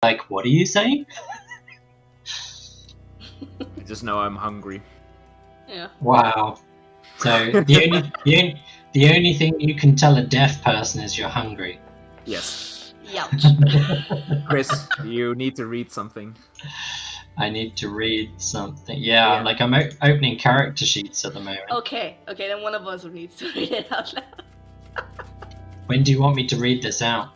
Like, what are you saying? I just know I'm hungry. Yeah. Wow. So the only thing you can tell a deaf person is you're hungry. Yes. Youch. Chris, you need to read something. I need to read something. Yeah. Yeah. Like I'm opening character sheets at the moment. Okay, then one of us needs to read it out loud. When do you want me to read this out?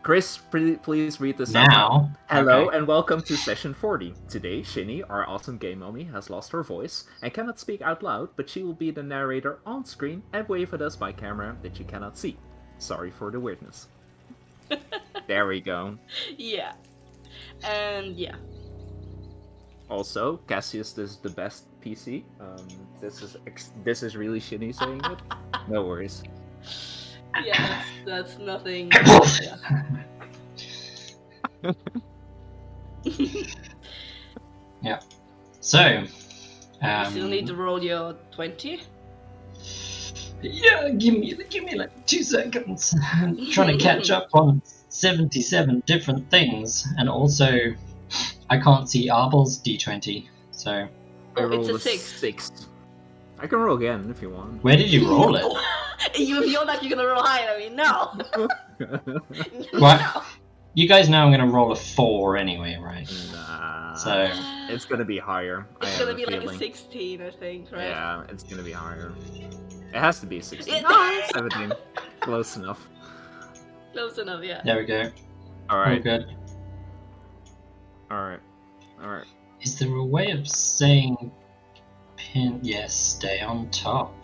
Chris, please read this Now? out loud. Hello Okay. and welcome to session 40. Today, Shinny, our awesome game mommy, has lost her voice and cannot speak out loud, but she will be the narrator on screen and wave at us by camera that you cannot see. Sorry for the weirdness. There we go. Yeah. And yeah. Also, Cassius is the best PC. This is really Shinny saying it. No worries. Yeah, that's nothing. Yeah. So, You still need to roll your 20. Yeah, give me like 2 seconds. I'm trying to catch up on 77 different things, and also I can't see Arbel's D20. So I Oh, it's rolled a 6. 6. I can roll again if you want. where did you roll it? You feel like you're gonna roll higher. I mean, no. What? No. You guys know I'm gonna roll a 4 anyway, right? Nah. So It's gonna be higher. It's I gonna have be a like feeling. a 16, I think, right? Yeah, it's gonna be higher. It has to be 16. Yeah. 17. Close enough. Close enough, yeah. there we go. All Alright. good. Alright. Is there a way of saying pin? Yes, stay on top.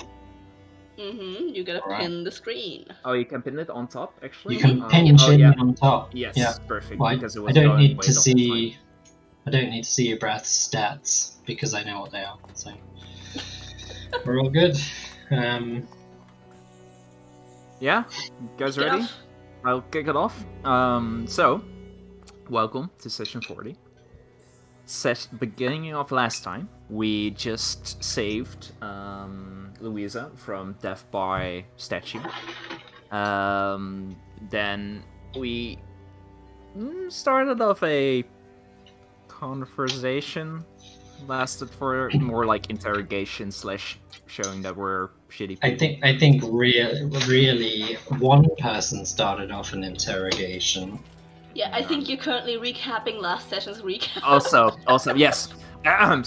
You gotta Alright. pin the screen. Oh, you can pin it on top, actually? You can Mhm. pin Oh, Shin yeah. on top. Yes, Yeah. perfect. Well, because it I was don't going need away to the whole time. see. I don't need to see your breath stats because I know what they are. So we're all good. Yeah? You guys Get ready? off. I'll kick it off. So, welcome to session 40. Beginning of last time, we just saved Louisa from death by statue. Then we started off a conversation. Lasted for more like interrogation / showing that we're shitty people. I think really one person started off an interrogation. Yeah, I think you're currently recapping last session's recap. Also, yes.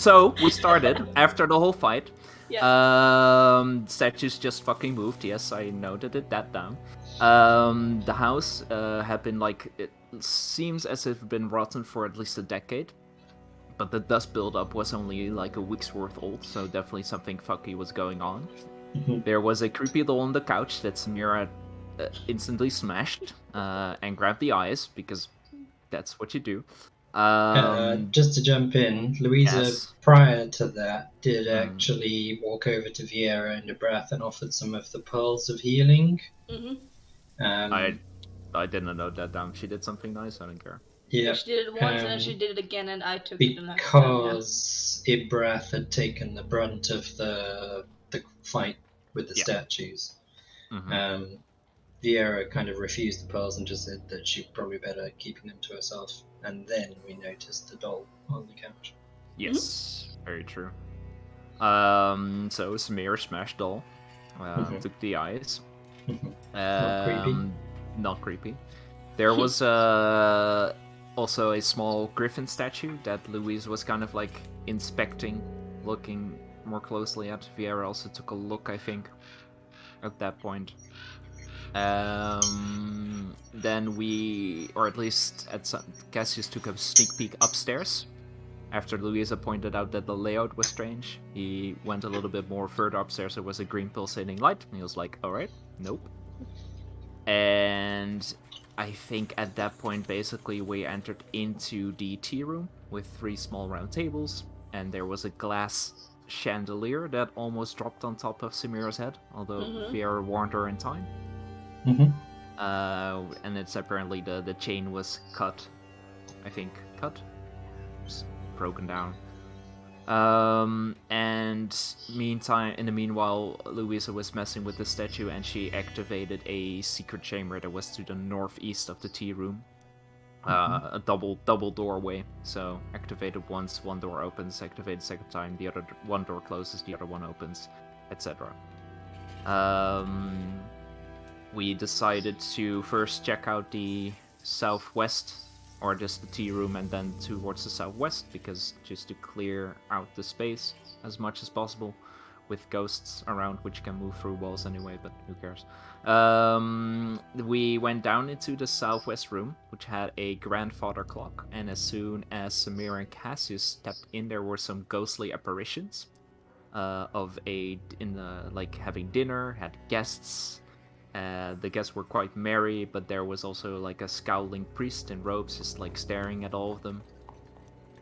So we started after the whole fight. Yeah. Statues just fucking moved. Yes, I noted that down. The house had been like, it seems as if it been rotten for at least a decade. But the dust buildup was only like a week's worth old, so definitely something fucky was going on. There was a creepy doll on the couch that Samira instantly smashed and grabbed the eyes, because that's what you do. Just to jump in, Louisa, Yes. prior to that, did actually walk over to Vieira in a breath and offered some of the pearls of healing. Mm-hmm. I didn't note that down. She did something nice. I don't care. Yeah, She did it once and then she did it again, and I took it the next time. because Ibrath had taken the brunt of the fight with the statues. Vieira kind of refused the pearls and just said that she'd probably better keeping them to herself. And then we noticed the doll on the couch. Yes, very true. So Samir smashed doll, took the eyes. Not creepy. Not creepy. There was also a small griffin statue that Louise was kind of like inspecting, looking more closely at. Vieira also took a look, I think, at that point. Then we, or at least Cassius took a sneak peek upstairs. After Louisa pointed out that the layout was strange, he went a little bit more further upstairs. There was a green pulsating light, and he was like, alright, nope. And I think at that point, basically, we entered into the tea room with 3 small round tables, and there was a glass chandelier that almost dropped on top of Samira's head, although Vieira warned her in time. And it's apparently the chain was cut. I think cut? Just broken down. And in the meanwhile, Louisa was messing with the statue and she activated a secret chamber that was to the northeast of the tea room. a double doorway. So activated once, one door opens. Activated second time, the other one door closes, the other one opens, etc. We decided to first check out the southwest, or just the tea room, and then towards the southwest, because just to clear out the space as much as possible, with ghosts around, which can move through walls anyway, but who cares. We went down into the southwest room, which had a grandfather clock, and as soon as Samira and Cassius stepped in, there were some ghostly apparitions like having dinner, had guests. The guests were quite merry, but there was also like a scowling priest in robes just like staring at all of them.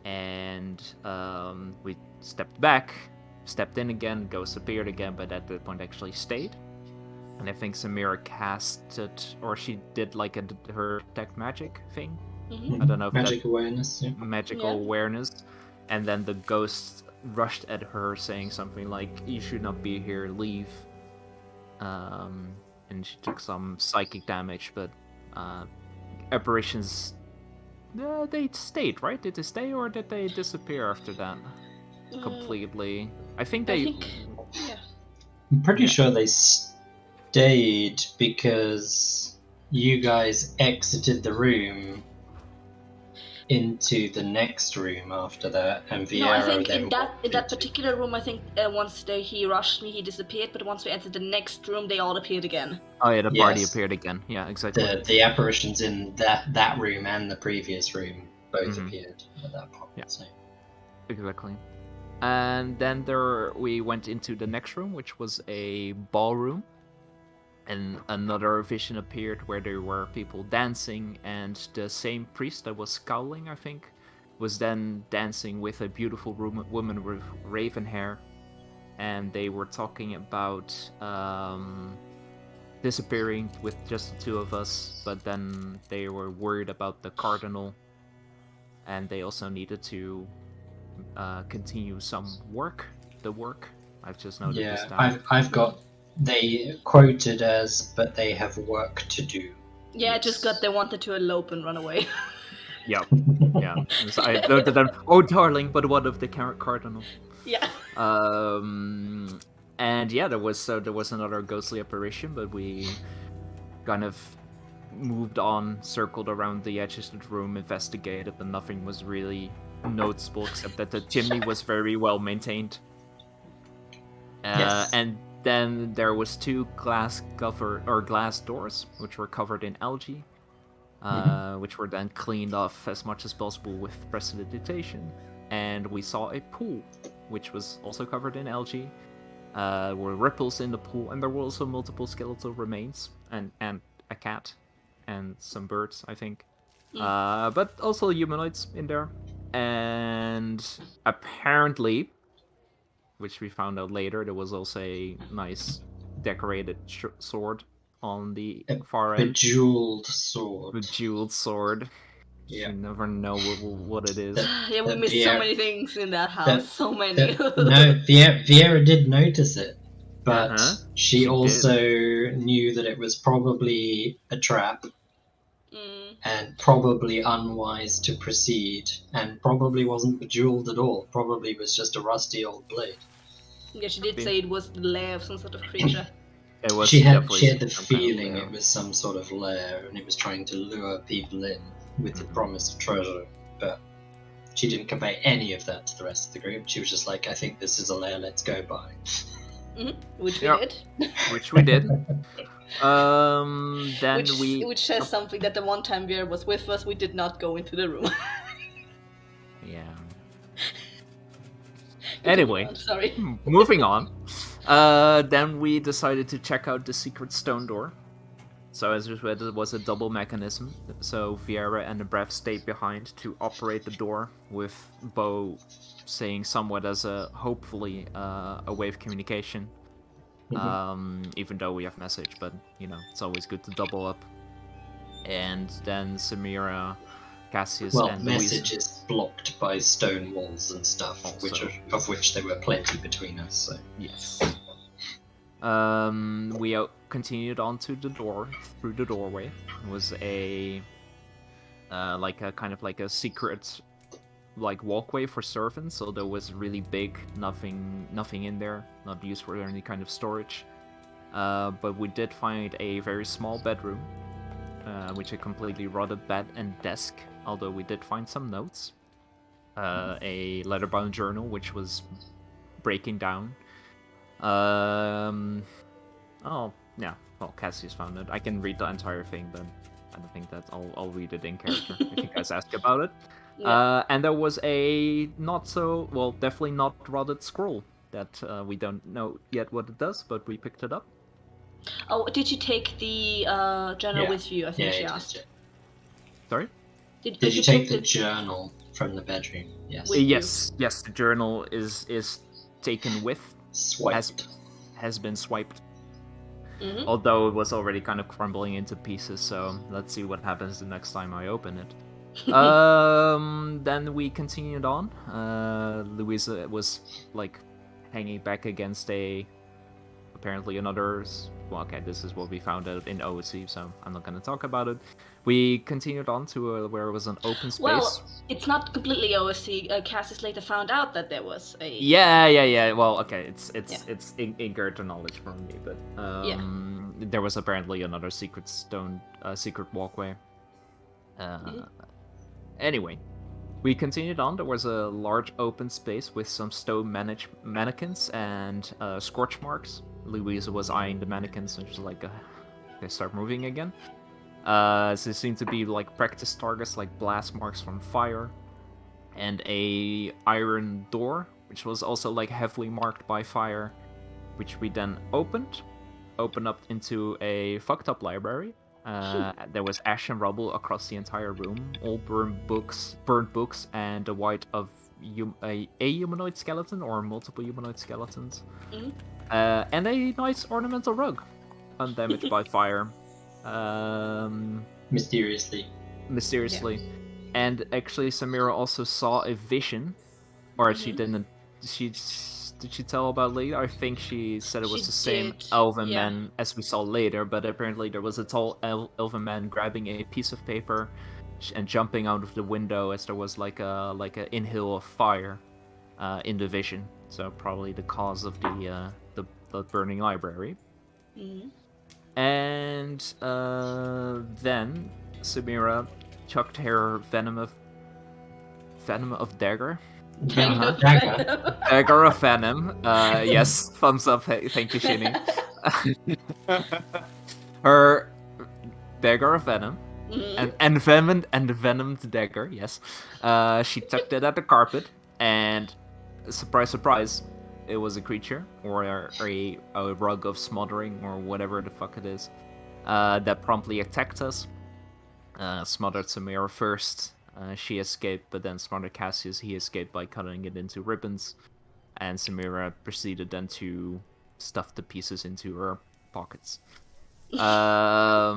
And we stepped back, stepped in again, ghost appeared again, but at that point actually stayed. And I think Samira casted, or she did like her detect magic thing. Mm-hmm. I don't know if Magic awareness, yeah. magical awareness. And then the ghost rushed at her saying something like, "You should not be here, leave." And she took some psychic damage, but apparitions, they stayed, right? Did they stay, or did they disappear after that? Completely. I think they... yeah. I'm pretty Yeah. sure they stayed because you guys exited the room into the next room after that, and Vieira No, I think then in that into... particular room, I think once he rushed me, he disappeared. But once we entered the next room, they all appeared again. Oh yeah, the party Yes. appeared again. Yeah, exactly. The apparitions in that room and the previous room both Mhm. appeared at that point. Yeah. So. Exactly. And then we went into the next room, which was a ballroom. And another vision appeared where there were people dancing, and the same priest that was scowling, I think, was then dancing with a beautiful woman with raven hair. And they were talking about disappearing with just the two of us, but then they were worried about the cardinal, and they also needed to continue some work. I've just noted this Yeah, down. I've got they quoted as, but they have work to do. Yeah, I just got they wanted to elope and run away. Yeah. So I noted down. Oh, darling, but what of the cardinal? Yeah. And yeah, there was another ghostly apparition, but we kind of moved on, circled around the edges of the room, investigated, and nothing was really noticeable except that the chimney was very well maintained. Yes. And then there was two glass doors which were covered in algae, which were then cleaned off as much as possible with prestidigitation. And we saw a pool, which was also covered in algae. There were ripples in the pool, and there were also multiple skeletal remains, and a cat, and some birds, I think. But also humanoids in there. And apparently, which we found out later, there was also a nice decorated sword on the far end. Bejeweled sword. Bejeweled sword. Yeah. You never know what it is. Yeah, we missed so many things in that house. So many. No, Vieira did notice it, but she She also knew that it was probably a trap and probably unwise to proceed, and probably wasn't bejeweled at all. Probably was just a rusty old blade. Yeah, she did say it was the lair of some sort of creature. It was she had definitely the some kind of feeling lair. it was some sort of lair, and it was trying to lure people in with the promise of treasure, but she didn't convey any of that to the rest of the group. She was just like, I think this is a lair, let's go by. Which we did. Which we did. Then which says something that the one time Vera was with us, we did not go into the room. Yeah. Anyway, sorry. Moving on. Then we decided to check out the secret stone door. So as we said, it was a double mechanism. So Vieira and the Breath stayed behind to operate the door, with Bo saying somewhat as a hopefully a way of communication. Even though we have message, but it's always good to double up. And then Samira, Cassius, and message Louise... is blocked by stone walls and stuff, of which there were plenty between us. So. Yes. We continued on to the door, through the doorway. It was a like a kind of like a secret like walkway for servants, although it was really big, nothing in there, not used for any kind of storage. But we did find a very small bedroom, which a completely rotted bed and desk, although we did find some notes. A letterbound journal, which was breaking down. Oh, yeah, well, Cassius found it. I can read the entire thing, but I don't think that I'll read it in character if you guys ask about it. Yeah. And there was a not so, well, definitely not rotted scroll that we don't know yet what it does, but we picked it up. Oh, did you take the journal Yeah. with you? I think Yeah, she you asked. did. Sorry? Did you take the journal from the bedroom? Yes. With you. Yes, the journal is taken with, Swiped. has been swiped. Mhm. Although it was already kind of crumbling into pieces, so let's see what happens the next time I open it. Then we continued on. Louisa was like hanging back against apparently another. Well, okay, this is what we found out in OC, so I'm not gonna talk about it. We continued on to where it was an open space. Well, it's not completely OSC. Cassius later found out that there was a. Yeah. Well, okay, it's ignorant knowledge from me, but there was apparently another secret walkway. Anyway, we continued on. There was a large open space with some stone mannequins and scorch marks. Louisa was eyeing the mannequins and she's like, they start moving again. So they seem to be like practice targets, like blast marks from fire, and a iron door, which was also like heavily marked by fire, which we then opened up into a fucked up library. There was ash and rubble across the entire room, all burnt books, and a white of a humanoid skeleton or multiple humanoid skeletons, and a nice ornamental rug, undamaged by fire. Mysteriously. Yeah. And actually, Samira also saw a vision, or she didn't. Did she tell about later? I think she said it was the same elven man as we saw later, but apparently there was a tall elven man grabbing a piece of paper and jumping out of the window as there was like a inhale of fire in the vision. So probably the cause of the burning library. And then Samira chucked her venom of dagger. Dagger of venom. Yes, thumbs up. Thank you, Shinny. Her dagger of venom, and venomed dagger. Yes, she tucked it at the carpet, and surprise, surprise, it was a creature or a rug of smothering or whatever the fuck it is that promptly attacked us. Smothered Samira first. She escaped, but then smothered Cassius. He escaped by cutting it into ribbons, and Samira proceeded then to stuff the pieces into her pockets. I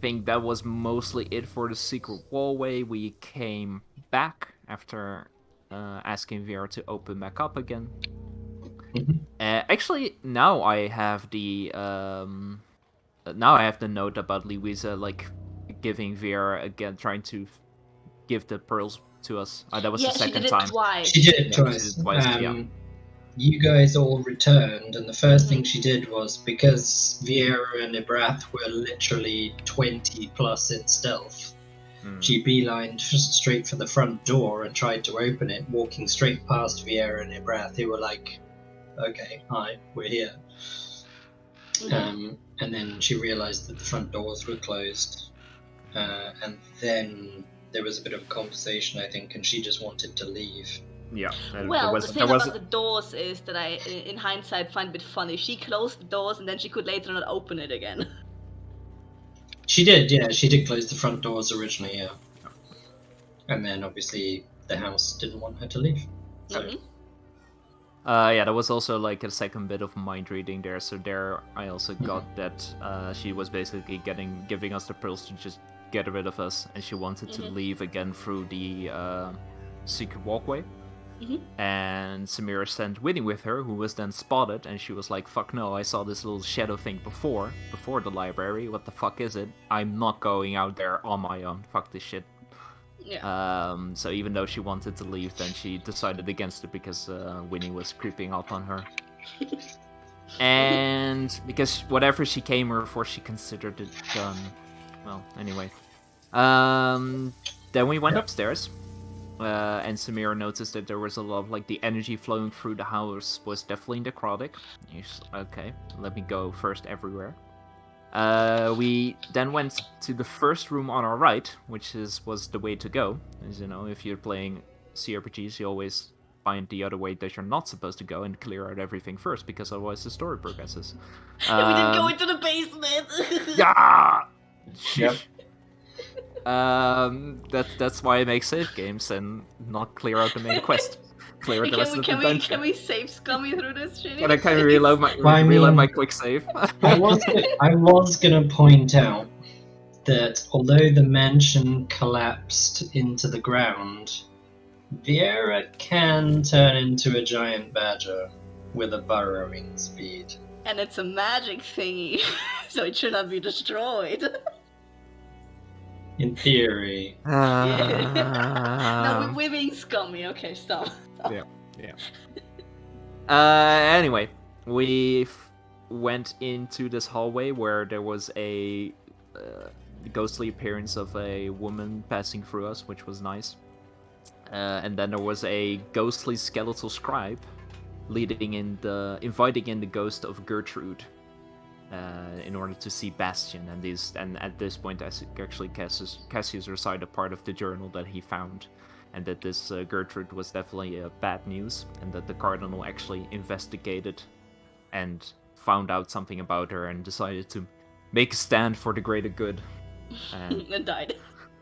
think that was mostly it for the secret hallway. We came back after asking Vera to open back up again. Actually, now I have the note about Louisa like giving Vera again, trying to give the pearls to us. That was the second time. She did it twice. You guys all returned, and the first thing she did was, because Vieira and Ibrath were literally 20 plus in stealth, she beelined straight for the front door and tried to open it, walking straight past Vieira and Ibrath, who were like, okay, hi, we're here. And then she realized that the front doors were closed, and then there was a bit of a conversation, I think, and she just wanted to leave. Yeah. Well, the thing about the doors is that I, in hindsight, find a bit funny. She closed the doors and then she could later not open it again. She did, yeah. She did close the front doors originally, yeah. And then, obviously, the house didn't want her to leave. So. Yeah, there was also like a second bit of mind reading there. So there, I also got that she was basically giving us the pearls to just get rid of us, and she wanted to leave again through the secret walkway. And Samira sent Winnie with her, who was then spotted, and she was like, fuck no, I saw this little shadow thing before the library, what the fuck is it? I'm not going out there on my own, fuck this shit. Yeah. So even though she wanted to leave, then she decided against it because Winnie was creeping up on her. And because whatever she came here for, she considered it done. Well, anyway. Then we went upstairs. And Samira noticed that there was a lot of, like, the energy flowing through the house was definitely necrotic. Okay, let me go first everywhere. We then went to the first room on our right, which was the way to go. As you know, if you're playing CRPGs, you always find the other way that you're not supposed to go and clear out everything first, because otherwise the story progresses. We didn't go into the basement. Yeah. Yep. That's why I make save games and not clear out the main quest. Clear the rest of the dungeon. Can we save Scummy through this shit? Can I reload my quick save? I was gonna point out that although the mansion collapsed into the ground, Viera can turn into a giant badger with a burrowing speed. And it's a magic thingy, so it should not be destroyed. In theory. No, we're being scummy. Okay, stop. Yeah. Anyway, we went into this hallway where there was a ghostly appearance of a woman passing through us, which was nice. And then there was a ghostly skeletal scribe inviting in the ghost of Gertrude. In order to see Bastion, and at this point, actually Cassius recited part of the journal that he found, and that this Gertrude was definitely bad news, and that the Cardinal actually investigated and found out something about her and decided to make a stand for the greater good, and died.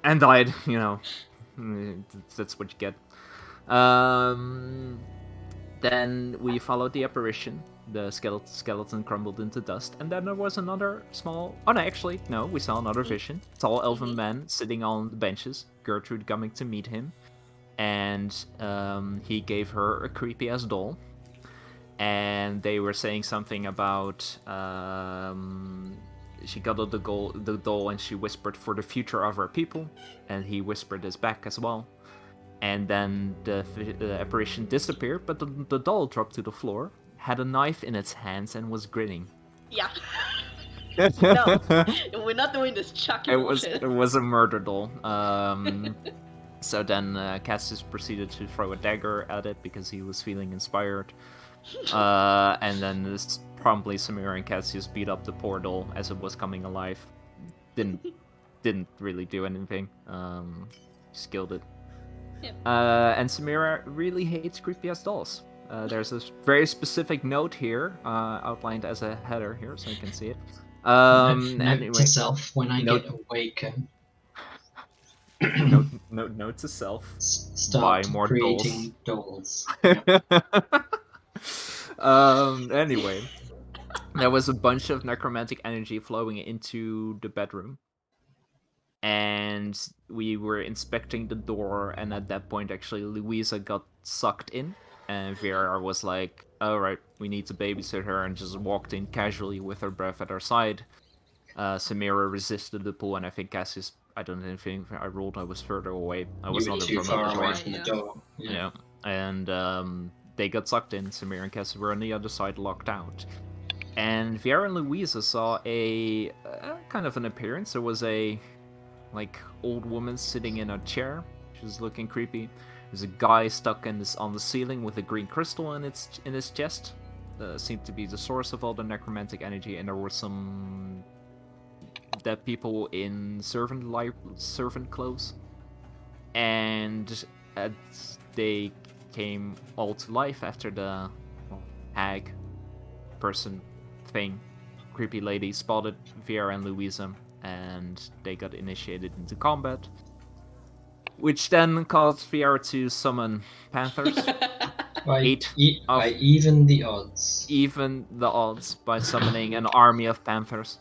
And died, you know. That's what you get. Then we followed the apparition. The skeleton crumbled into dust, and then there was another small... Oh, no, actually, no, we saw another vision. Tall elven man sitting on the benches, Gertrude coming to meet him, and he gave her a creepy-ass doll. And they were saying something about... she got the doll and she whispered for the future of our people, and he whispered this back as well. And then the apparition disappeared, but the doll dropped to the floor, had a knife in its hands, and was grinning. Yeah. No, we're not doing this Chucky bullshit. It was a murder doll. So then Cassius proceeded to throw a dagger at it because he was feeling inspired. And then promptly Samira and Cassius beat up the poor doll as it was coming alive. Didn't really do anything. Just killed it. Yep. And Samira really hates creepy-ass dolls. There's a very specific note here, outlined as a header here, so you can see it. Note to self when I get awakened. Note to self. Start buy more creating dolls. Anyway, there was a bunch of necromantic energy flowing into the bedroom. And we were inspecting the door, and at that point, actually, Louisa got sucked in. And Vera was like, alright, we need to babysit her, and just walked in casually with her breath at her side. Samira resisted the pull, and I think Cassius, I don't even think I rolled, I was further away. I was not too in front of far the door. away from the door. Yeah. And they got sucked in. Samira and Cassius were on the other side, locked out. And Vera and Louisa saw a kind of an appearance. There was a old woman sitting in a chair. She was looking creepy. There's a guy stuck on the ceiling with a green crystal in his chest. Seemed to be the source of all the necromantic energy, and there were some dead people in servant clothes. And they came all to life after the hag person thing. Creepy lady spotted Vera and Louisa, and they got initiated into combat, which then caused Vera to summon panthers. By even the odds. Even the odds by summoning an army of panthers.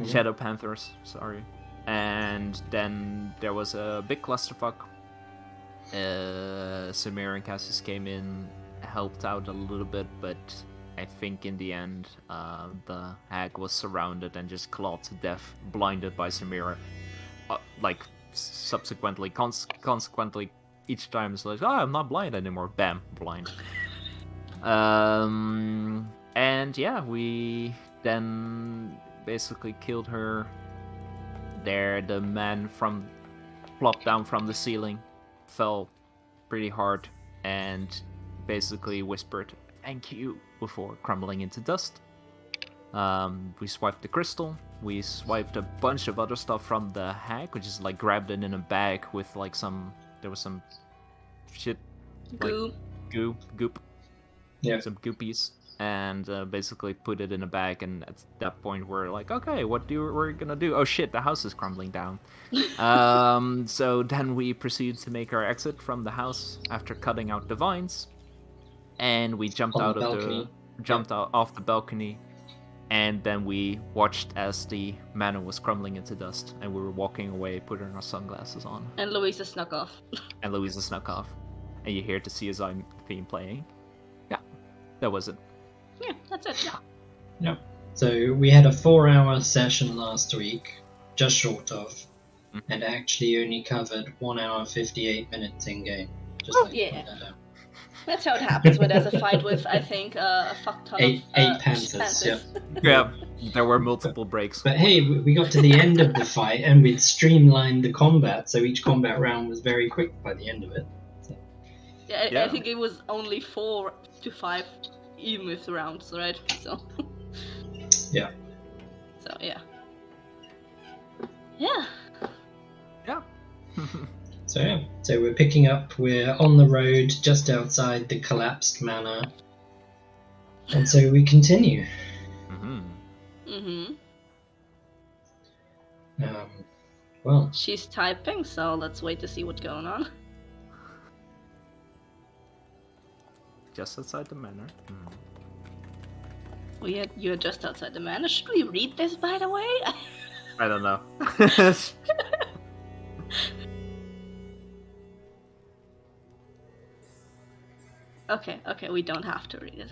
Shadow panthers, sorry. And then there was a big clusterfuck. Samir and Cassius came in, helped out a little bit, but I think in the end, the hag was surrounded and just clawed to death, blinded by Samira. Subsequently, consequently, each time it's like, oh, I'm not blind anymore. Bam, blind. And yeah, we then basically killed her. There, the man plopped down from the ceiling, fell pretty hard, and basically whispered, "Thank you," before crumbling into dust. We swiped the crystal. We swiped a bunch of other stuff from the hag, which is like grabbed it in a bag with like there was some shit, Goo. like goop, Yeah. some goopies, and basically put it in a bag. And at that point, we're like, okay, we're gonna do? Oh shit, the house is crumbling down. So then we proceeded to make our exit from the house after cutting out the vines, and we jumped On out the of balcony. out off the balcony. And then we watched as the manor was crumbling into dust, and we were walking away, putting our sunglasses on. And Louisa snuck off. And Louisa snuck off. And you hear the CSI theme playing. Yeah, that was it. Yeah, that's it. Yeah. Yep. So we had a 4-hour session last week, just short of, and actually only covered 1 hour 58 minutes in game. Just Oh, like yeah. point that out. That's how it happens when there's a fight with, I think, a fuck ton Eight of panthers, yeah. Yeah, there were multiple breaks. But hey, we got to the end of the fight and we'd streamlined the combat, so each combat round was very quick by the end of it. So. Yeah, I think it was only 4 to 5 even rounds, right? So. Yeah. So yeah. Yeah. Yeah. So yeah, so we're picking up, we're on the road just outside the collapsed manor, and so we continue. Well, she's typing, so let's wait to see what's going on. Just outside the manor. You're just outside the manor. Should we read this, by the way? I don't know. Okay, we don't have to read it.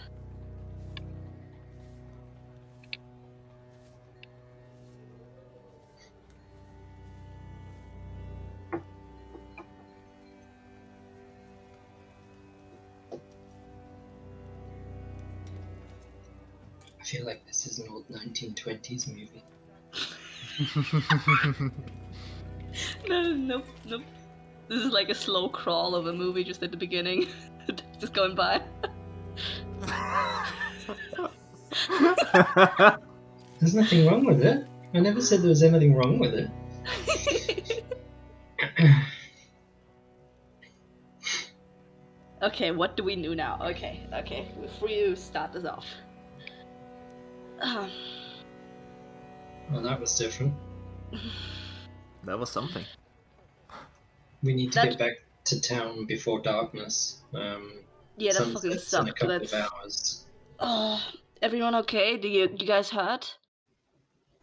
I feel like this is an old 1920s movie. Nope. This is like a slow crawl of a movie just at the beginning. Just going by. There's nothing wrong with it. I never said there was anything wrong with it. Okay, what do we do now? Okay. Before you start this off. Well, that was different. That was something. We need to get back to town before darkness. Yeah, that fucking in a sucked. couple of hours. Oh, everyone okay? You guys hurt?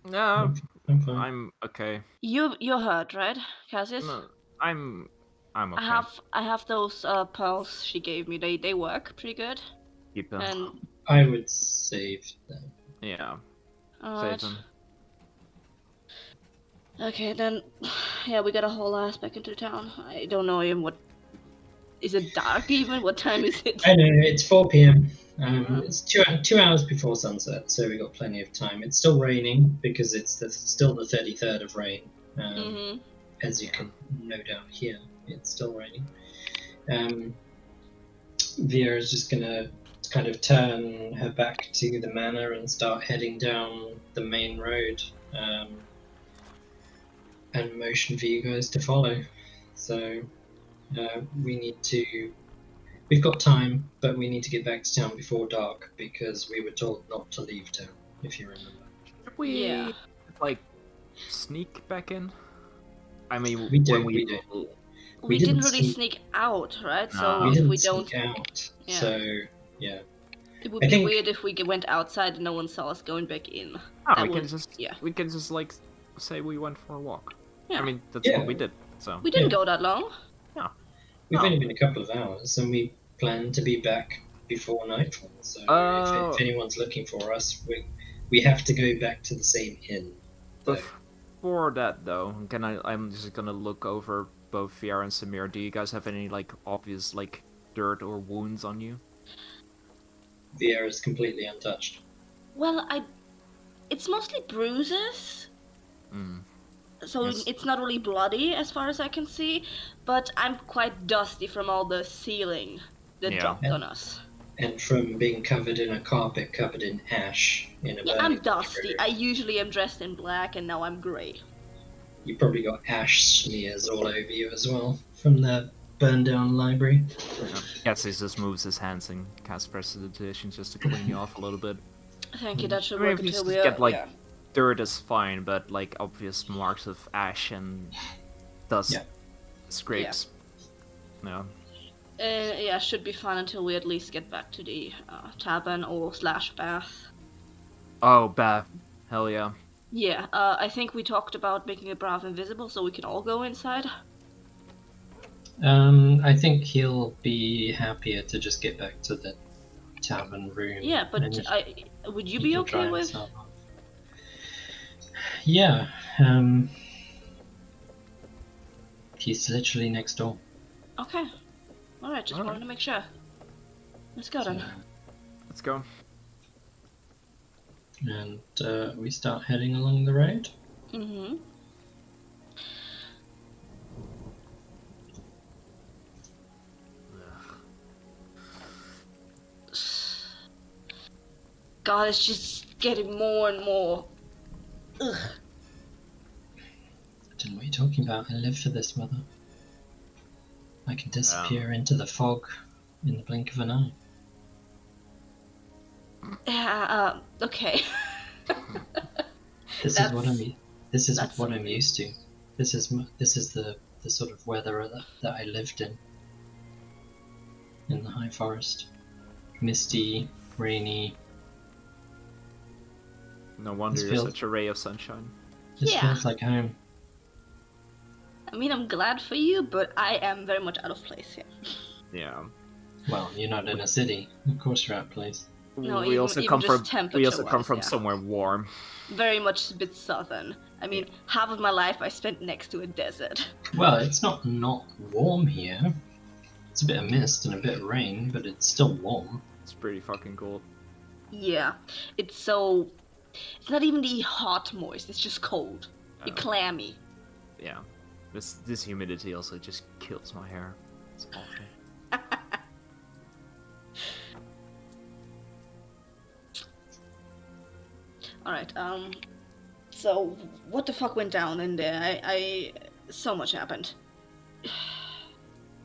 No, I'm fine. I'm okay. You're hurt, right, Cassius? No, I'm okay. I have those pearls she gave me. They work pretty good. Keep them. And I would save them. Yeah. alright. Save them. Okay, then, yeah, we gotta haul ass back into town. I don't know even what. Is it dark even? What time is it? I know, it's 4 p.m. It's 2 hours before sunset, so we got plenty of time. It's still raining because it's still the 33rd of rain. As you can no doubt hear, it's still raining. Vera is just gonna kind of turn her back to the manor and start heading down the main road, and motion for you guys to follow. So we've got time, but we need to get back to town before dark because we were told not to leave town, if you remember. Should we like sneak back in? I mean, we did. We didn't really sneak out, right? So we if didn't we don't, sneak out. Yeah. So yeah, it would be weird if we went outside and no one saw us going back in. We can just like say we went for a walk. Yeah. I mean, that's what we did. So we didn't go that long. Yeah. We've Oh. only been a couple of hours, and we plan to be back before nightfall. So if anyone's looking for us, we have to go back to the same inn. So. Before that, though, I'm just gonna look over both Fiara and Samir. Do you guys have any like obvious like dirt or wounds on you? Vieira's completely untouched. Well, it's mostly bruises. So Yes. it's not really bloody as far as I can see, but I'm quite dusty from all the ceiling that dropped on us. And from being covered in a carpet covered in ash in a burning I'm dusty. room. I usually am dressed in black, and now I'm grey. You probably got ash smears all over you as well from the burned down library. Cassie just moves his hands and casts prestidigitation just to clean you off a little bit. Thank you. That should I mean, work if you until just we get like dirt is fine, but like obvious marks of ash and dust scrapes. Yeah, should be fine until we at least get back to the tavern or / bath. Oh, bath. Hell yeah. Yeah, I think we talked about making a Brav invisible so we can all go inside. I think he'll be happier to just get back to the tavern room. Yeah, but would you be okay with? Yeah. He's literally next door. Okay. Alright, just wanted to make sure. Let's go then. Let's go. And we start heading along the road. Mm-hmm. God, it's just getting more and more. Ugh. I don't know what you're talking about. I live for this, mother. I can disappear into the fog in the blink of an eye. Yeah, okay. This is what I'm used to. This is the sort of weather that I lived in the high forest. Misty, rainy. No wonder you're such a ray of sunshine. This feels like home. I mean, I'm glad for you, but I am very much out of place here. Yeah. Well, you're not in a city. Of course you're out of place. No, we also come from somewhere warm. Very much a bit southern. I mean, half of my life I spent next to a desert. Well, it's not warm here. It's a bit of mist and a bit of rain, but it's still warm. It's pretty fucking cold. Yeah, it's not even the hot moist, it's just cold. It's clammy. Yeah. This humidity also just kills my hair. It's awful. Alright, so what the fuck went down in there? So much happened.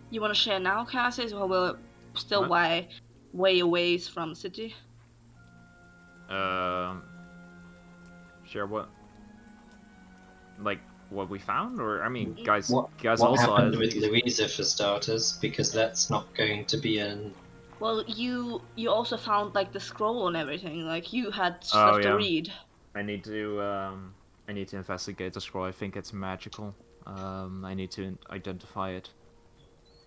You wanna share now, Cassis, or we're still way away from the city? Share what? Like what we found, or I mean, guys, what also happened with Louisa for starters, because that's not going to be an. Well, you also found like the scroll and everything. Like you had stuff to read. I need to investigate the scroll. I think it's magical. I need to identify it.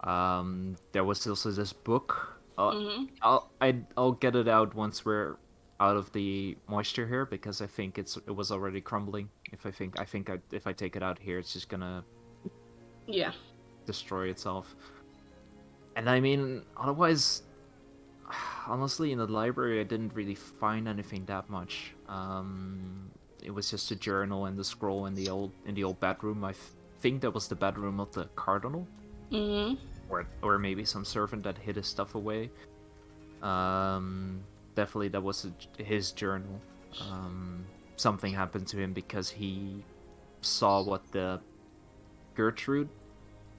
There was also this book. I'll get it out once we're out of the moisture here, because I think it was already crumbling. If I take it out here, it's just gonna destroy itself. And I mean, otherwise, honestly, in the library I didn't really find anything that much. It was just a journal and the scroll in the old bedroom. I think that was the bedroom of the cardinal. Or maybe some servant that hid his stuff away. Definitely that was his journal. Something happened to him because he saw what the Gertrude,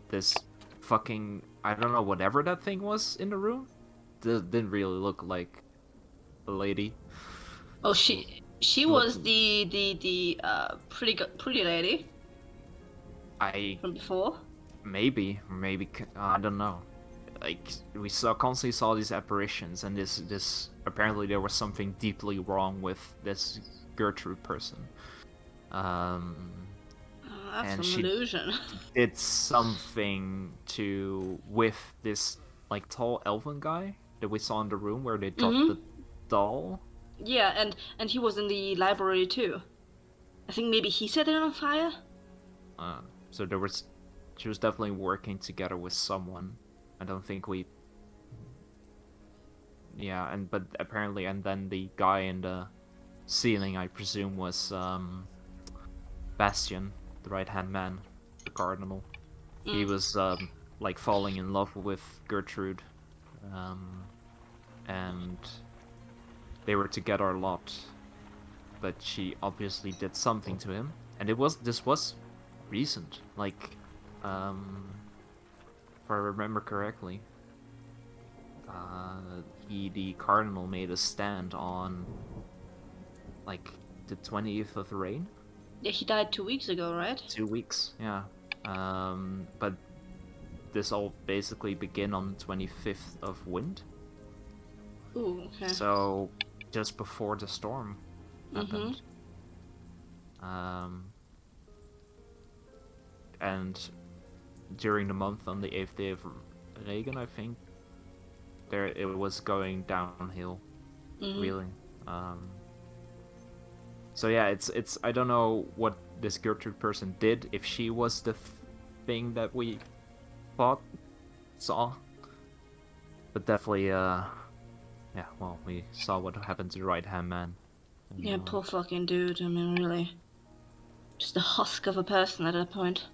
this fucking, I don't know, whatever that thing was in the room, didn't really look like a lady. Oh, she was the pretty lady. From before. Maybe I don't know. Like we constantly saw these apparitions, and this apparently there was something deeply wrong with this Gertrude person. I That's and an she illusion. did something with this like tall elven guy that we saw in the room where they dropped the doll. Yeah, and he was in the library too. I think maybe he set it on fire. So she was definitely working together with someone. I don't think we. Yeah, but apparently, and then the guy in the ceiling, I presume, was Bastion, the right-hand man, the cardinal. He was like falling in love with Gertrude, and they were together a lot. But she obviously did something to him, and this was recent, like, if I remember correctly. The cardinal made a stand on like the 20th of rain. Yeah, he died 2 weeks ago, right? 2 weeks, yeah. But this all basically began on the 25th of wind. Ooh, okay. So just before the storm happened. And during the month on the 8th day of Reagan, I think, it was going downhill, really. So yeah, it's I don't know what this Gertrude person did, if she was the thing that we saw, but definitely yeah, well, we saw what happened to the right-hand man. And, Yeah, poor fucking dude. I mean, really, just a husk of a person at that point.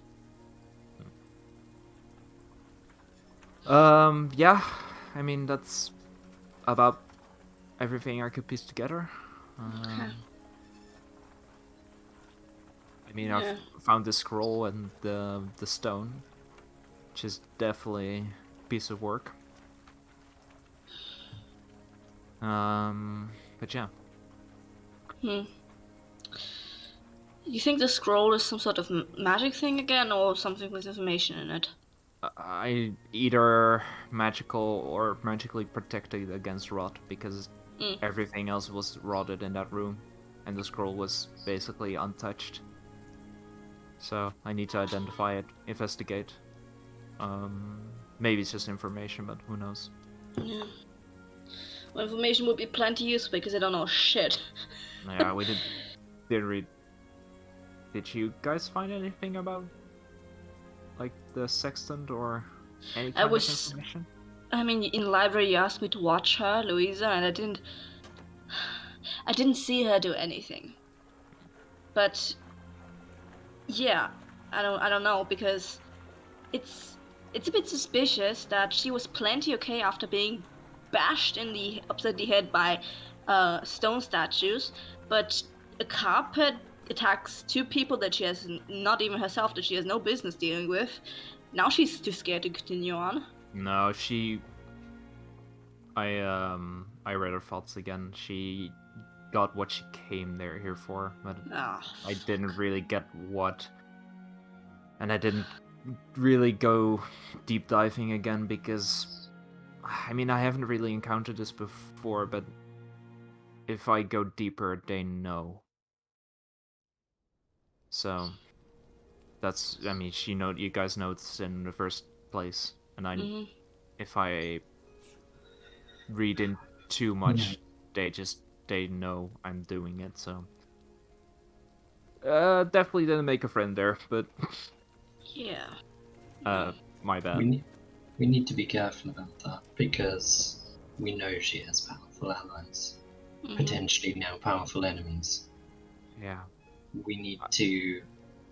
Yeah, I mean, that's about everything I could piece together. Okay. I mean, Yeah. I've found the scroll and the stone, which is definitely a piece of work. But yeah. You think the scroll is some sort of magic thing again, or something with information in it? I either magical or magically protected against rot, because everything else was rotted in that room, and the scroll was basically untouched. So I need to identify it, investigate. Maybe it's just information, but who knows? Yeah. Well, information would be plenty useful because I don't know shit. Yeah, we didn't read. Did you guys find anything about, like, the sextant or any kind of information? I mean, in library you asked me to watch her, Louisa, and I didn't see her do anything. But yeah, I don't know, because it's a bit suspicious that she was plenty okay after being bashed upside the head by stone statues, but a carpet attacks 2 people that she has not even herself, that she has no business dealing with. Now she's too scared to continue on. No, I read her thoughts again. She got what she came here for, but I didn't really get what. And I didn't really go deep diving again because, I mean, I haven't really encountered this before, but if I go deeper, they know. So that's, I mean, you guys know it's in the first place, and if I read in too much, they know I'm doing it. So definitely didn't make a friend there, but yeah. My bad. We need to be careful about that, because we know she has powerful allies, potentially now powerful enemies. Yeah. We need to.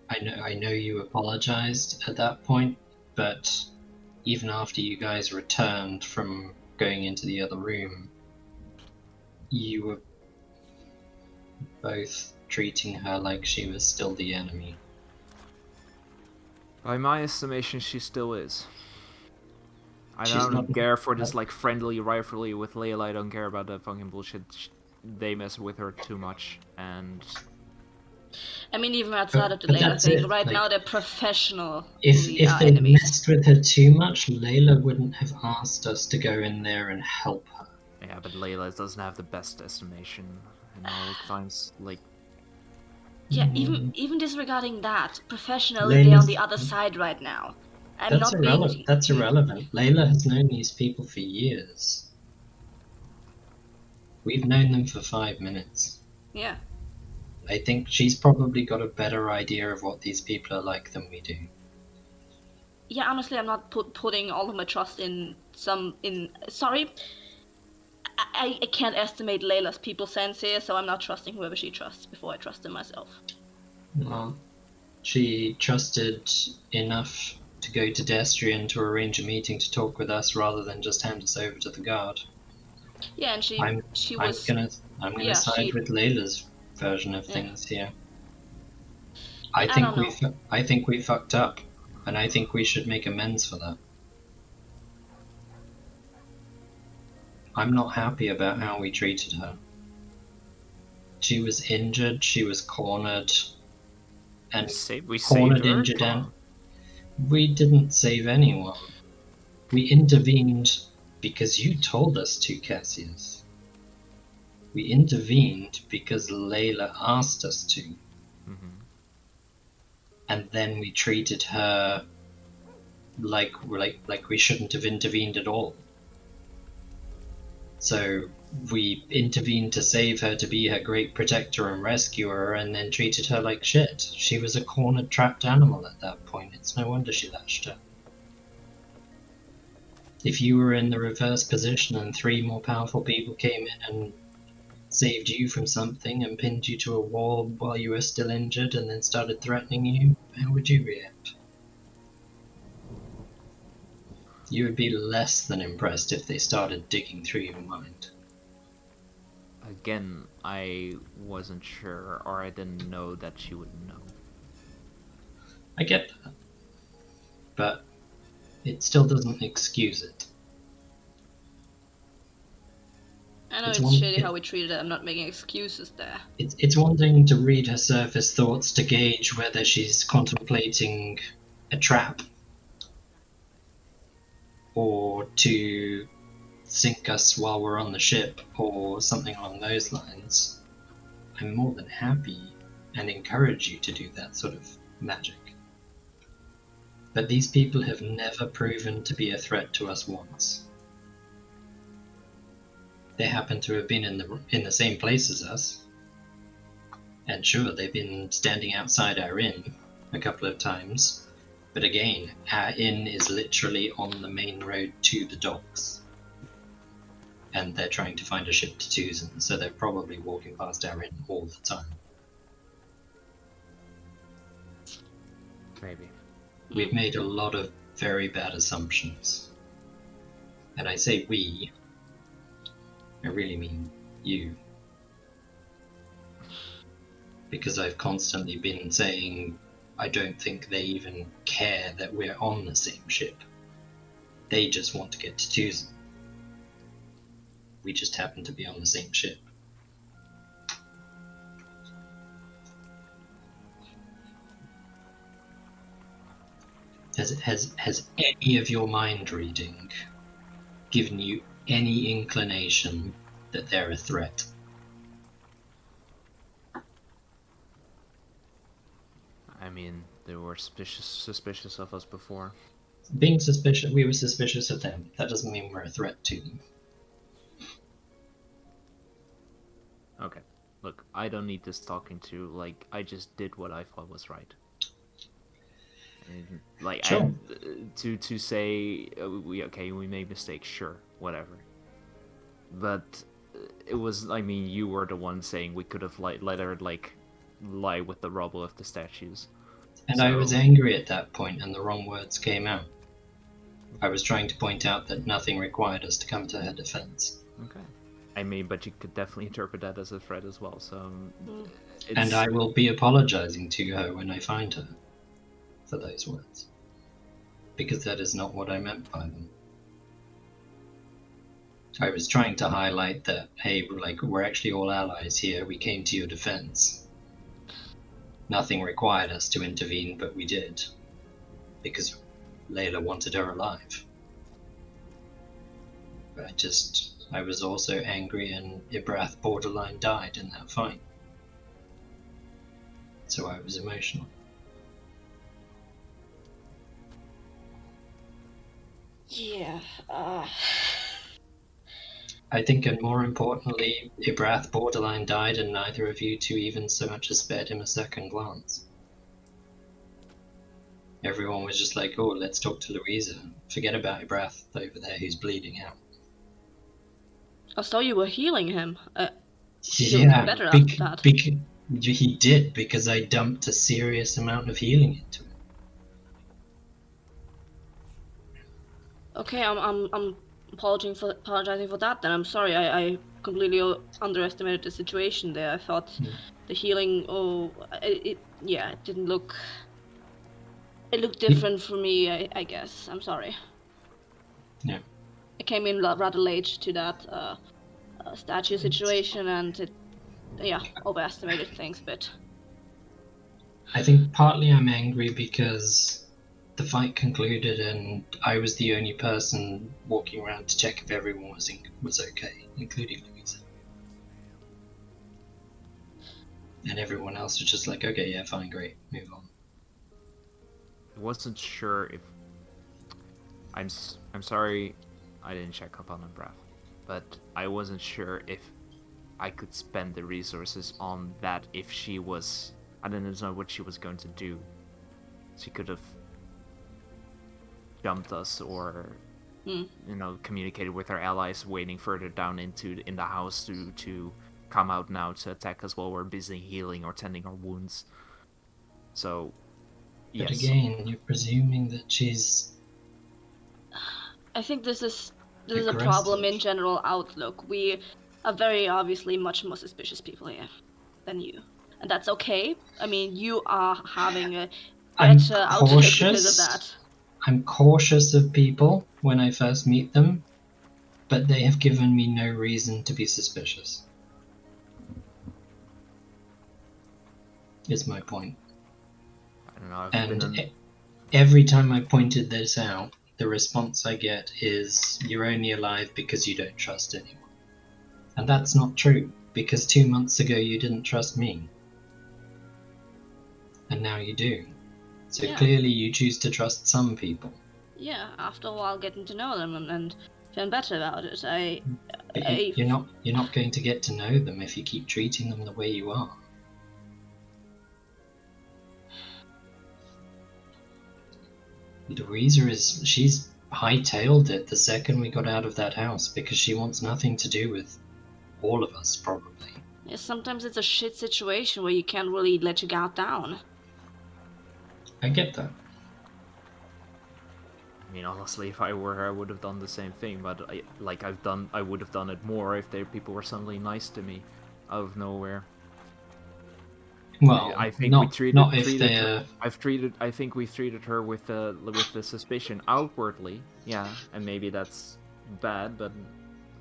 I know you apologized at that point, but even after you guys returned from going into the other room, you were both treating her like she was still the enemy. By my estimation, she still is. I don't care for this, like, friendly rivalry with Layla. I don't care about that fucking bullshit. They mess with her too much, and... I mean, even outside of the Layla thing, right now they're professional. If they enemies. Messed with her too much, Layla wouldn't have asked us to go in there and help her. Yeah, but Layla doesn't have the best estimation in all times. Like, Yeah, Mm, even disregarding that, professionally they're on the other side right now. I'm that's not being irrelevant. That's irrelevant. Layla has known these people for years. We've known them for 5 minutes. Yeah. I think she's probably got a better idea of what these people are like than we do. Yeah, honestly, I'm not putting all of my trust in Sorry, I can't estimate Layla's people sense here, so I'm not trusting whoever she trusts before I trust them myself. Well, she trusted enough to go to Destrian to arrange a meeting to talk with us rather than just hand us over to the guard. Yeah, and I'm she I'm was gonna I'm gonna yeah side she with Layla's version of yeah things here. yeah I don't know. I think we fucked up, and I think we should make amends for that. I'm not happy about how we treated her. She was injured, she was cornered, and We saved cornered, her? injured, Come and on. we didn't save anyone. We intervened because you told us to, Cassius. We intervened because Layla asked us to. Mm-hmm. And then we treated her like we shouldn't have intervened at all. So we intervened to save her, to be her great protector and rescuer, and then treated her like shit. She was a cornered, trapped animal at that point. It's no wonder she lashed out. If you were in the reverse position and 3 more powerful people came in and saved you from something and pinned you to a wall while you were still injured and then started threatening you, how would you react? You would be less than impressed if they started digging through your mind. Again, I wasn't sure, or I didn't know that she would know. I get that. But it still doesn't excuse it. I know It's it's one, shitty how we treated her. I'm not making excuses there. it's one thing to read her surface thoughts to gauge whether she's contemplating a trap or to sink us while we're on the ship or something along those lines. I'm more than happy and encourage you to do that sort of magic. But these people have never proven to be a threat to us once. They happen to have been in the same place as us. And sure, they've been standing outside our inn a couple of times. But again, our inn is literally on the main road to the docks. And they're trying to find a ship to Tucson, so they're probably walking past our inn all the time. Maybe. We've made a lot of very bad assumptions. And I say we, I really mean you. Because I've constantly been saying I don't think they even care that we're on the same ship. They just want to get to Tucson. We just happen to be on the same ship. Has any of your mind reading given you any inclination that they're a threat? I mean, they were suspicious of us before. Being suspicious, we were suspicious of them. That doesn't mean we're a threat to them. Okay. Look, I don't need this talking to. Like, I just did what I thought was right. And, like, Sure. to say we made mistakes, sure, whatever. But it was, I mean, you were the one saying we could have let her lie with the rubble of the statues. And I was angry at that point, and the wrong words came out. I was trying to point out that nothing required us to come to her defense. Okay. I mean, but you could definitely interpret that as a threat as well, so... And I will be apologizing to her when I find her for those words. Because that is not what I meant by them. I was trying to highlight that, hey, we're actually all allies here, we came to your defense. Nothing required us to intervene, but we did. Because Layla wanted her alive. But I was also angry, and Ibrath borderline died in that fight. so I was emotional. Yeah. I think, and more importantly, Ibrath borderline died, and neither of you two even so much as spared him a second glance. Everyone was just like, oh, let's talk to Louisa. Forget about Ibrath over there who's bleeding out. I saw you were healing him. He Yeah, looked better after that. he did, because I dumped a serious amount of healing into him. Okay, I'm apologizing for that. Then I'm sorry. I completely underestimated the situation there. I thought the healing. It didn't look. It looked different for me. I guess. I'm sorry. Yeah. I came in rather late to that statue situation, and it overestimated things a bit. I think partly I'm angry because the fight concluded and I was the only person walking around to check if everyone was okay, including Louisa. And everyone else was just like, okay, yeah, fine, great, move on. I wasn't sure if I'm sorry I didn't check up on Ibrath, but I wasn't sure if I could spend the resources on that if she was... I didn't know what she was going to do. She could have jumped us or, communicated with our allies waiting further down in the house to come out now to attack us while we're busy healing or tending our wounds. So, yes. But again, you're presuming that she's... I think this is a problem in general outlook. We are very obviously much more suspicious people here than you. And that's okay. I mean, you are having a better outlook because of that. I'm cautious of people when I first meet them, but they have given me no reason to be suspicious. Is my point. I don't know. And every time I pointed this out, the response I get is, you're only alive because you don't trust anyone. And that's not true, because 2 months ago you didn't trust me. And now you do. So clearly you choose to trust some people. Yeah, after a while getting to know them and feeling better about it. You're not going to get to know them if you keep treating them the way you are. Louisa she's hightailed it the second we got out of that house because she wants nothing to do with all of us, probably. Yeah, sometimes it's a shit situation where you can't really let your guard down. I get that. I mean, honestly, if I were her, I would have done the same thing. But I would have done it more if people were suddenly nice to me, out of nowhere. Well, I think we treated her. I think we treated her with the suspicion outwardly. Yeah, and maybe that's bad, but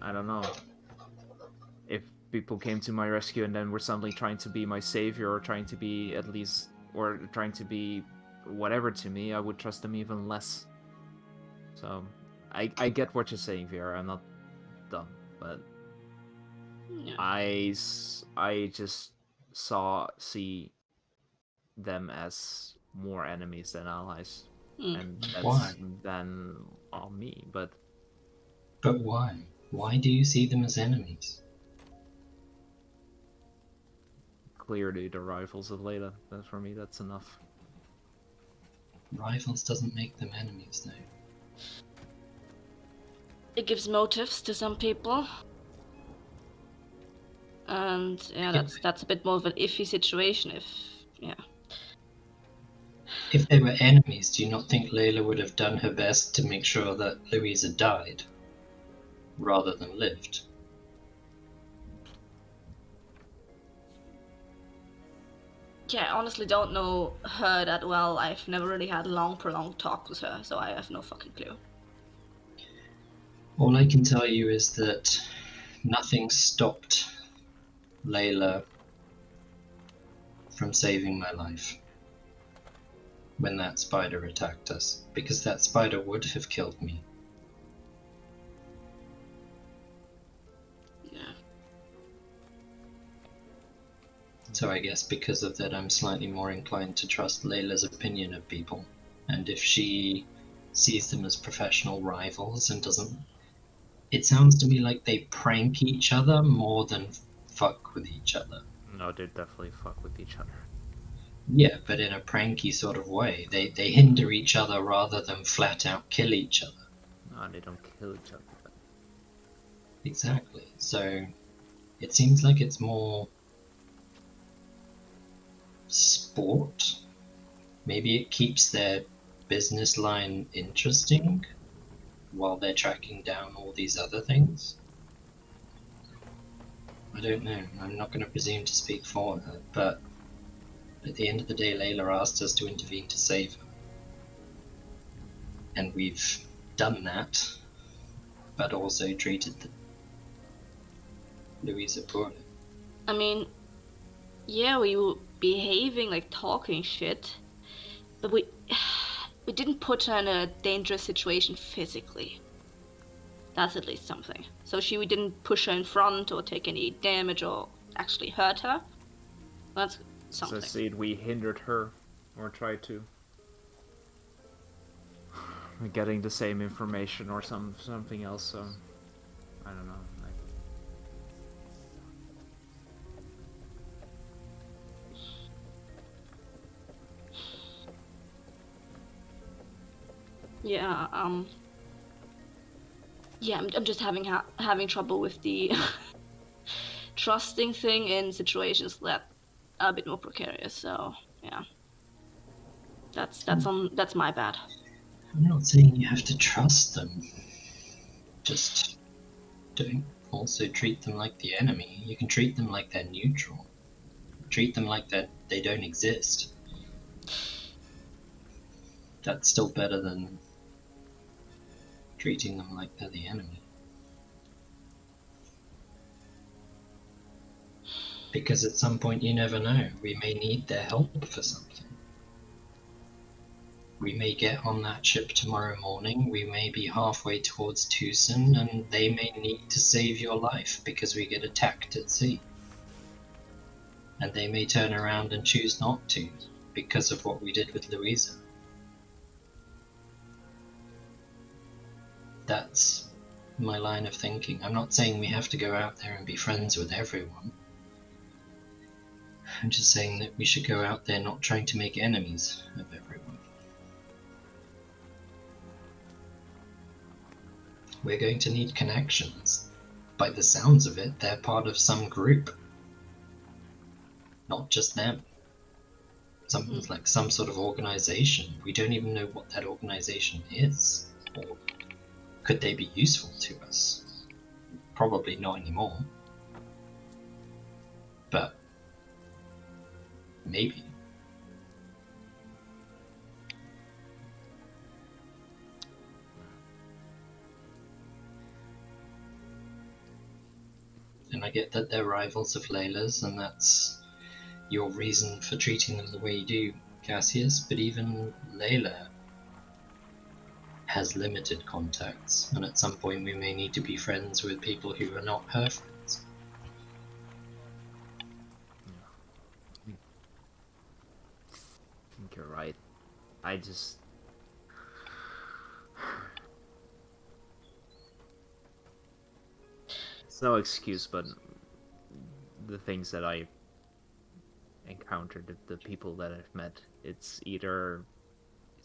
I don't know. If people came to my rescue and then were suddenly trying to be my savior or trying to be trying to be whatever to me, I would trust them even less. So, I get what you're saying, Vera. I'm not dumb, but I just see them as more enemies than allies, and that's than on me. But why? Why do you see them as enemies? Clearly, the rivals of Layla. That for me, that's enough. Rivals doesn't make them enemies, though. It gives motives to some people. And that's a bit more of an iffy situation If they were enemies, do you not think Layla would have done her best to make sure that Louisa died rather than lived? Yeah, I honestly don't know her that well. I've never really had long, prolonged talk with her, so I have no fucking clue. All I can tell you is that nothing stopped Layla from saving my life when that spider attacked us, because that spider would have killed me. So I guess because of that, I'm slightly more inclined to trust Layla's opinion of people. And if she sees them as professional rivals and doesn't... It sounds to me like they prank each other more than fuck with each other. No, they definitely fuck with each other. Yeah, but in a pranky sort of way. They hinder each other rather than flat out kill each other. No, they don't kill each other. But... Exactly. So it seems like it's more sport. Maybe it keeps their business line interesting while they're tracking down all these other things. I don't know. I'm not going to presume to speak for her, but at the end of the day, Layla asked us to intervene to save her. And we've done that, but also treated Louisa poorly. I mean, yeah, we were behaving like talking shit, but we didn't put her in a dangerous situation physically. That's at least something. So we didn't push her in front or take any damage or actually hurt her. That's something. As I said, we hindered her, or tried to. Getting the same information or something else, so... I don't know. Yeah, yeah, I'm just having trouble with the trusting thing in situations that are a bit more precarious. So yeah, that's my bad. I'm not saying you have to trust them. Just don't also treat them like the enemy. You can treat them like they're neutral. Treat them like they don't exist. That's still better than treating them like they're the enemy. Because at some point you never know. We may need their help for something. We may get on that ship tomorrow morning, we may be halfway towards Tucson, and they may need to save your life because we get attacked at sea. And they may turn around and choose not to, because of what we did with Louisa. That's my line of thinking. I'm not saying we have to go out there and be friends with everyone. I'm just saying that we should go out there not trying to make enemies of everyone. We're going to need connections. By the sounds of it, they're part of some group. Not just them. Something's like some sort of organization. We don't even know what that organization is. Or could they be useful to us? Probably not anymore. But maybe. And I get that they're rivals of Layla's, and that's your reason for treating them the way you do, Cassius, but even Layla has limited contacts, and at some point we may need to be friends with people who are not her friends. I think you're right. I just... It's no excuse, but the things that I encountered, the people that I've met, it's either...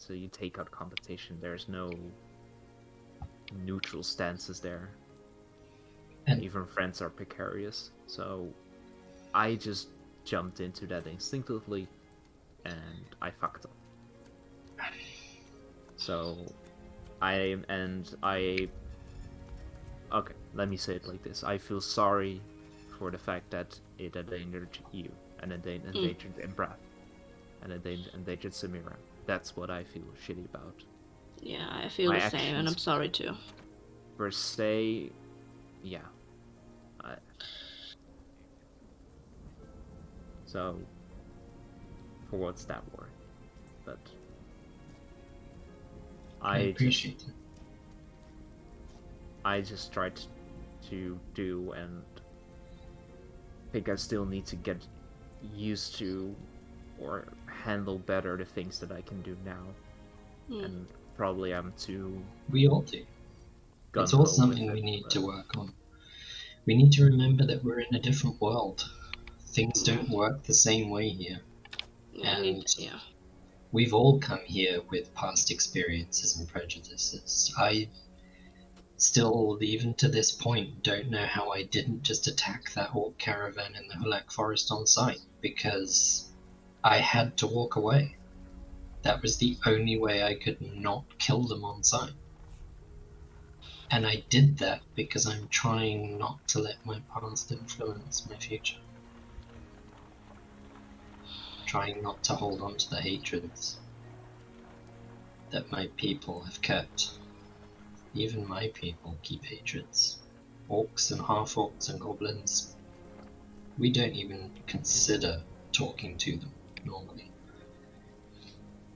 So you take out competition, there's no neutral stances there. And even friends are precarious. So I just jumped into that instinctively, and I fucked up. So okay, let me say it like this. I feel sorry for the fact that it endangered you, and endangered Embrath, and endangered Samira. That's what I feel shitty about. Yeah, I feel the same, and I'm sorry too. Per se, yeah. So, for what's that worth? But I appreciate it. I just tried to do, and I think I still need to get used to or handle better the things that I can do now. And probably I'm too We all do. It's gung-ho all with something it, we need but- to work on. We need to remember that we're in a different world. Things don't work the same way here. And we've all come here with past experiences and prejudices. I still, even to this point, don't know how I didn't just attack that orc caravan in the Hulak forest on sight, because I had to walk away. That was the only way I could not kill them on sight. And I did that because I'm trying not to let my past influence my future. Trying not to hold on to the hatreds that my people have kept. Even my people keep hatreds. Orcs and half-orcs and goblins. We don't even consider talking to them normally.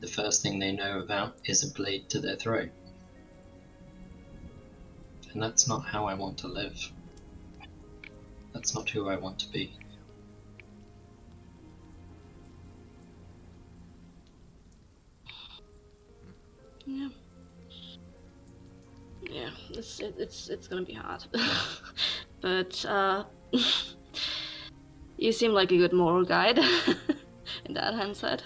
The first thing they know about is a blade to their throat. And that's not how I want to live. That's not who I want to be. Yeah. Yeah, it's gonna be hard. But you seem like a good moral guide in that hindsight.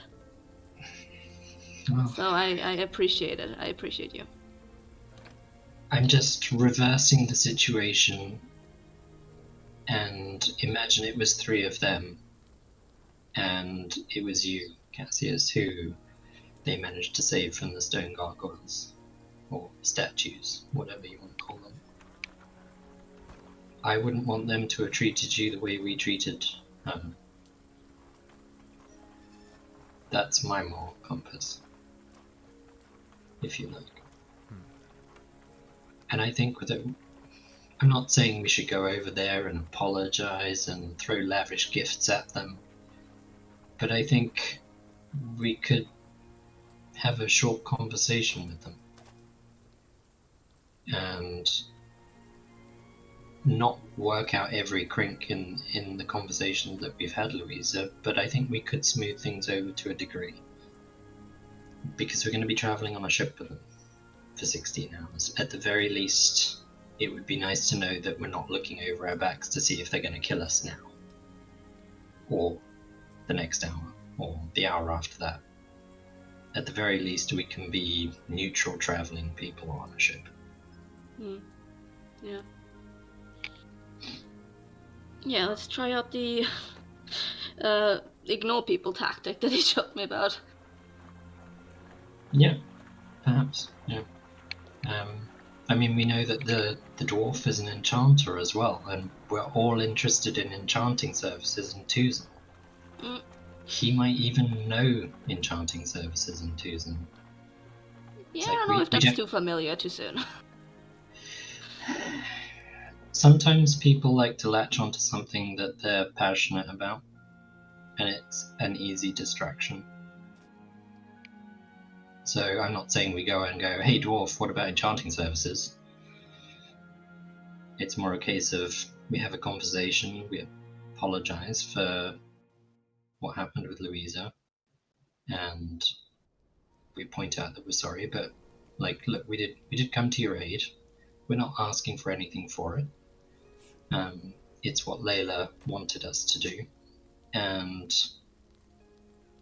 Well, So I appreciate it. I appreciate you. I'm just reversing the situation, and imagine it was 3 of them, and it was you, Cassius, who they managed to save from the stone gargoyles, or statues, whatever you want to call them. I wouldn't want them to have treated you the way we treated her. That's my moral compass, if you like. And I think that I'm not saying we should go over there and apologize and throw lavish gifts at them, but I think we could have a short conversation with them and not work out every crink in the conversation that we've had, Louisa, but I think we could smooth things over to a degree, because we're going to be traveling on a ship with them for 16 hours. At the very least, it would be nice to know that we're not looking over our backs to see if they're going to kill us now, or the next hour, or the hour after that. At the very least, we can be neutral traveling people on a ship. Yeah. Yeah, let's try out the ignore people tactic that he showed me about. Yeah, perhaps. Yeah. I mean, we know that the dwarf is an enchanter as well, and we're all interested in enchanting services in Tuzan. He might even know enchanting services in Tuzan. Yeah, I don't know if that's too familiar too soon. Sometimes people like to latch onto something that they're passionate about, and it's an easy distraction. So I'm not saying we go and go, hey dwarf, what about enchanting services? It's more a case of we have a conversation, we apologize for what happened with Louisa, and we point out that we're sorry, but like, look, we did come to your aid. We're not asking for anything for it. It's what Layla wanted us to do, and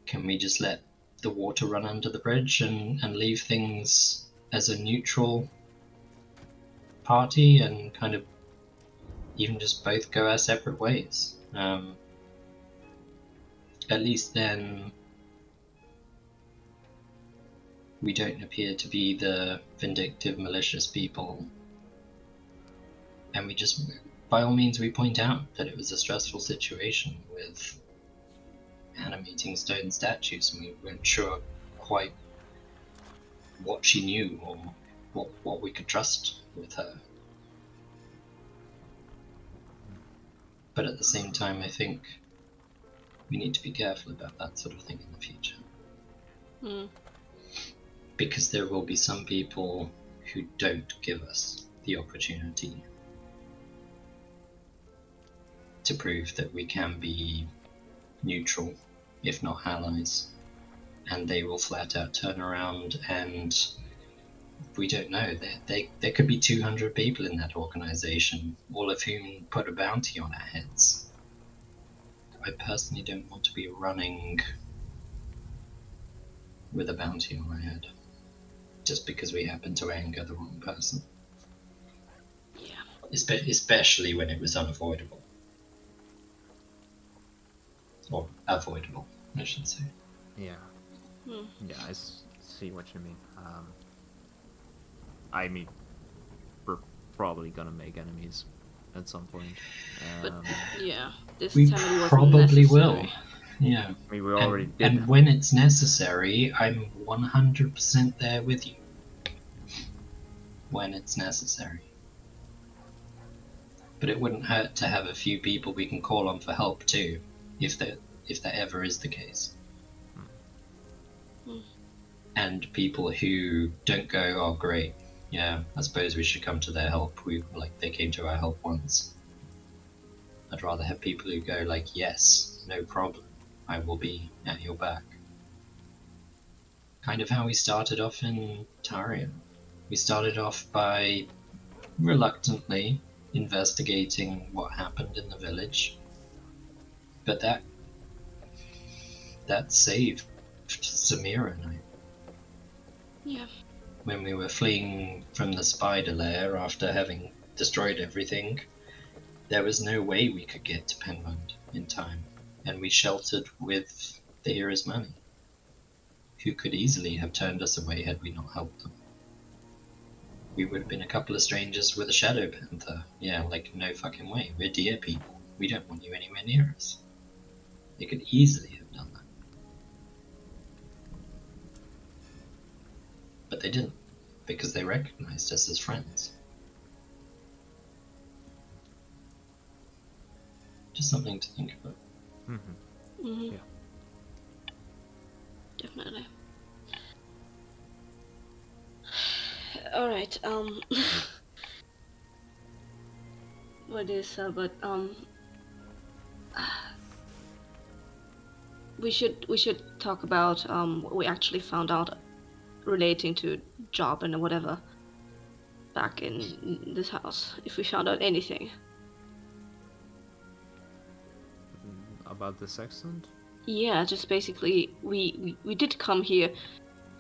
can we just let the water run under the bridge and leave things as a neutral party and kind of even just both go our separate ways? At least then we don't appear to be the vindictive, malicious people, and we just, by all means, we point out that it was a stressful situation with animating stone statues, and we weren't sure quite what she knew or what we could trust with her. But at the same time, I think we need to be careful about that sort of thing in the future. Because there will be some people who don't give us the opportunity to prove that we can be neutral, if not allies. And they will flat out turn around and we don't know. There could be 200 people in that organization, all of whom put a bounty on our heads. I personally don't want to be running with a bounty on my head, just because we happen to anger the wrong person. Yeah. Especially when it was unavoidable. Or avoidable, I should say. Yeah. Hmm. Yeah, I see what you mean. I mean, we're probably gonna make enemies at some point. But yeah, this We time it wasn't probably necessary. will. Yeah. I mean, we already did. And when it's necessary, I'm 100% there with you. When it's necessary. But it wouldn't hurt to have a few people we can call on for help too, if that ever is the case. Hmm. And people who don't go, oh great, yeah, I suppose we should come to their help. They came to our help once. I'd rather have people who go like, yes, no problem, I will be at your back. Kind of how we started off in Taria. We started off by reluctantly investigating what happened in the village, but that saved Samira and I. Yeah. When we were fleeing from the spider lair after having destroyed everything, there was no way we could get to Penland in time, and we sheltered with the hero's money, who could easily have turned us away had we not helped them. We would have been a couple of strangers with a shadow panther. Yeah, like, no fucking way. We're deer people. We don't want you anywhere near us. They could easily have done that. But they didn't, because they recognized us as friends. Just something to think about. Mm-hmm. Mm-hmm. Yeah. Definitely. All right. What is but we should talk about what we actually found out relating to job and whatever back in this house. If we found out anything. About the sextant? Yeah, just basically we did come here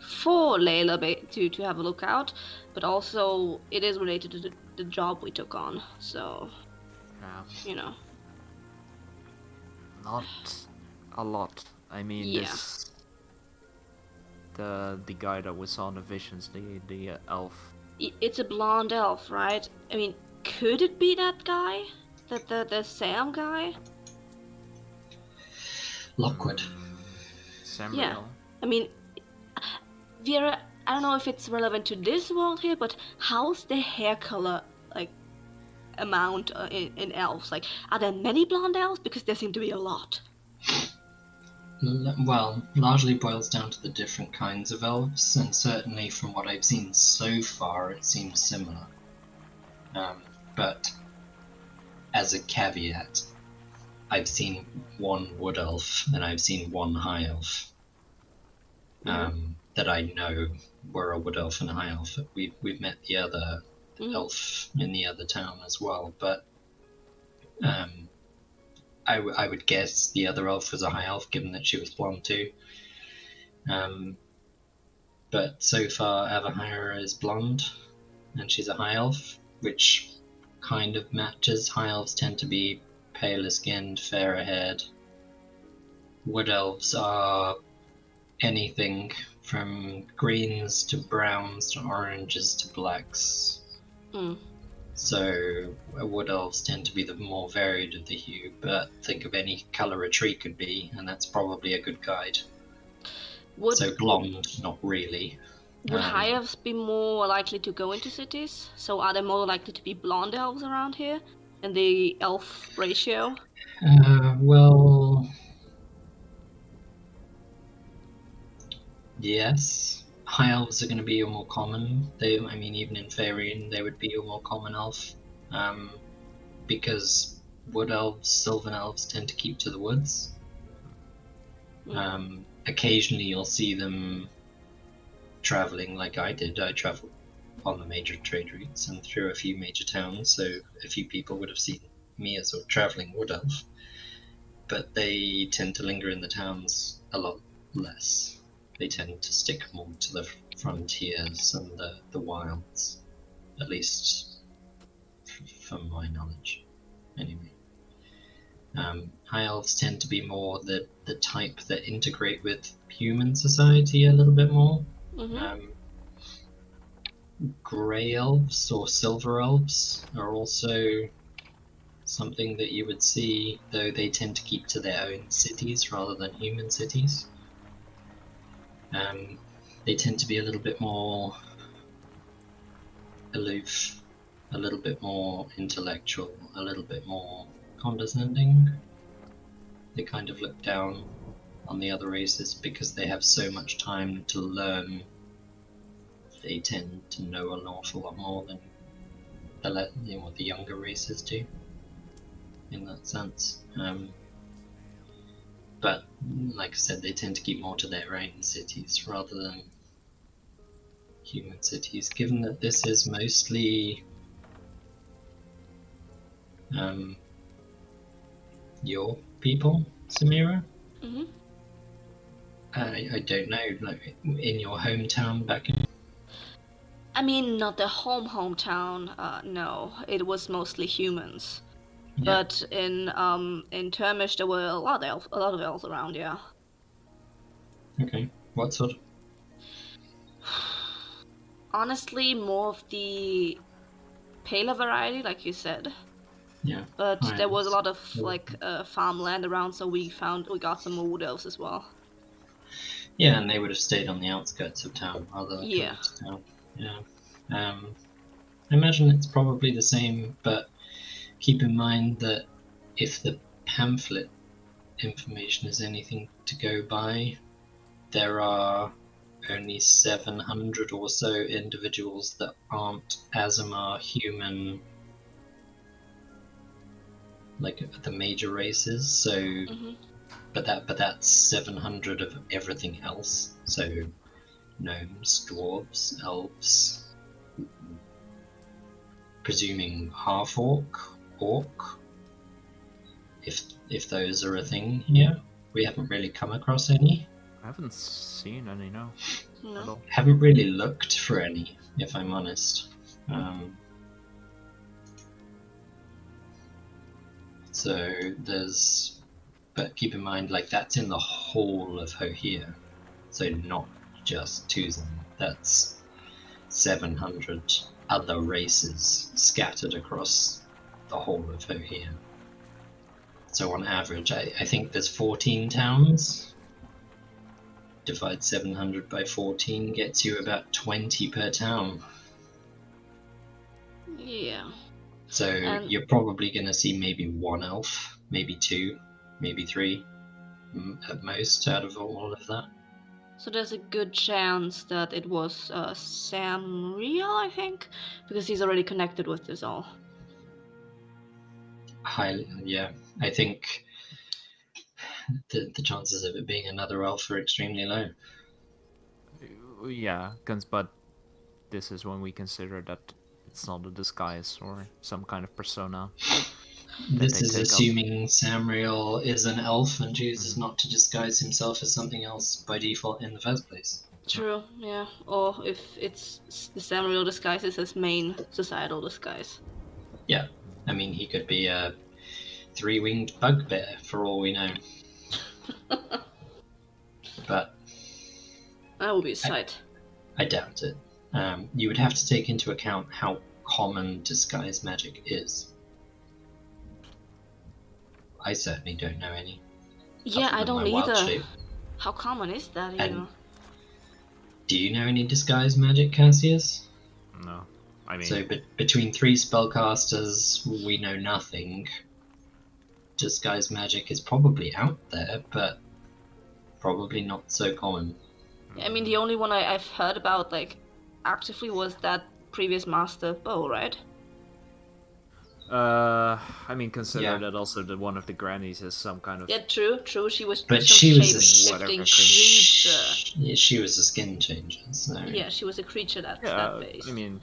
for Layla to have a look out, but also it is related to the job we took on. So, Yeah. you know. Not a lot. I mean, Yeah. this the guy that we saw in the visions, the elf. It's a blonde elf, right? I mean, could it be that guy? The Sam guy? Lockwood. Samuel. Yeah. I mean, Vera, I don't know if it's relevant to this world here, but how's the hair color, like, amount in elves? Like, are there many blonde elves? Because there seem to be a lot. Well, largely boils down to the different kinds of elves, and certainly from what I've seen so far, it seems similar. But as a caveat, I've seen one wood elf and I've seen one high elf. That I know were a wood elf and a high elf. We've met the other elf in the other town as well, but I would guess the other elf was a high elf, given that she was blonde too. But so far, Avahira is blonde, and she's a high elf, which kind of matches. High elves tend to be paler skinned, fairer haired. Wood elves are anything from greens to browns to oranges to blacks. So wood elves tend to be the more varied of the hue, but think of any colour a tree could be, and that's probably a good guide. So blonde, not really. Would high elves be more likely to go into cities? So are there more likely to be blonde elves around here? And the elf ratio? Well, yes. High elves are going to be your more common. Even in Faerun, they would be your more common elf. Because wood elves, sylvan elves tend to keep to the woods. Occasionally you'll see them traveling like I did. I traveled on the major trade routes and through a few major towns, so a few people would have seen me as a traveling wood elf. But they tend to linger in the towns a lot less. They tend to stick more to the frontiers and the wilds, at least from my knowledge, anyway. High elves tend to be more the type that integrate with human society a little bit more. Grey elves or silver elves are also something that you would see, though they tend to keep to their own cities rather than human cities. They tend to be a little bit more aloof, a little bit more intellectual, a little bit more condescending. They kind of look down on the other races because they have so much time to learn. They tend to know an awful lot more than the younger races do, in that sense. But like I said, they tend to keep more to their own cities rather than human cities, given that this is mostly your people, Samira. I don't know, like in your hometown back in... I mean, not the hometown. No, it was mostly humans. Yeah. But in Termish, there were a lot of elves around. Yeah. Okay. What sort? Honestly, more of the paler variety, like you said. Yeah. But there was a lot of farmland around, so we got some more wood elves as well. Yeah, and they would have stayed on the outskirts of town rather than Yeah. coming to town. Yeah. I imagine it's probably the same, but keep in mind that if the pamphlet information is anything to go by, there are only 700 or so individuals that aren't Azamar human, like the major races. So, but that's 700 of everything else. So, gnomes, dwarves, elves, presuming half orc, if those are a thing here. We haven't really come across any. I haven't seen any, no. No. Haven't really looked for any, if I'm honest. So there's, but keep in mind, like that's in the whole of Hohir, so not just Tuzan. That's 700 other races scattered across the whole of Hohir. So on average, I think there's 14 towns. Divide 700 by 14 gets you about 20 per town. Yeah. So you're probably going to see maybe one elf, maybe two, maybe three at most out of all of that. So there's a good chance that it was Samriel, I think, because he's already connected with this all. Highly, yeah. I think the chances of it being another elf are extremely low. Yeah, but this is when we consider that it's not a disguise or some kind of persona. This is assuming Samriel is an elf and chooses not to disguise himself as something else by default in the first place. True, yeah. Or if it's the Samriel disguise is his main societal disguise. Yeah, I mean, he could be a three-winged bugbear for all we know. But that would be a sight. I doubt it. You would have to take into account how common disguise magic is. I certainly don't know any. Yeah, I don't either. How common is that, Do you know any disguise magic, Cassius? No. I mean... So between 3 spellcasters, we know nothing. Disguise magic is probably out there, but probably not so common. I mean, the only one I've heard about, like, actively was that previous master Bo, right? I mean, consider Yeah. that also that one of the grannies is some kind of Yeah, true. She was But some she was a shape-shifting whatever creature. Yeah, she was a skin changer, so Yeah, she was a creature that's that yeah. based. I mean,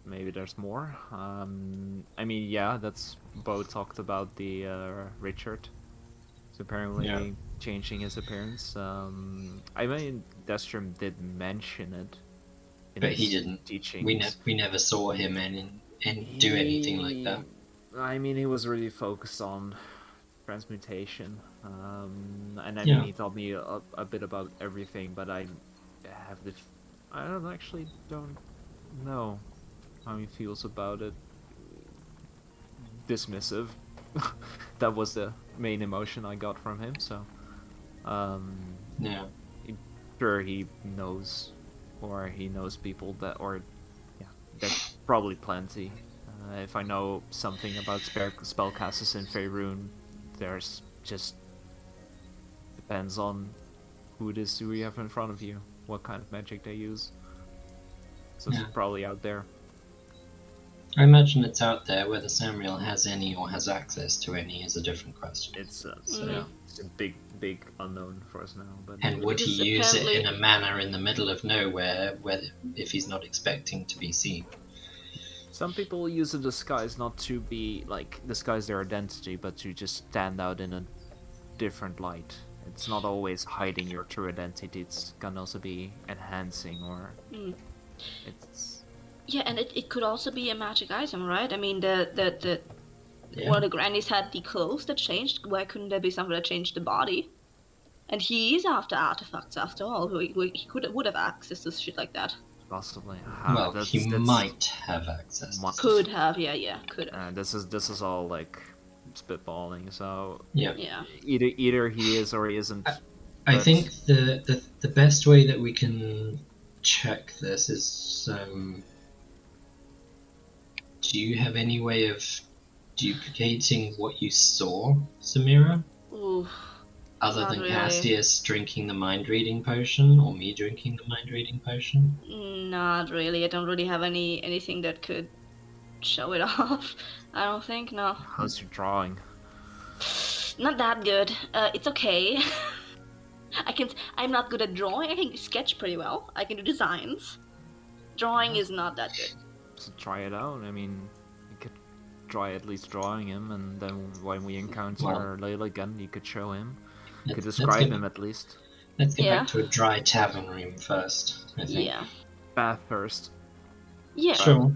maybe there's more. I mean, yeah, that's Bo talked about the Richard. So apparently Yeah. changing his appearance. I mean, Destrom did mention it in but his he didn't. teachings. We never saw him do anything like that. I mean, he was really focused on transmutation, and I mean, Yeah. he taught me a bit about everything, but I have the, I don't know how he feels about it. Dismissive. That was the main emotion I got from him. So, Yeah. sure he knows, or he knows people that, or yeah, there's probably plenty. If I know something about spellcasters in Faerun, there's just depends on who it is who you have in front of you, what kind of magic they use. So it's Yeah. probably out there. I imagine it's out there. Whether Samuel has any or has access to any is a different question. It's So, it's a big unknown for us now. But and would he Because use it apparently- in a manner in the middle of nowhere, where if he's not expecting to be seen? some people use a disguise not to be like disguise their identity, but to just stand out in a different light. It's not always hiding your true identity. It can also be enhancing, or it's Yeah, and it could also be a magic item, right? I mean, the Yeah. one of the grannies had the clothes that changed. Why couldn't there be something that changed the body? And he is after artifacts after all. He would have access to shit like that. possibly. Well, That's, he that's, might have access. Might. Could have, yeah, could have. This is all like spitballing. So Yeah. Yeah. either he is or he isn't. I but- think the best way that we can check this is, do you have any way of duplicating what you saw, Samira? Ooh, Other Not than really. Castius drinking the mind reading potion, or me drinking the mind reading potion? not really. I don't really have anything that could show it off. I don't think. No, How's your drawing? not that good. It's okay. I'm not good at drawing. I can sketch pretty well. I can do designs. Drawing is not that good. So try it out. I mean, you could try at least drawing him, and then when we encounter Well- Layla again, you could show him. You could Let's describe get- him at least. Let's get Yeah. back to a dry tavern room first, I think. Yeah. Bath first. Yeah. Sure.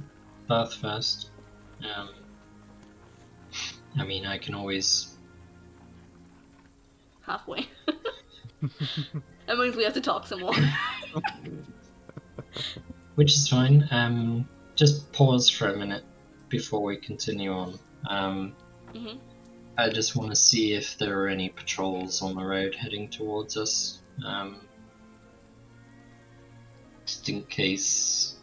Bath first. I mean, I can always... Halfway. That means we have to talk some more. Which is fine. Just pause for a minute before we continue on. hmm I just want to see if there are any patrols on the road heading towards us. Just in case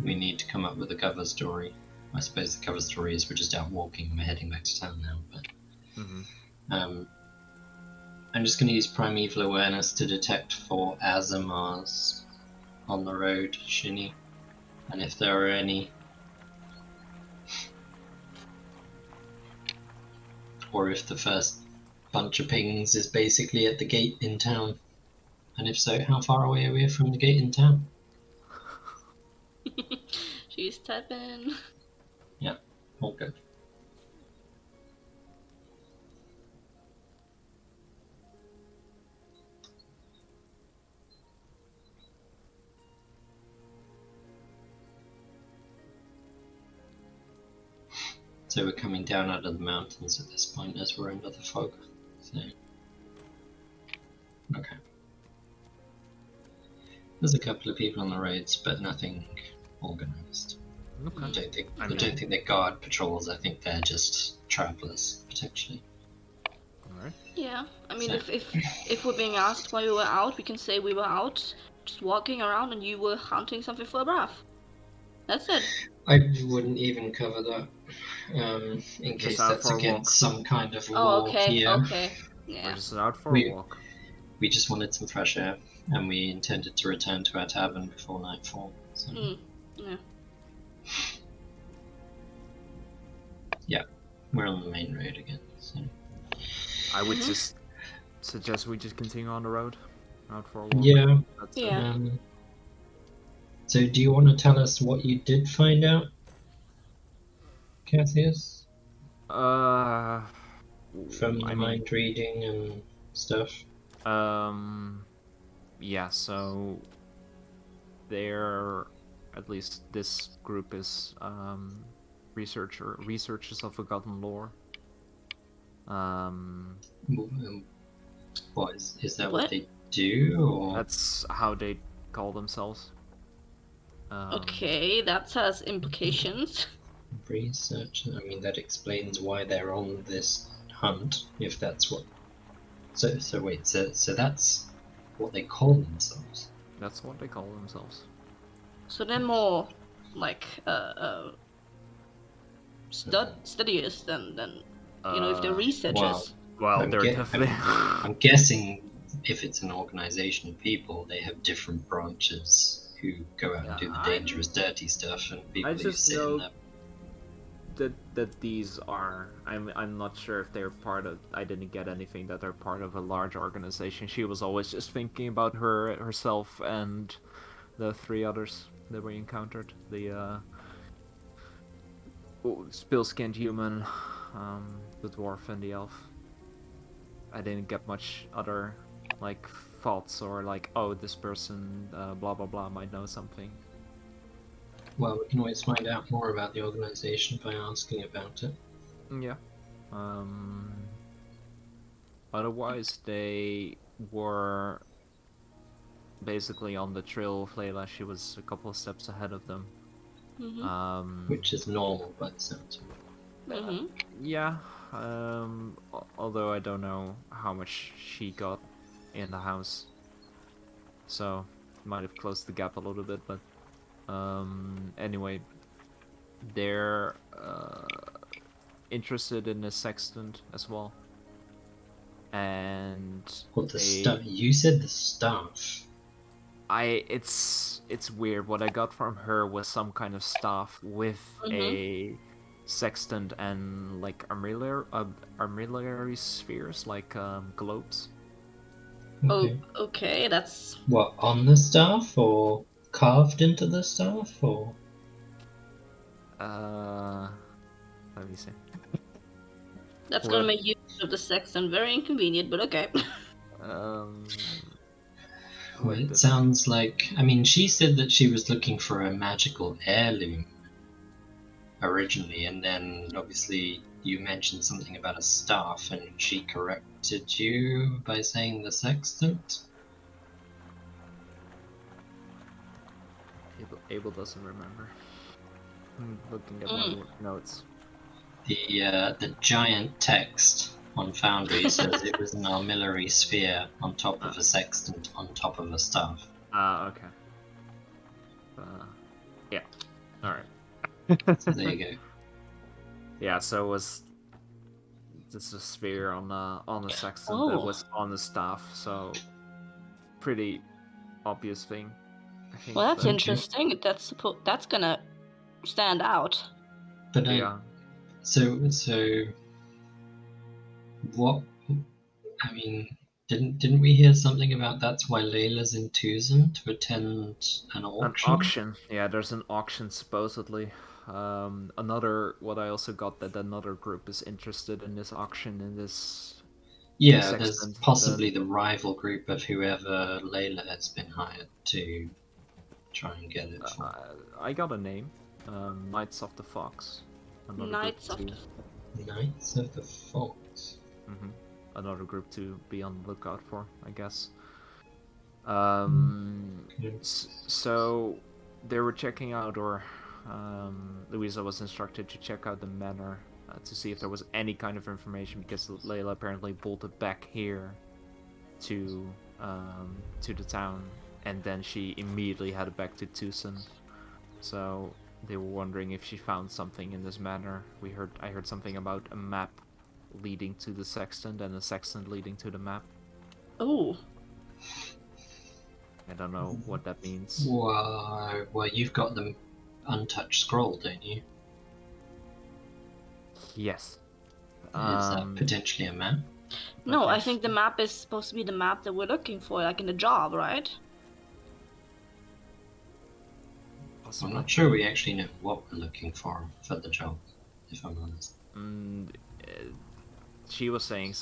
we need to come up with a cover story. I suppose the cover story is we're just out walking, we're heading back to town now, but I'm just going to use Primeval Awareness to detect for Azamars on the road, Shinny, and if there are any. Or if the first bunch of pings is basically at the gate in town. And if so, how far away are we from the gate in town? She's typing. Yeah, all good. So we're coming down out of the mountains at this point as we're under the fog. So, okay. There's a couple of people on the roads, but nothing organised. Okay. I don't think they're guard patrols. I think they're just travellers potentially. Alright. Yeah. I mean, So- if we're being asked why we were out, we can say we were out just walking around and you were hunting something for a bath. That's it. I wouldn't even cover that, in case out that's for a against walk. some kind of Oh, law okay. here. Okay. We're Yeah. just out for We- a walk. We just wanted some fresh air, and we intended to return to our tavern before nightfall. So, Mm. Yeah. We're on the main road again. So. I would just suggest we just continue on the road, out for a walk. Yeah. That's Yeah. So do you want to tell us what you did find out, Cassius? From From the mind reading and stuff? Yeah, so they're, at least this group is researchers of forgotten lore. What is that? What? What they do? Or That's how they call themselves. Okay, that has implications. research? I mean, that explains why they're on this hunt. If that's what. So wait. So that's what they call themselves. That's what they call themselves. So they're more like studious than if they're researchers. Well, I'm they're definitely. I'm guessing if it's an organization of people, they have different branches who go out and do the dangerous, dirty stuff, and people I who just sit in know the. that these are. I'm not sure if they're part of. I didn't get anything that they're part of a large organization. She was always just thinking about herself and the three others that we encountered. The spill-skinned human, the dwarf, and the elf. I didn't get much other like thoughts or like, oh, this person, blah blah blah, might know something. Well, we can always find out more about the organization by asking about it. Yeah. Otherwise, they were basically on the trail of Layla. She was a couple of steps ahead of them. Which is normal by the sounds of it. Yeah. Although I don't know how much she got in the house, so might have closed the gap a little bit. But anyway, they're interested in the sextant as well, and What the stuff? You said the staff. It's weird. What I got from her was some kind of staff with a sextant and like armillary spheres, like globes. Okay. Oh, okay, that's. What, on the staff or carved into the staff or? Let me see. That's gonna make use of the sextant very inconvenient, but okay. Well, it sounds like. I mean, she said that she was looking for a magical heirloom originally, and then obviously you mentioned something about a staff, and she corrected you by saying the sextant. Abel doesn't remember. I'm looking at my notes. The giant text on Foundry says it was an armillary sphere on top of a sextant on top of a staff. Okay. Yeah. All right. So there you go. Yeah, so it was just a sphere on the sextant that was on the staff, so pretty obvious thing, I think. Well, that's interesting. That's gonna stand out. But yeah. So what? I mean, didn't we hear something about that's why Layla's in Tuzan to attend an auction? An auction. Yeah, there's an auction supposedly. What I also got that another group is interested in this auction, in this. Yeah, there's possibly the rival group of whoever Layla has been hired to try and get it for. I got a name. Knights of the Fox. Knights of the Fox. Another group to be on the lookout for, I guess. So they were checking out, or Louisa was instructed to check out the manor to see if there was any kind of information, because Layla apparently bolted back here to the town, and then she immediately headed back to Tucson. So they were wondering if she found something in this manor. I heard something about a map leading to the sextant and a sextant leading to the map. Oh. I don't know what that means. Well, you've got the untouched scroll, don't you? Yes. Is that potentially a map? No, I yes. think the map is supposed to be the map that we're looking for, like in the job, right? I'm Possibly. not sure we actually know what we're looking for the job, if I'm honest. She was saying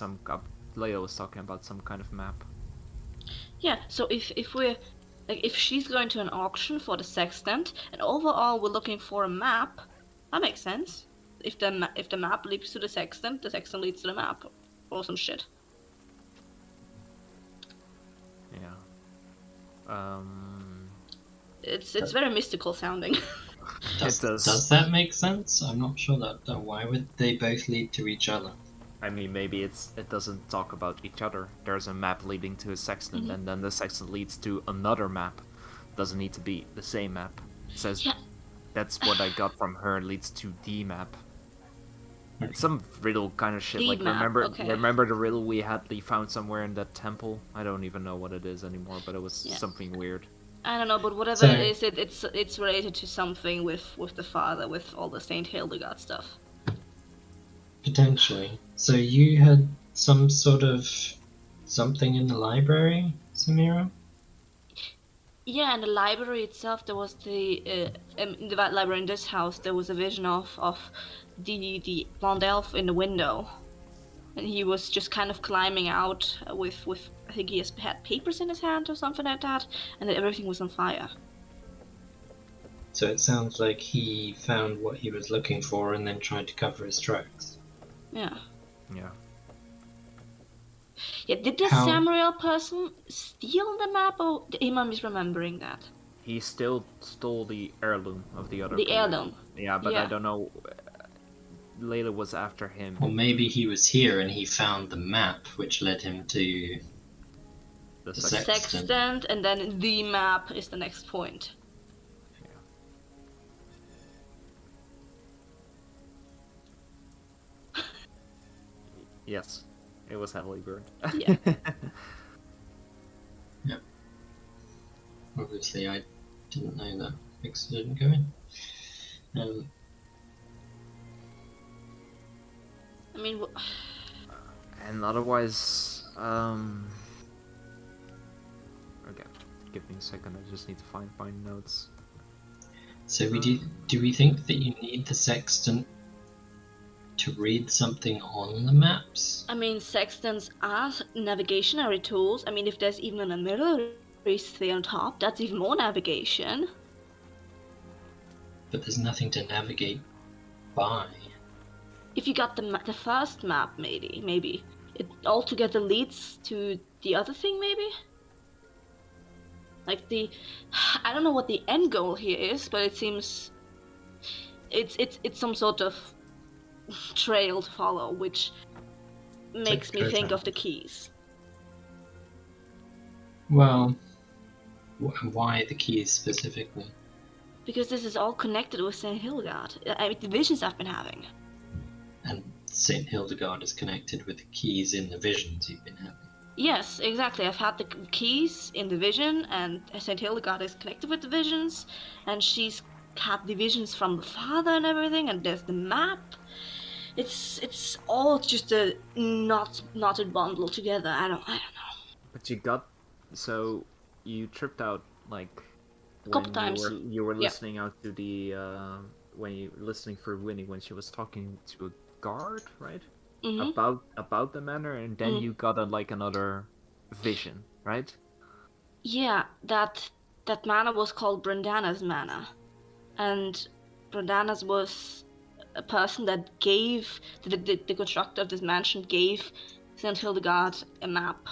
Leia was talking about some kind of map. Yeah, so if we're like if she's going to an auction for the sextant and overall we're looking for a map, that makes sense. If the map leads to the sextant leads to the map, or some shit. Yeah. It's very mystical sounding. Does that make sense? I'm not sure that why would they both lead to each other? I mean, maybe it doesn't talk about each other. There's a map leading to a sextant, and then the sextant leads to another map. Doesn't need to be the same map. It says that's what I got from her leads to the map. Okay. It's some riddle kind of shit. The Like map, okay. remember the riddle we found somewhere in that temple? I don't even know what it is anymore, but it was something weird. I don't know, but whatever it is, it's related to something with the father, with all the Saint Hildegard stuff. Potentially. So you had some sort of something in the library, Samira? Yeah, in the library itself, there was in the library in this house, there was a vision of the blonde elf in the window, and he was just kind of climbing out with I think he had papers in his hand or something like that, and then everything was on fire. So it sounds like he found what he was looking for and then tried to cover his tracks. Yeah. Yeah. Yeah, did the Samuel person steal the map, or am I misremembering that? He still stole the heirloom of the other The player. heirloom. Yeah, but I don't know. Layla was after him. Or maybe he was here and he found the map, which led him to the sextant. And then the map is the next point. Yeah. Yes, it was heavily burned. Yeah. Yep. Obviously, I didn't know that because I didn't go in. I mean, and otherwise, okay, give me a second. I just need to find my notes. So do we think that you need the sextant to read something on the maps? I mean, sextants are navigationary tools. I mean, if there's even a military thing on top, that's even more navigation. But there's nothing to navigate by. If you got the first map, maybe it altogether leads to the other thing, maybe. Like I don't know what the end goal here is, but it seems it's some sort of trail to follow, which makes me think of the keys. Well, why the keys specifically? Because this is all connected with St. Hildegard. I mean, the visions I've been having. And St. Hildegard is connected with the keys in the visions you've been having. Yes, exactly. I've had the keys in the vision, and St. Hildegard is connected with the visions, and she's had the visions from the father and everything, and there's the map. It's all just a knotted bundle together. I don't know. But you tripped out like a couple times. You were listening out to the when you were listening for Winnie when she was talking to a guard, right? Mm-hmm. About the manor, and then you got another vision, right? Yeah, that manor was called Brandana's manor, and Brandana's was a person that gave the constructor of this mansion gave St. Hildegard a map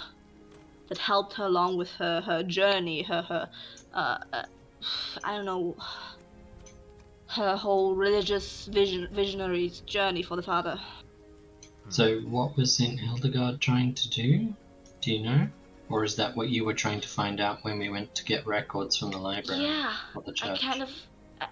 that helped her along with her journey, her I don't know, her whole religious visionary journey for the father. So what was St. Hildegard trying to do? Do you know? Or is that what you were trying to find out when we went to get records from the library? Yeah, or the church?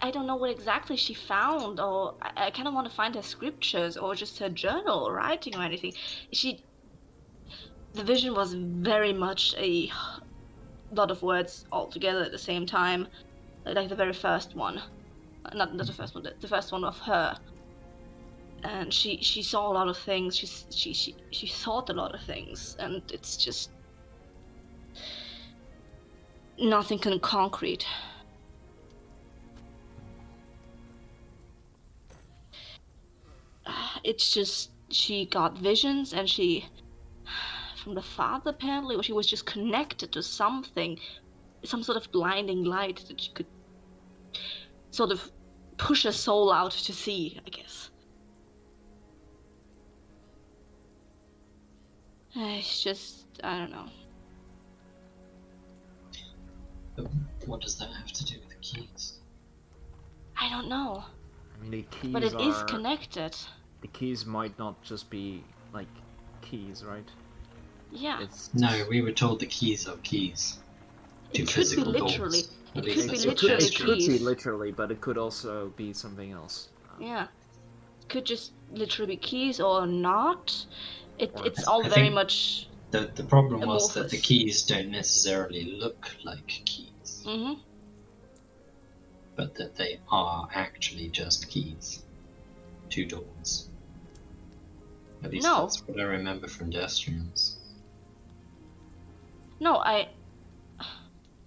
I don't know what exactly she found, or I kind of want to find her scriptures or just her journal or writing or anything. The vision was very much a lot of words all together at the same time, like the very first one. Not the first one, the first one of her. and she saw a lot of things. She thought a lot of things, and it's just nothing concrete. It's just she got visions, and she, from the father apparently, or she was just connected to something, some sort of blinding light that she could sort of push her soul out to see, I guess. It's just, I don't know. But what does that have to do with the keys? I don't know. I mean, the keys But it is are... connected. The keys might not just be, like, keys, right? Yeah. It's... No, we were told the keys are keys. To It could be physical literally. doors. It At least could be that's what literally Jess It could be keys. literally, but it could also be something else. Yeah. It could just literally be keys or not. Or- It's I all very think much The problem was that the amorphous. keys don't necessarily look like keys, Mm-hmm. but that they are actually just keys to doors. At least No. that's what I remember from Destrians. No,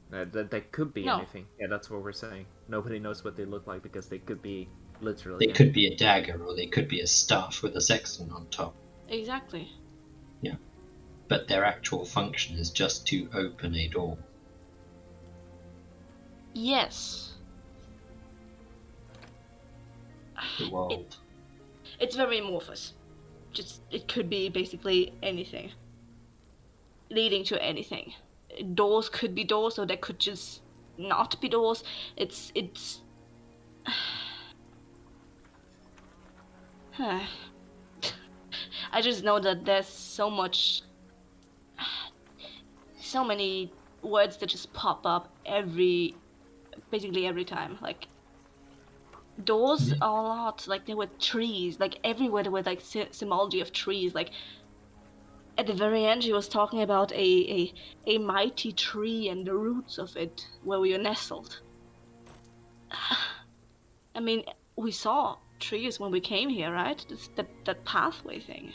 That could be No. anything. Yeah, that's what we're saying. Nobody knows what they look like because they could be literally... They could be a dagger, or they could be a staff with a sextant on top. exactly. But their actual function is just to open a door. Yes. The world. It's very amorphous. Just, it could be basically anything. Leading to anything. Doors could be doors, or they could just not be doors. It's I just know that there's so many words that just pop up basically every time. Like, doors Yeah. are a lot. Like, there were trees. Like, everywhere there were like symbology of trees. Like, at the very end, she was talking about a mighty tree and the roots of it where we were nestled. I mean, we saw trees when we came here, right? That pathway thing.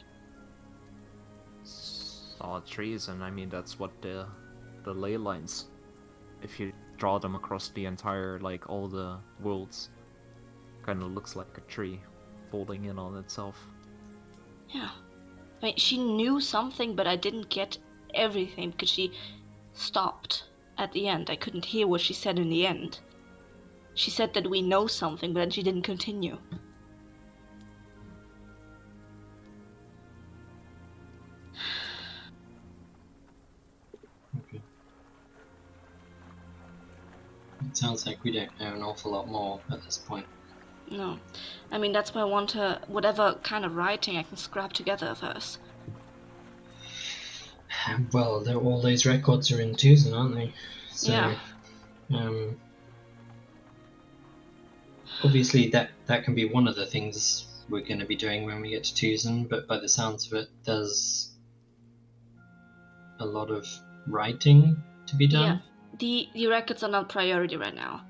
solid trees, and I mean that's what the ley lines, if you draw them across the entire, like, all the worlds, kind of looks like a tree folding in on itself. Yeah. I mean, she knew something, but I didn't get everything because she stopped at the end. I couldn't hear what she said in the end. She said that we know something, but then she didn't continue. Okay. It sounds like we don't know an awful lot more at this point. No. I mean, that's why I want her, whatever kind of writing I can scrap together of hers. Well, all those records are in Tucson, aren't they? So, Yeah. Obviously that can be one of the things we're going to be doing when we get to Tucson, but by the sounds of it, there's a lot of writing to be done. Yeah. The records are not priority right now.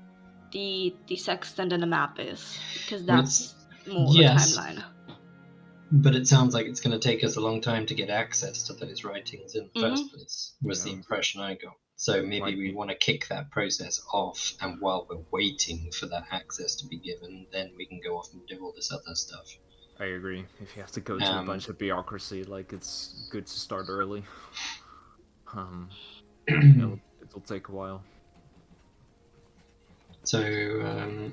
The sextant and the map is, because Well, that's more yes. the timeline. But it sounds like it's going to take us a long time to get access to those writings in the first place, was the Yeah. impression I got. So maybe Might we be. want to kick that process off, and while we're waiting for that access to be given, then we can go off and do all this other stuff. I agree. If you have to go to a bunch of bureaucracy, like, it's good to start early. It'll take a while. So, a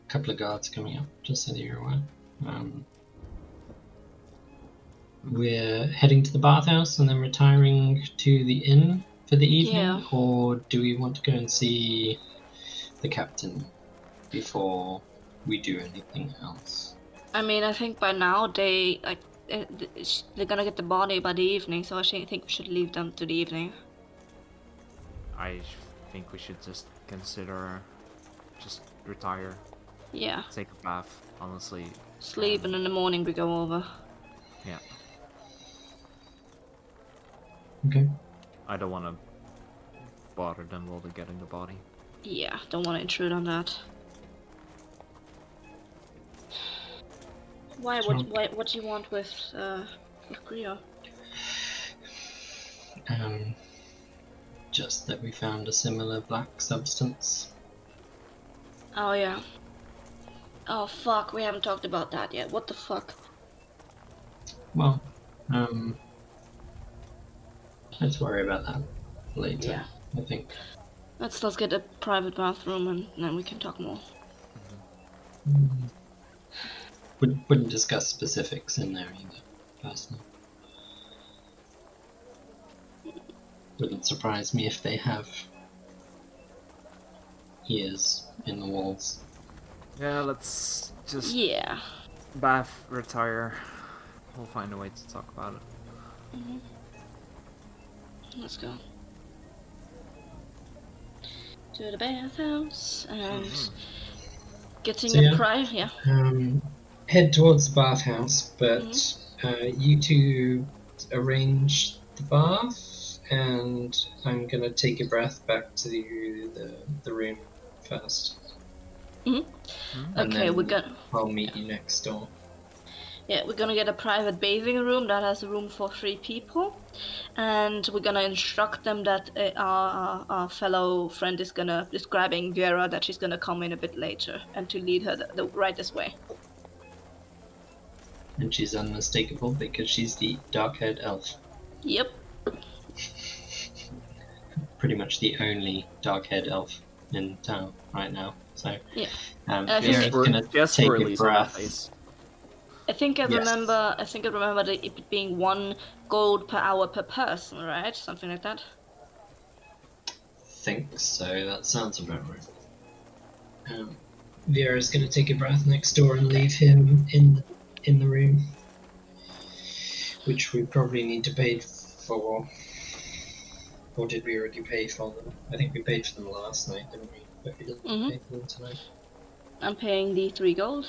couple of guards coming up, just so that you're aware. We're heading to the bathhouse and then retiring to the inn for the evening, Yeah. or do we want to go and see the captain before we do anything else? I mean, I think by now they're gonna get the body by the evening, so I think we should leave them to the evening. I think we should just consider just retire, Yeah. take a bath, honestly. Sleep, and in the morning we go over. Yeah. Okay. I don't want to bother them while they're getting the body. Yeah, don't want to intrude on that. Why? Sure. What do you want with Grio? Just that we found a similar black substance. Oh yeah. Oh fuck, we haven't talked about that yet. What the fuck? Well, let's worry about that later. Yeah. I think. Let's get a private bathroom and then we can talk more. Wouldn't discuss specifics in there either, personally. Wouldn't surprise me if they have ears in the walls. Yeah, let's just Yeah. bath, retire. We'll find a way to talk about it. Let's go. To the bathhouse and getting So, a yeah. prior. Yeah. Head towards the bathhouse, but you two arrange the bath, and I'm gonna take a breath back to the room first. And Okay, then I'll meet you next door. Yeah, we're gonna get a private bathing room that has room for 3 people, and we're gonna instruct them that our fellow friend is grabbing Vera, that she's gonna come in a bit later, and to lead her the right this way. And she's unmistakable because she's the dark-haired elf. Yep. Pretty much the only dark-haired elf in town right now. So Yeah. Vera's gonna take a breath. I think I Yes. remember it being 1 gold per hour per person, right? Something like that. Think so. That sounds about right. Vera's gonna take a breath next door and leave him in the room, which we probably need to pay for. Or did we already pay for them? I think we paid for them last night, didn't we? But we didn't pay for them tonight. I'm paying the 3 gold.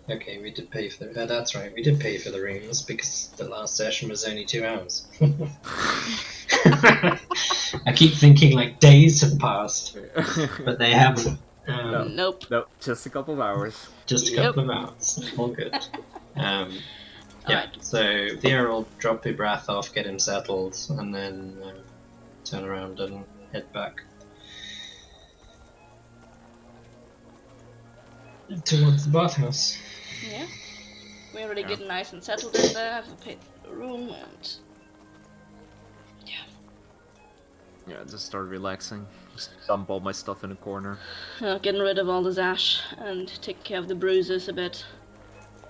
Okay, we did pay for the. That's right, we did pay for the rooms because the last session was only 2 hours. I keep thinking like days have passed, but they haven't. Nope. Nope, just a couple of hours. Just a couple of hours. All good. Yeah, Alright. so Vera will drop your breath off, get him settled, and then turn around and head back towards the bathhouse. Yeah. We already get nice and settled in there. I've paid for the room and Yeah, just start relaxing. Just dump all my stuff in a corner. getting rid of all the zash and take care of the bruises a bit.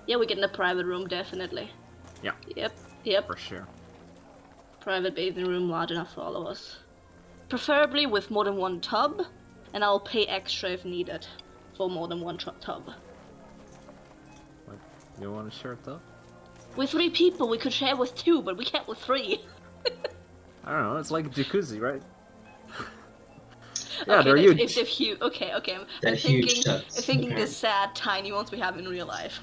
Yeah, we get in a private room, definitely. Yeah. Yep. For sure. Private bathing room, large enough for all of us. Preferably with more than 1 tub, and I'll pay extra if needed for more than 1 tub. Like, you want to share a tub? With 3 people, we could share with 2, but we can't with 3. I don't know, it's like a jacuzzi, right? Yeah, they're huge. If they're huge. Okay. They're huge tubs. I'm thinking the sad, tiny ones we have in real life.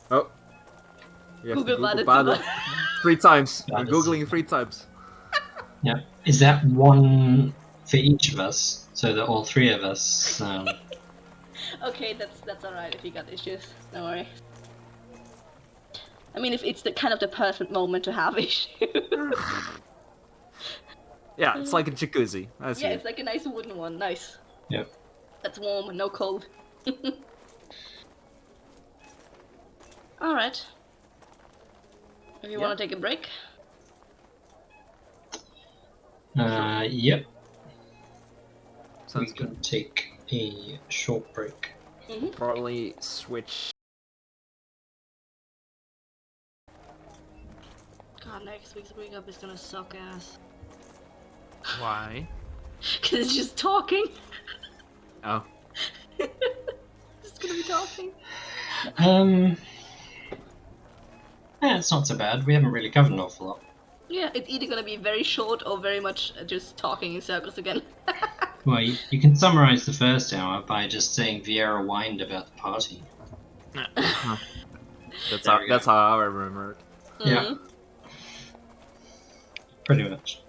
Oh. You have Google to Bada. 3 times. That I'm is- googling 3 times. Yeah. Is that 1 for each of us? So that all 3 of us. Okay, that's alright if you got issues. Don't worry. I mean, if it's the kind of the perfect moment to have issues. Yeah, it's like a jacuzzi. That's Yeah, it. it's like a nice wooden one. Nice. Yep. That's warm and no cold. Alright. If you want to take a break. Yep. Sounds We can good. take a short break. Probably switch. God, next week's wake up is gonna suck ass. Why? Cause it's just talking. Oh. Just gonna be talking. Yeah, it's not so bad. We haven't really covered an awful lot. Yeah, it's either gonna be very short or very much just talking in circles again. Well, you can summarize the first hour by just saying Vieira whined about the party. That's how I remember it. Yeah. Pretty much.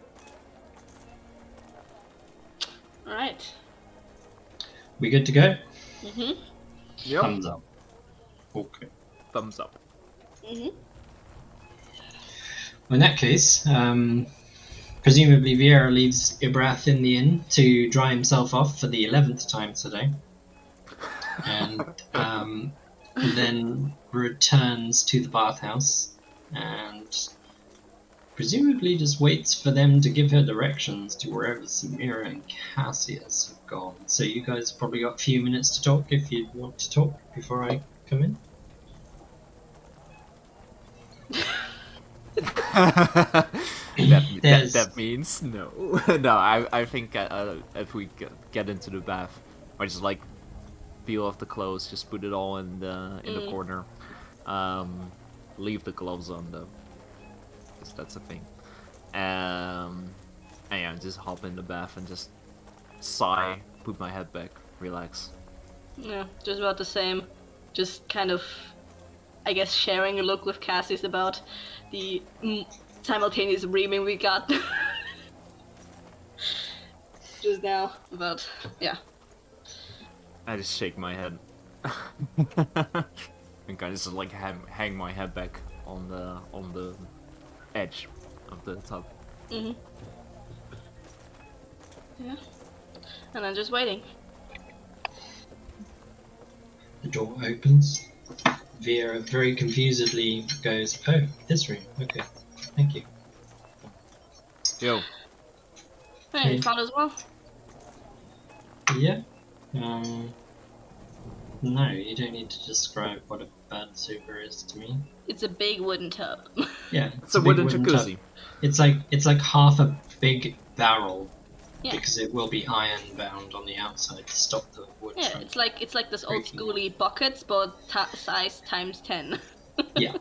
Alright. We good to go? Mm-hmm. Yep. Thumbs up. Okay. Thumbs up. Mm-hmm. In that case, presumably Vieira leaves Ibrath in the inn to dry himself off for the 11th time today, and then returns to the bathhouse and presumably just waits for them to give her directions to wherever Samira and Cassius have gone. So you guys probably got a few minutes to talk if you want to talk before I come in. that means no. No, I think if we get into the bath, or just like peel off the clothes, just put it all in the corner. Leave the gloves on though, because that's a thing. And yeah, just hop in the bath and just sigh, put my head back, relax. Yeah, just about the same. Just kind of, I guess, sharing a look with Cassius about the simultaneous reaming we got just now. About, yeah. I just shake my head and kind of just like hang my head back on the edge of the tub. Mm-hmm. Yeah. And I'm just waiting. The door opens. Vieira very confusedly goes, "Oh, this room. Okay, thank you." Yo. Hey, you found as well? Yeah. No, you don't need to describe what a bad super is to me. It's a big wooden tub. Yeah, It's a big wooden jacuzzi. tub. It's like half a big barrel. Yeah. Because it will be iron bound on the outside to stop the wood. Yeah, from it's like this old breaking. schooly buckets, but size times 10. Yeah.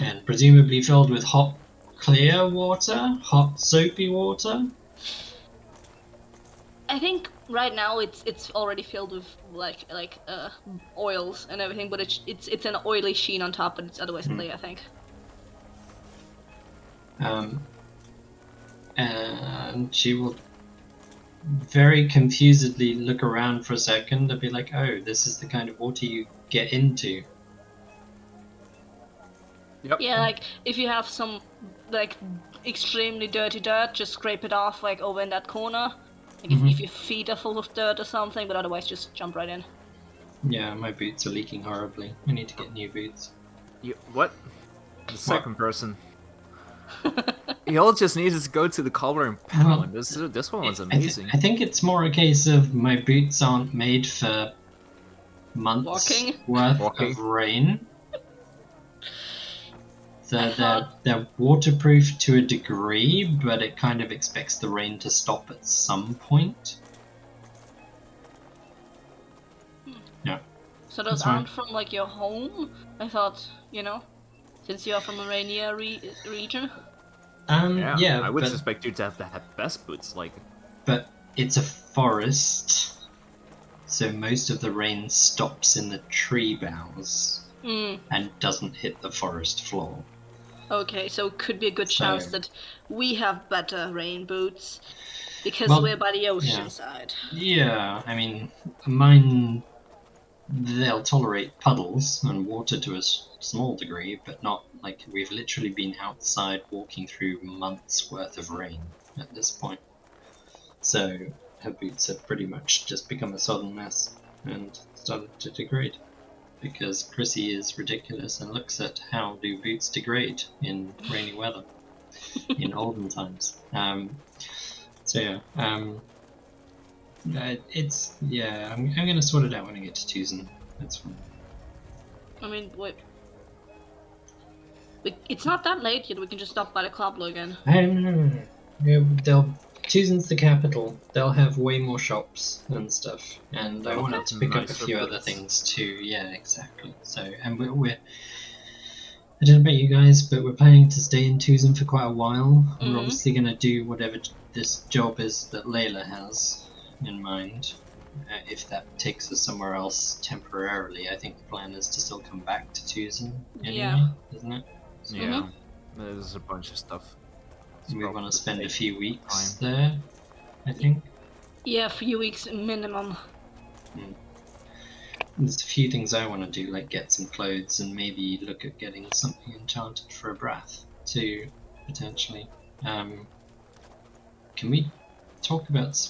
And presumably filled with hot, clear water, hot, soapy water. I think right now it's already filled with like oils and everything, but it's an oily sheen on top, but it's otherwise clear, I think. And she will very confusedly look around for a second and be like, "Oh, this is the kind of water you get into." Yep. Yeah, like if you have some like extremely dirty dirt, just scrape it off like over in that corner. Like if your feet are full of dirt or something, but otherwise just jump right in. Yeah, my boots are leaking horribly. I need to get new boots. What? The second person. You all just needed to go to the cobbler and pound. This one was amazing. I think it's more a case of my boots aren't made for months worth of rain. So they're waterproof to a degree, but it kind of expects the rain to stop at some point. Yeah. So those aren't from like your home? I thought, since you are from a rainier region. Yeah, I would suspect you to have the best boots, like. But it's a forest, so most of the rain stops in the tree boughs and doesn't hit the forest floor. Okay, so it could be a good chance that we have better rain boots because we're by the ocean side. Yeah, I mean, mine, they'll tolerate puddles and water to a small degree, but not like we've literally been outside walking through months worth of rain at this point. So her boots have pretty much just become a sodden mess and started to degrade. Because Chrissy is ridiculous and looks at how do boots degrade in rainy weather in olden times. I'm gonna sort it out when I get to Tucson. That's fine. I mean, wait. It's not that late yet. We can just stop by the cobbler again. No. Tucson's the capital. They'll have way more shops and stuff, and I wanted to pick up a few other things too. Yeah, exactly. So, and we're I don't know about you guys, but we're planning to stay in Tucson for quite a while. We're obviously going to do whatever this job is that Layla has in mind. If that takes us somewhere else temporarily, I think the plan is to still come back to Tucson anyway, isn't it? So, yeah, there's a bunch of stuff. We want to spend a few weeks there, I think. Yeah, 3 weeks minimum. There's a few things I want to do, like get some clothes and maybe look at getting something enchanted for a breath too, potentially. Can we talk about?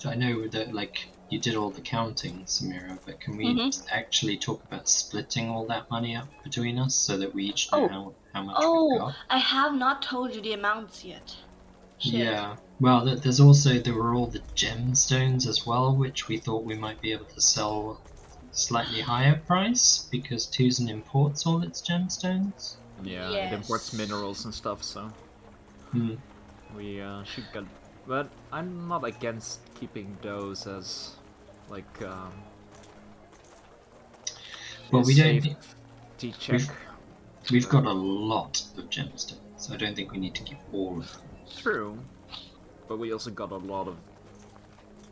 I know that like you did all the counting, Samira, but can we actually talk about splitting all that money up between us so that we each know how much we've got? I have not told you the amounts yet. Shit. Yeah. Well, there were all the gemstones as well, which we thought we might be able to sell slightly higher price because Tucson imports all its gemstones. Yeah, Yes. it imports minerals and stuff, so we should get. But I'm not against keeping those as like Well, we don't. safety check. We've got a lot of gemstones. I don't think we need to keep all of them. True, but we also got a lot of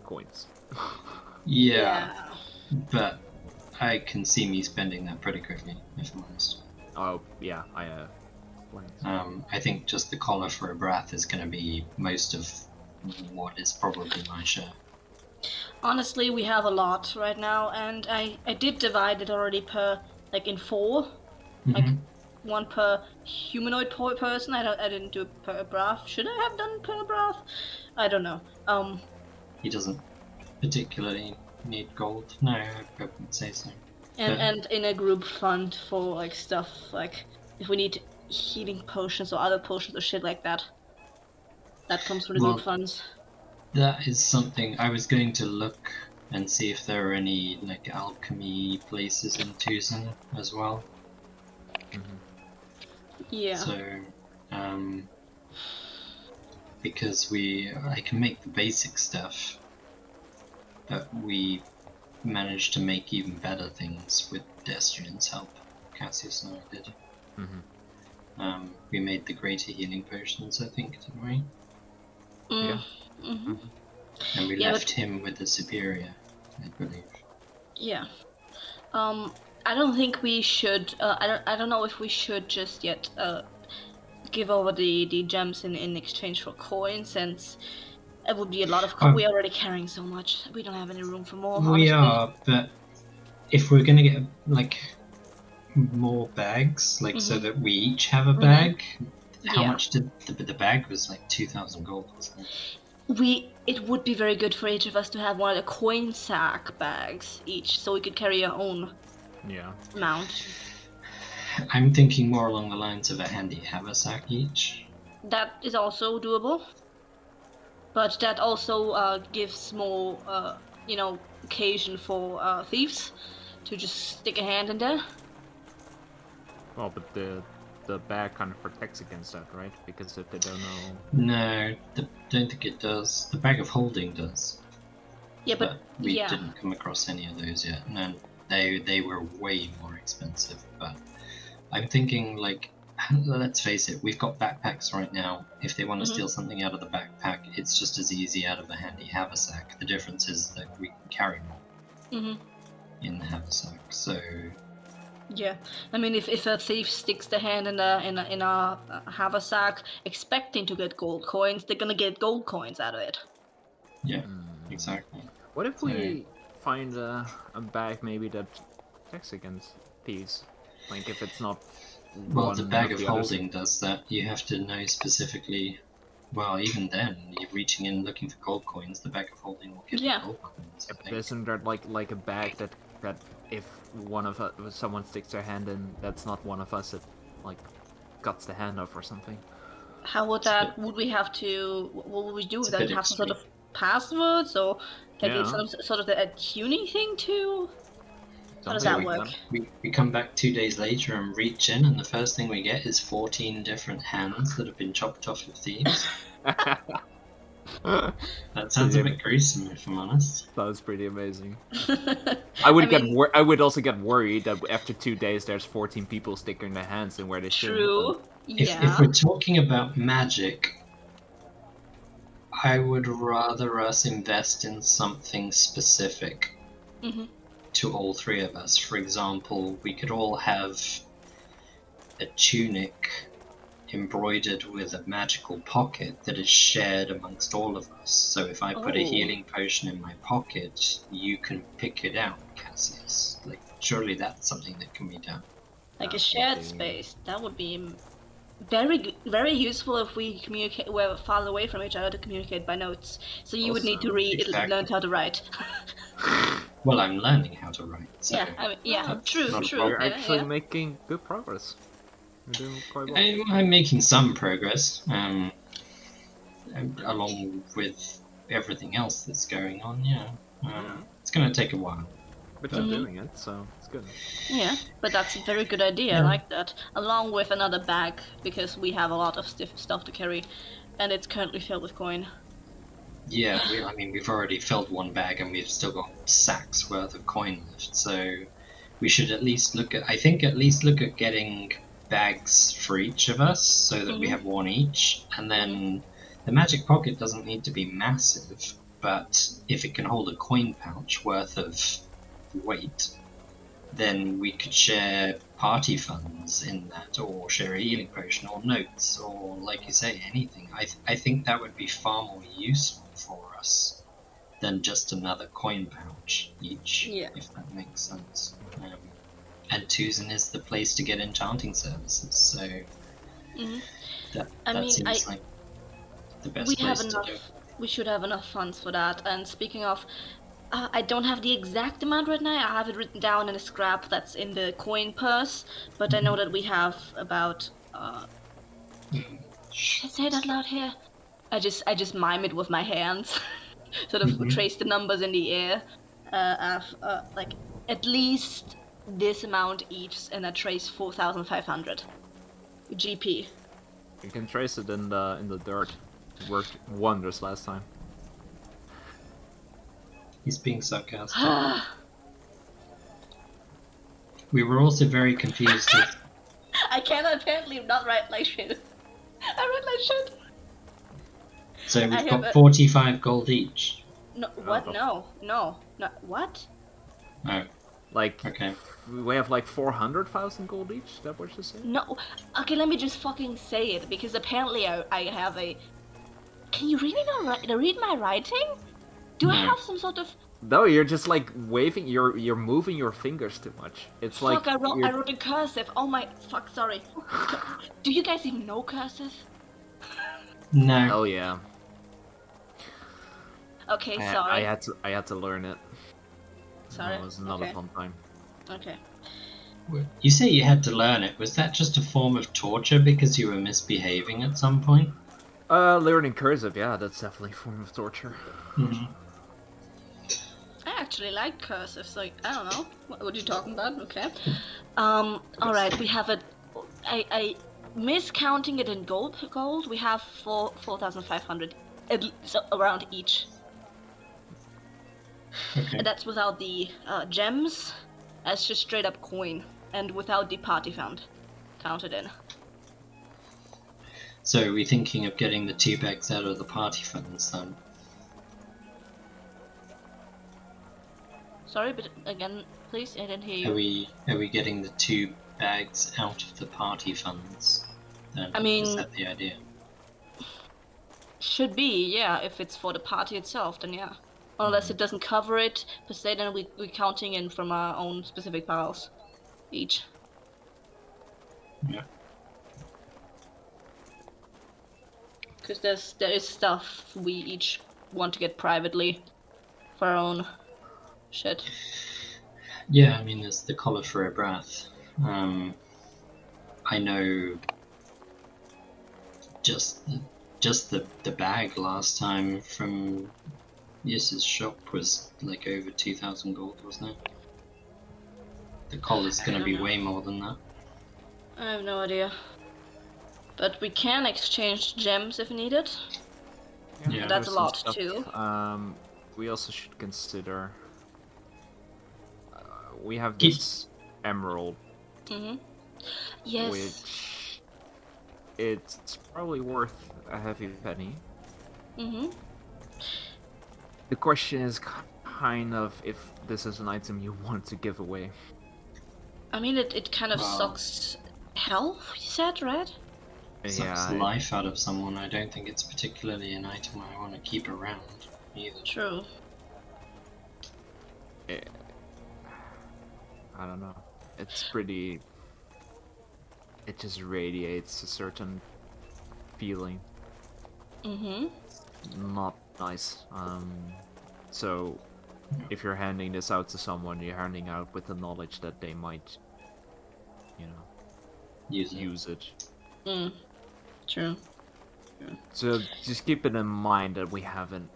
coins. Yeah, but I can see me spending that pretty quickly, if I'm honest. Oh yeah, I I think just the collar for a breath is going to be most of what is probably my share. Honestly, we have a lot right now, and I did divide it already per, like, in 4. Like, one per humanoid person. I didn't do it per breath. Should I have done per breath? I don't know. He doesn't particularly need gold. No, I wouldn't say so. And in a group fund for, like, stuff, like, if we need healing potions or other potions or shit like that. That comes from the group funds. That is something I was going to look and see if there are any, like, alchemy places in Tucson as well. Yeah. So, because I can make the basic stuff, but we managed to make even better things with Destrian's help. Cassius and I did. We made the greater healing potions, I think, didn't we? Yeah. And we left him with the superior, I believe. Yeah. I don't think we should. I don't know if we should just yet give over the gems in exchange for coins, since it would be a lot of. We're already carrying so much. We don't have any room for more. We honestly. are, but if we're gonna get like more bags, like so that we each have a bag, how much did the bag was like 2,000 gold, wasn't it? It would be very good for each of us to have one of the coin sack bags each, so we could carry our own amount. I'm thinking more along the lines of a handy haversack each. That is also doable, but that also gives more, occasion for thieves to just stick a hand in there. Well, but the bag kind of protects against that, right? Because if they don't know... No, don't think it does. The bag of holding does. Yeah, but we didn't come across any of those yet. No, they were way more expensive. But I'm thinking, like, let's face it, we've got backpacks right now. If they want to steal something out of the backpack, it's just as easy out of a handy haversack. The difference is that we can carry more in the haversack. So. Yeah, I mean, if a thief sticks their hand in a haversack expecting to get gold coins, they're gonna get gold coins out of it. Yeah, exactly. What if we find a bag maybe that protects against thieves? Like if it's not. Well, the bag of holding does that. You have to know specifically. Well, even then, you're reaching in looking for gold coins. The bag of holding will give you gold coins. Isn't there like a bag that if someone sticks their hand in, that's not one of us, it like cuts the hand off or something? How would that? Would we have to? What would we do with that? Have some sort of passwords or like it's some sort of a tuning thing too? How does that work? We come back 2 days later and reach in, and the first thing we get is 14 different hands that have been chopped off of thieves. That sounds a bit gruesome, if I'm honest. That was pretty amazing. I would also get worried that after 2 days there's 14 people sticking their hands in where they shouldn't. True. If we're talking about magic, I would rather us invest in something specific to all three of us. For example, we could all have a tunic embroidered with a magical pocket that is shared amongst all of us. So if I put a healing potion in my pocket, you can pick it out, Cassius. Like, surely that's something that can be done. Like a shared space. That would be very useful if we communicate. We're far away from each other to communicate by notes. So you would need to learn how to write. Well, I'm learning how to write. So true. You're actually making good progress. You're doing quite well. I'm making some progress, along with everything else that's going on. It's going to take a while. But you're doing it, so it's good. Yeah, but that's a very good idea. I like that. Along with another bag, because we have a lot of stuff to carry, and it's currently filled with coin. Yeah, we've already filled one bag, and we've still got sacks worth of coin left. So we should at least look at getting bags for each of us, so that we have one each, and then the magic pocket doesn't need to be massive, but if it can hold a coin pouch worth of weight, then we could share party funds in that, or share a healing potion, or notes, or, like you say, anything. I think that would be far more useful for us than just another coin pouch each, if that makes sense. And Tuzin is the place to get enchanting services, so that seems like the best place to do. We should have enough funds for that. And speaking of, I don't have the exact amount right now. I have it written down in a scrap that's in the coin purse, but I know that we have about. Should I say it out loud here? I just mime it with my hands, sort of trace the numbers in the air. Like at least this amount each, and I trace 4,500 GP. You can trace it in the dirt. It worked wonders last time. He's being sarcastic. We were also very confused. I cannot apparently not write like shit. I write like shit. So we've got 45 gold each. No, what? No, what? Oh. Like, okay. We have like 400,000 gold each? Is that what you're saying? No. Okay, let me just fucking say it, because apparently I have a... Can you read my writing? Do I have some sort of... No, you're just like waving, you're moving your fingers too much. It's like... Fuck, I wrote in cursive. Oh my... Fuck, sorry. Do you guys even know cursive? No. Oh yeah. Okay, sorry. I had to learn it. Sorry. It was not a fun time. Okay. You say you had to learn it. Was that just a form of torture because you were misbehaving at some point? Learning cursive, yeah, that's definitely a form of torture. Mm-hmm. I actually like cursive, so I don't know. What are you talking about? Okay. Alright, we have a... I miscounting it in gold, we have 4,500 around each. Okay. And that's without the gems. That's just straight up coin, and without the party fund counted in. So are we thinking of getting the 2 bags out of the party funds then? Sorry, but again, please, I didn't hear you. Are we getting the 2 bags out of the party funds then? I mean... Is that the idea? Should be, yeah. If it's for the party itself, then yeah. Unless it doesn't cover it per se, then we're counting in from our own specific piles each. Yeah. Because there is stuff we each want to get privately for our own shit. Yeah, I mean, there's the collar for a breath. I know just the bag last time from Yis's shop was like over 2,000 gold, wasn't it? The collar's gonna be way more than that. I have no idea. But we can exchange gems if needed. Yeah, that's a lot too. We also should consider... we have this emerald. Yes. Which... it's probably worth a heavy penny. The question is kind of if this is an item you want to give away. I mean, it kind of sucks health, you said, right? sucks the Yeah, life out of someone, I don't think it's particularly an item I want to keep around either. True. I don't know. It's pretty. It just radiates a certain feeling. Not nice. So if you're handing this out to someone, you're handing out with the knowledge that they might, use it. True. So just keep it in mind that we haven't.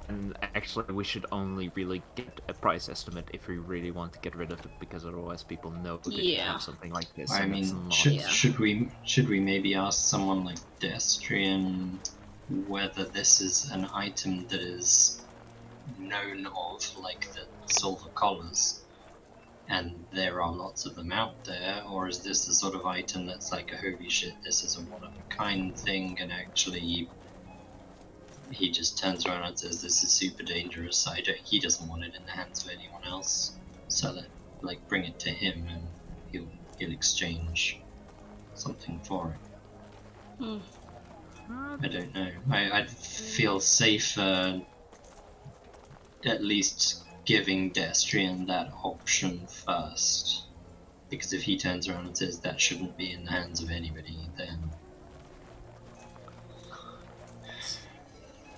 And actually, we should only really get a price estimate if we really want to get rid of it, because otherwise people know that you have something like this. I and mean, it's not... should we maybe ask someone like Destrian whether this is an item that is known of, like the silver collars, and there are lots of them out there, or is this the sort of item that's like a holy shit, this is a one-of-a-kind thing, and actually he just turns around and says this is super dangerous, he doesn't want it in the hands of anyone else, sell it, like bring it to him and he'll exchange something for it. I don't know. I'd feel safer at least giving Destrian that option first, because if he turns around and says that shouldn't be in the hands of anybody, then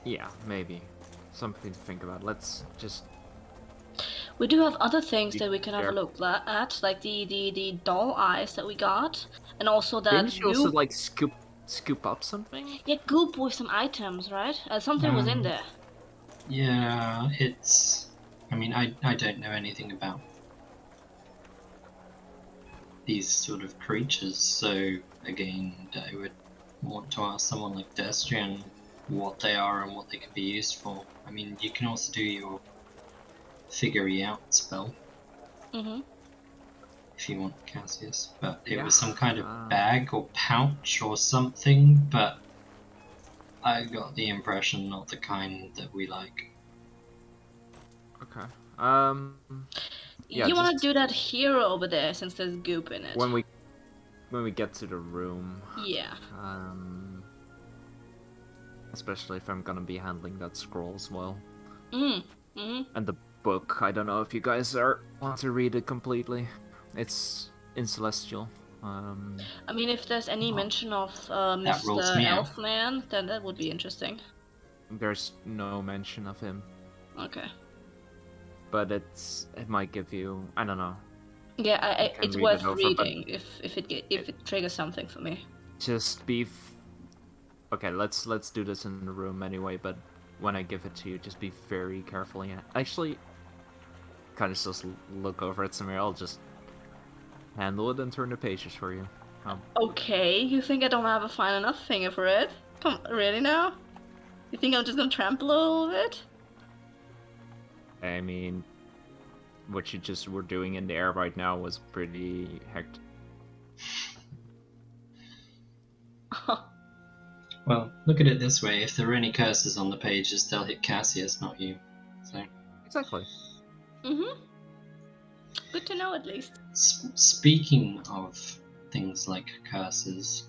yeah, maybe something to think about. Let's just... We do have other things that we can have a Yeah. look at, like the doll eyes that we got, and also that Didn't you also goop. like scoop up something? Yeah, goop with some items, right? Something was in there. yeah, it's... I mean, I don't know anything about these sort of creatures, so again, I would want to ask someone like Destrian what they are and what they can be used for. I mean, you can also do your figure out spell if you want, Cassius, but it was some kind of bag or pouch or something, but I got the impression not the kind that we like. Okay. You want to do that hero over there since there's goop in it. When we get to the room. Yeah. Especially if I'm gonna be handling that scroll as well. And the book. I don't know if you guys want to read it completely. It's in Celestial. I mean, if there's any mention of That rules Mr. me out. Elfman, then that would be interesting. There's no mention of him, Okay. but it might give you, I don't know. Yeah, can it's read worth it over, reading if it triggers something for me. Just be. Okay, let's do this in the room anyway. But when I give it to you, just be very careful. Yeah, actually, kind of just look over at Samir. I'll just handle it and turn the pages for you. Okay, you think I don't have a fine enough finger for it? Come, really now? You think I'm just gonna trample all of it? I mean, what you just were doing in the air right now was pretty hectic. Well, look at it this way, if there are any curses on the pages, they'll hit Cassius, not you. So Exactly. Good to know, at least. Speaking of things like curses,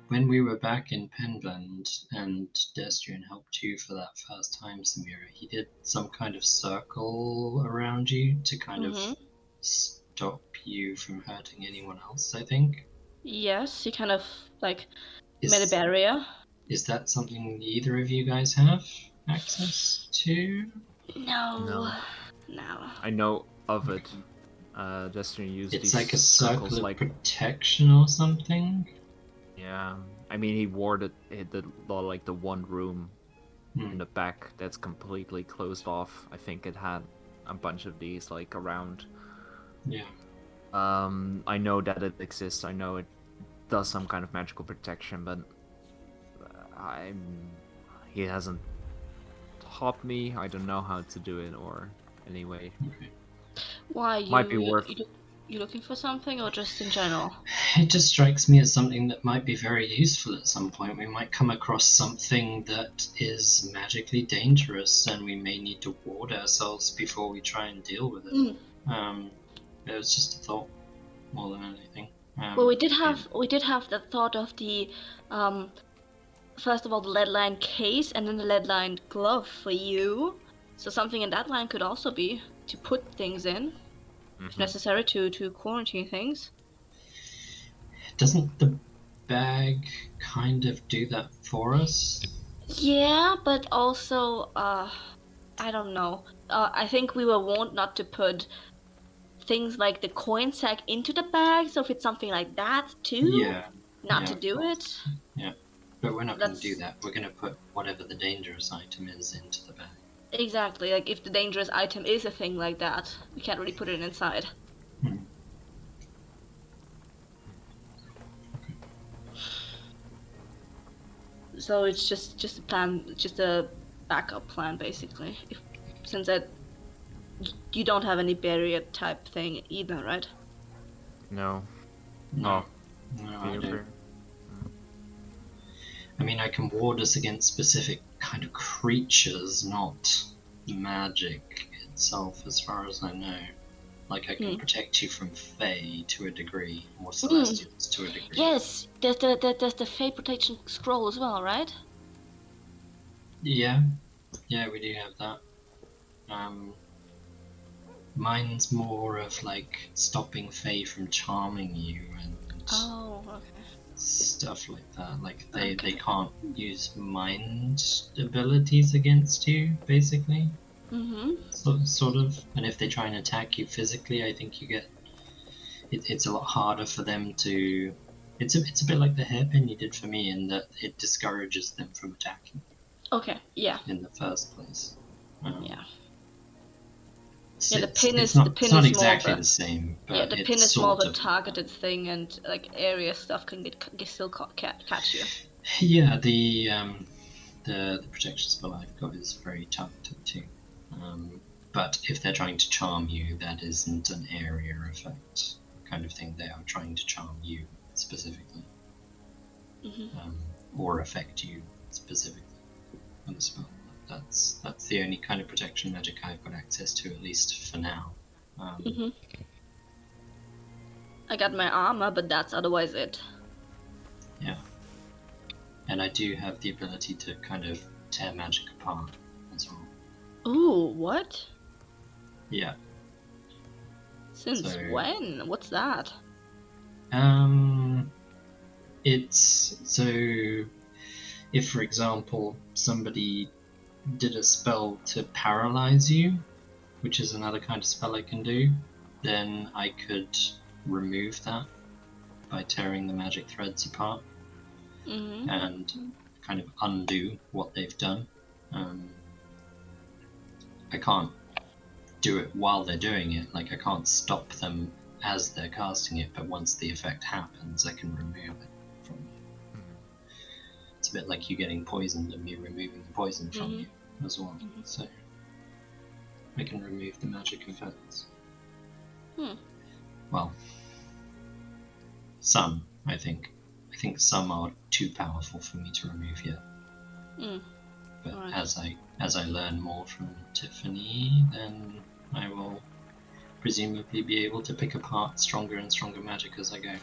when we were back in Penland and Destrian helped you for that first time, Samira, he did some kind of circle around you to kind of stop you from hurting anyone else, I think? Yes, he kind of, made a barrier. Is that something either of you guys have access to? No. I know of it. Destiny used It's these like a circle circles, of protection or something? Yeah, I mean he warded the one room in the back that's completely closed off. I think it had a bunch of these around. Yeah. I know that it exists. I know it does some kind of magical protection, but he hasn't taught me. I don't know how to do it or anyway. Okay. Why Might be worth. You looking for something or just in general? It just strikes me as something that might be very useful at some point. We might come across something that is magically dangerous and we may need to ward ourselves before we try and deal with it. It was just a thought more than anything. Well, we did have the thought of the, first of all the lead line case and then the lead line glove for you. So something in that line could also be to put things in, if necessary, to quarantine things. Doesn't the bag kind of do that for us? Yeah, but also, I don't know. I think we were warned not to put things like the coin sack into the bag, so if it's something like that too, Yeah. not Yeah, to of do course. it. Yeah. But we're not going to do That's that. We're going to put whatever the dangerous item is into the bag. exactly, like if the dangerous item is a thing like that, we can't really put it inside. Hmm. So it's just a plan, just a backup plan basically. Since that you don't have any barrier type thing either, right? No. No. Oh, No, I feel don't. free. I mean, I can ward us against specific kind of creatures, not magic itself, as far as I know. Like, I can protect you from Fae to a degree, or Celestials to a degree. Yes, there's the Fey protection scroll as well, right? Yeah, we do have that. Mine's more of like stopping Fae from charming you and Oh, okay. stuff like that. Like they can't use mind abilities against you, basically. So, sort of. And if they try and attack you physically, I think you get it's a lot harder for them to. It's a bit like the hairpin you did for me, in that it discourages them from attacking Okay, yeah. in the first place. Yeah. Yeah, the pin it's is not more exactly of a, the same, but yeah, the it's pin is more of sort a of targeted thing, and like area stuff can still catch you. Yeah, the protection spell I've got is very targeted too. But if they're trying to charm you, that isn't an area effect kind of thing. They are trying to charm you specifically, or affect you specifically on the spell. That's the only kind of protection magic I've got access to, at least for now. I got my armor, but that's otherwise it. Yeah, and I do have the ability to kind of tear magic apart as well. Ooh, what? Yeah. Since when? What's that? It's so if, for example, somebody did a spell to paralyze you, which is another kind of spell I can do, then I could remove that by tearing the magic threads apart and kind of undo what they've done. I can't do it while they're doing it, like I can't stop them as they're casting it, but once the effect happens, I can remove it from you. It's a bit like you getting poisoned and me removing the poison from you as well. So I can remove the magic effects. Well, some, I think. I think some are too powerful for me to remove yet. But right. as I learn more from Tiffany, then I will presumably be able to pick apart stronger and stronger magic as I go.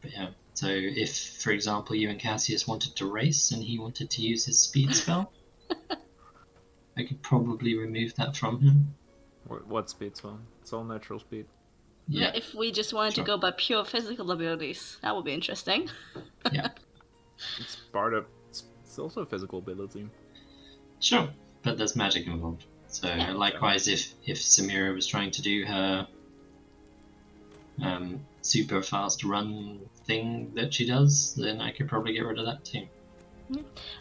But yeah, so if, for example, you and Cassius wanted to race and he wanted to use his speed spell, I could probably remove that from him. What speed spell? It's all natural speed. Yeah. If we just wanted to go by pure physical abilities, that would be interesting. Yeah. It's part of. It's also a physical ability. Sure, but there's magic involved. So likewise, if Samira was trying to do her super fast run thing that she does, then I could probably get rid of that too.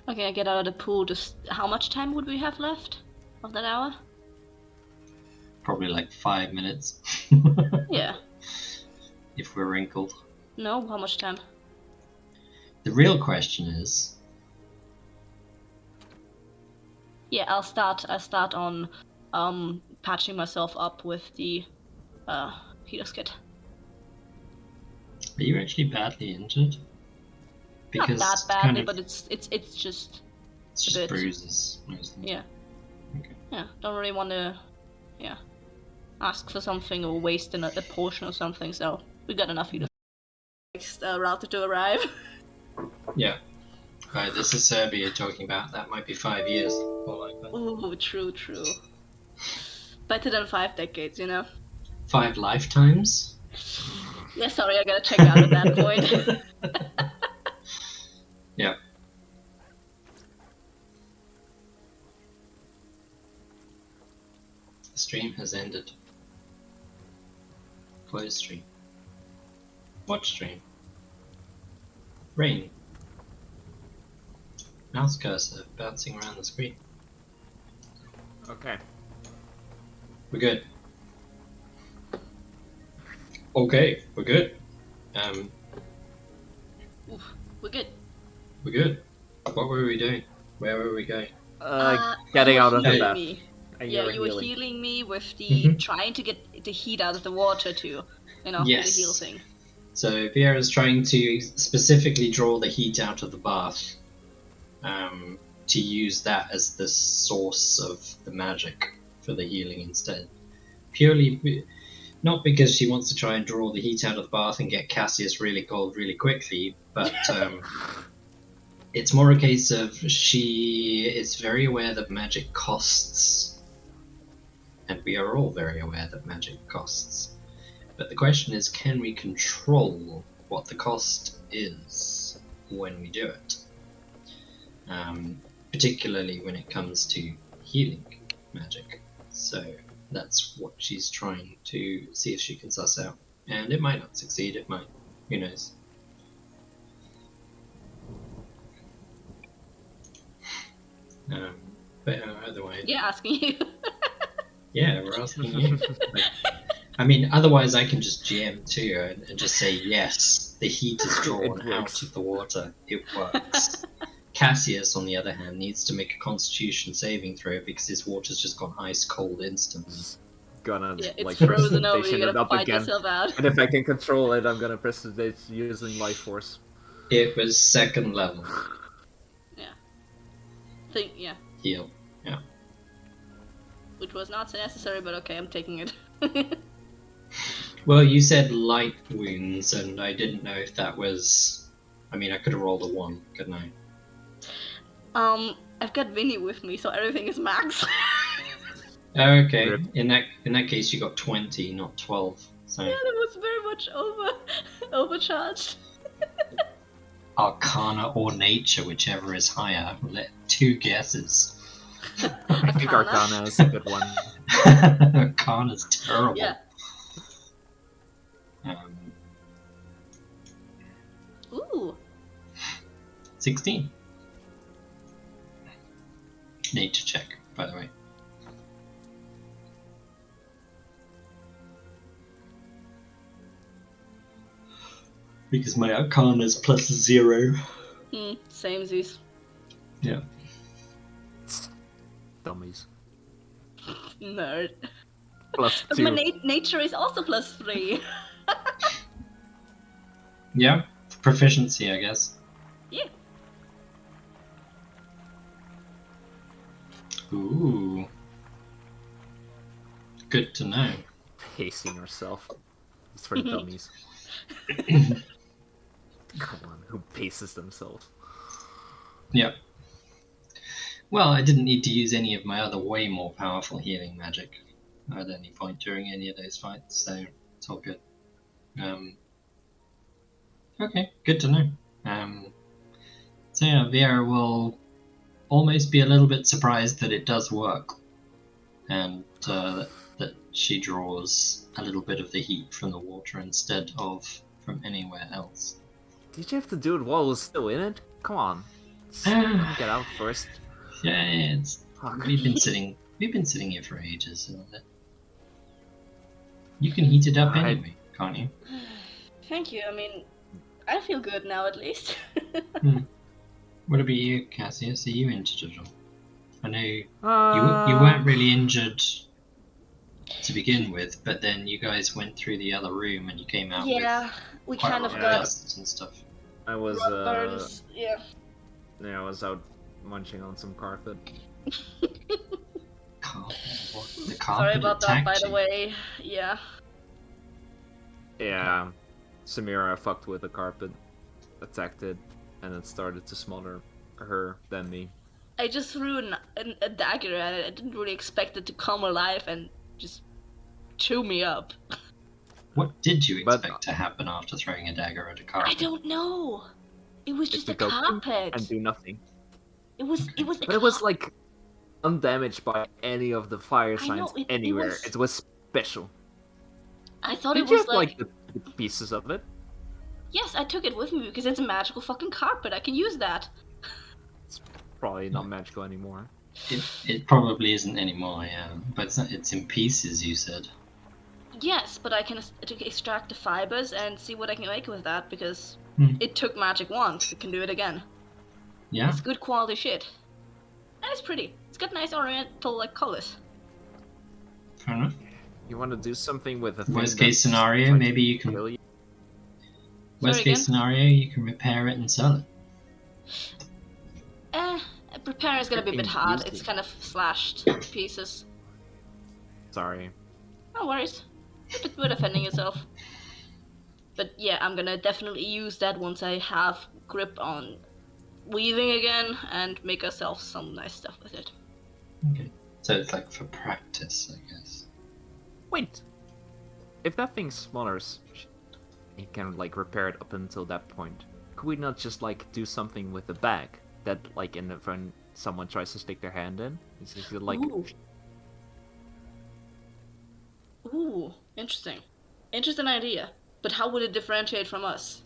Okay, I get out of the pool. Just how much time would we have left of that hour? Probably like 5 minutes. Yeah. If we're wrinkled. No, how much time? The real question is. Yeah, I'll start on patching myself up with the healer's kit. Are you actually badly injured? Because not that badly, but it's just. It's just bruises mostly. Yeah. Okay. don't really want to, ask for something or waste a portion or something. So we got enough food. Next router to arrive. Yeah. Right, this is Serbia you're talking about. That might be 5 years. Or like that. Ooh, true. Better than 5 decades, 5 lifetimes? Yeah, sorry, I gotta check out at that point. Yeah. The stream has ended. Close stream. Watch stream. Rain. Mouse cursor bouncing around the screen. Okay. We're good. Okay, we're good. Oof, we're good. We're good. What were we doing? Where were we going? Getting you were out of the healing bath. me. And Yeah, were you were healing. healing me with the trying to get the heat out of the water too. With Yes. the heal thing. So Vieira's trying to specifically draw the heat out of the bath, to use that as the source of the magic for the healing instead. Purely, not because she wants to try and draw the heat out of the bath and get Cassius really cold really quickly, but it's more a case of she is very aware that magic costs. And we are all very aware that magic costs. But the question is, can we control what the cost is when we do it? Particularly when it comes to healing magic. So that's what she's trying to see if she can suss out. And it might not succeed, it might. Who knows? But otherwise... Yeah, asking you. Yeah, we're asking you. I mean, otherwise I can just GM too and just say, yes, the heat is drawn out of the water. It works. Cassius, on the other hand, needs to make a constitution saving throw because his water's just gone ice cold instantly. Gonna it's frozen over, you prestidigitation it gotta up fight again. yourself out. And if I can control it, I'm gonna prestidigitate using life force. It was 2nd level. Yeah. Heal. Yeah. Which was not so necessary, but okay, I'm taking it. Well, you said light wounds, and I didn't know if that was... I mean, I could have rolled a 1, couldn't I? I've got Vinny with me, so everything is max. Okay, Rip. in that case you got 20, not 12. So Yeah, that was very much overcharged. Arcana or Nature, whichever is higher. Let 2 guesses. I think Arcana is a good one. Arcana's terrible. Yeah. Ooh. 16. Nature check, by the way. Because my Arcana is +0. Same Zeus. Yeah. Dummies. Nerd. Plus But 2. my nature is also +3. Yeah, proficiency, I guess. Yeah. Ooh. Good to know. Pacing yourself. It's for dummies. Come on, who paces themselves? Yep. Well, I didn't need to use any of my other way more powerful healing magic at any point during any of those fights, so it's all good. Okay, good to know. So yeah, Vieira will almost be a little bit surprised that it does work, and that she draws a little bit of the heat from the water instead of from anywhere else. Did you have to do it while it was still in it? Come on. Get out first. Yeah, it's Fuck. we've been sitting here for ages, isn't it? You can heat it up Alright. anyway, can't you? Thank you. I mean, I feel good now at least. What about you, Cassius? Are you injured at all? I know you weren't really injured to begin with, but then you guys went through the other room and you came out Yeah, we with quite kind a of lot of got dust and stuff. I was burns. Yeah. I was out munching on some carpet. Carpet. What, the Sorry carpet about that, by attacked the you? way. Yeah. Yeah, Samira fucked with the carpet, attacked it, and it started to smother her than me. I just threw a dagger at it. I didn't really expect it to come alive and just chew me up. What did you But expect to happen after throwing a dagger at a I carpet? don't know. It was it just to a go pink carpet. and do nothing. It was Okay. a But it was like undamaged by any of the fire I know, signs it anywhere. was- It was special. I thought Did it you was have like the pieces of it? Yes, I took it with me because it's a magical fucking carpet. I can use that. It's probably not magical anymore. It probably isn't anymore, yeah. But it's in pieces, you said. Yes, but I can extract the fibers and see what I can make with that because it took magic once. It can do it again. Yeah? It's good quality shit. And it's pretty. It's got nice oriental like colors. Fair enough. You want to do something with a thing Worst case that's scenario, trying to maybe you kill can. you? Worst Sorry, case again? scenario, you can repair it and sell it. Preparing is gonna be a bit Freaking hard. use It's it. kind of slashed pieces. Sorry. No worries. But you're defending yourself. But yeah, I'm gonna definitely use that once I have grip on weaving again and make ourselves some nice stuff with it. Okay. So it's like for practice, I guess. Wait. If that thing smothers, you can like repair it up until that point. Could we not just like do something with the bag that like when someone tries to stick their hand in, it's just like Ooh, interesting. Interesting idea. But how would it differentiate from us?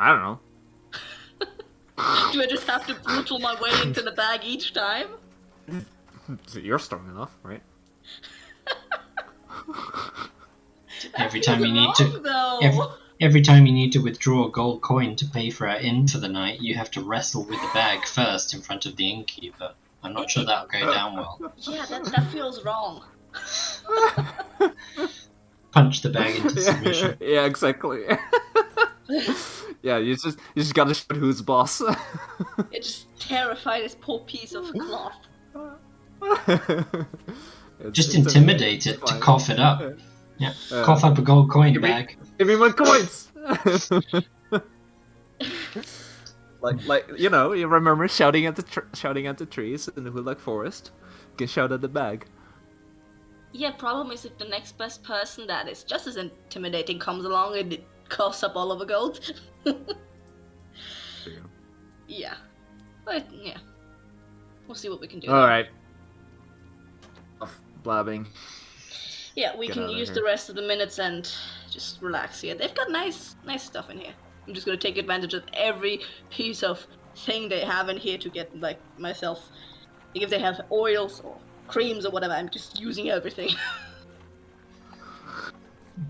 I don't know. Do I just have to brutal my way into the bag each time? You're strong enough, right? Every time you need to, though. every time you need to withdraw a gold coin to pay for our inn for the night, you have to wrestle with the bag first in front of the innkeeper. I'm not sure that'll go down well. Yeah, that feels wrong. Punch the bag into submission. Yeah, exactly. Yeah, you just gotta show who's boss. It just terrified this poor piece of cloth. Just intimidate it to fine. cough it up. Yeah, cough up a gold coin bag. Give me my coins. like you know, you remember shouting at the trees in the Hulak Forest. You can shout at the bag. Yeah, problem is if the next best person that is just as intimidating comes along and it coughs up all of the gold. Yeah. But yeah. We'll see what we can do. Alright. Off blabbing. Yeah, we Get can outta use here. the rest of the minutes and just relax here. They've got nice stuff in here. I'm just gonna take advantage of every piece of thing they have in here to get like myself. Like if they have oils or creams or whatever, I'm just using everything.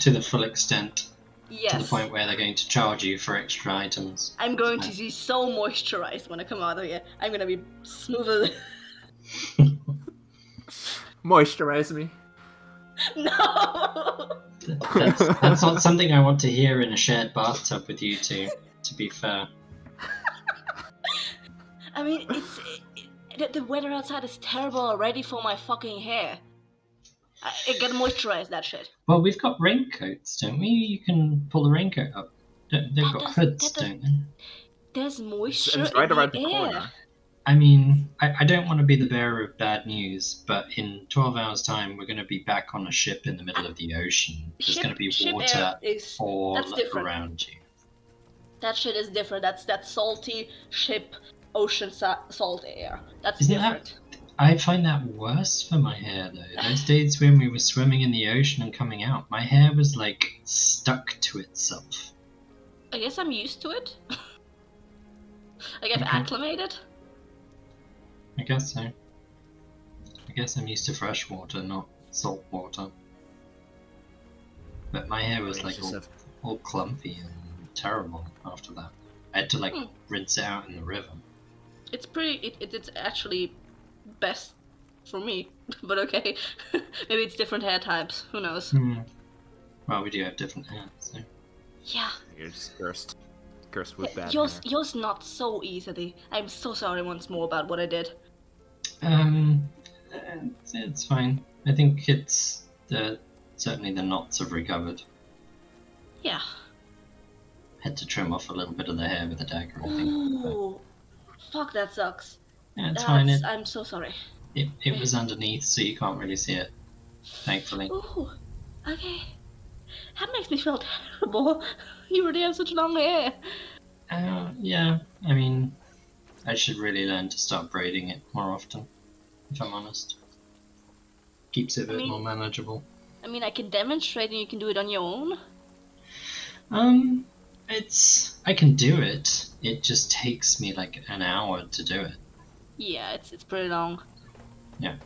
To the full extent. Yes. To the point where they're going to charge you for extra items. I'm going to be so moisturized when I come out of here. I'm gonna be smoother. Moisturize me. No! That's not something I want to hear in a shared bathtub with you two, to be fair. I mean, the weather outside is terrible already for my fucking hair. I gotta moisturize that shit. Well, we've got raincoats, don't we? You can pull the raincoat up. They've got hoods, don't they? There's moisture It's right in around the the air. corner. I mean, I don't want to be the bearer of bad news, but in 12 hours' time, we're going to be back on a ship in the middle of the ocean. There's going to be Ship water air is all that's different. around you. That shit is different. That's that salty ship ocean salt air. That's Isn't different. I find that worse for my hair, though. Those days when we were swimming in the ocean and coming out, my hair was, like, stuck to itself. I guess I'm used to it. Like I've Okay. acclimated. I guess so. I guess I'm used to fresh water, not salt water. But my hair was, like, all clumpy and terrible after that. I had to, like, rinse it out in the river. It's pretty. It's actually best for me, but okay. Maybe it's different hair types. Who knows? Well, we do have different hair, so. Yeah. You're just cursed. Cursed with bad yours, hair. yours not so easily. I'm so sorry once more about what I did. It's fine. I think it's certainly the knots have recovered. Yeah. Had to trim off a little bit of the hair with a dagger, I think. Ooh. Fuck, that sucks. Yeah, it's fine. I'm so sorry. It was underneath, so you can't really see it. Thankfully. Ooh. Okay. That makes me feel terrible. You already have such long hair. Yeah. I mean, I should really learn to start braiding it more often, if I'm honest. Keeps it a bit more manageable. I mean, I can demonstrate and you can do it on your own. I can do it. It just takes me like an hour to do it. Yeah, it's pretty long. Yeah.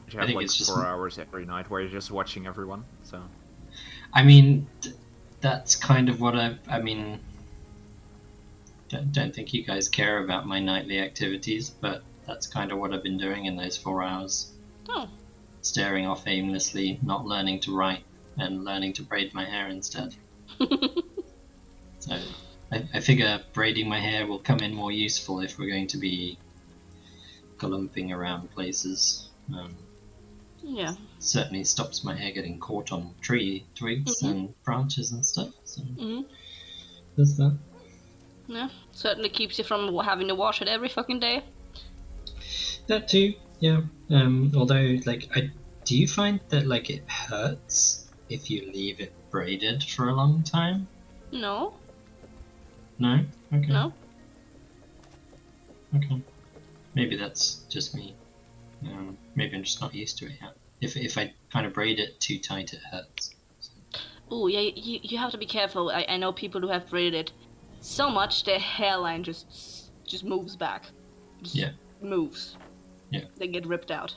You have like 4 hours every night where you're just watching everyone, so... I mean, that's kind of what I mean... Don't think you guys care about my nightly activities, but that's kind of what I've been doing in those 4 hours. Oh. Staring off aimlessly, not learning to write, and learning to braid my hair instead. So, I figure braiding my hair will come in more useful if we're going to be galloping around places. Yeah. Certainly stops my hair getting caught on tree twigs and branches and stuff. So there's that. Yeah, certainly keeps you from having to wash it every fucking day. That too, yeah. Although, like, do you find that like it hurts if you leave it braided for a long time? No. No? Okay. No. Okay. Maybe that's just me. Maybe I'm just not used to it yet. If I kind of braid it too tight, it hurts. Oh yeah, you have to be careful. I know people who have braided it so much their hairline just moves back. Just moves. Yeah. They get ripped out.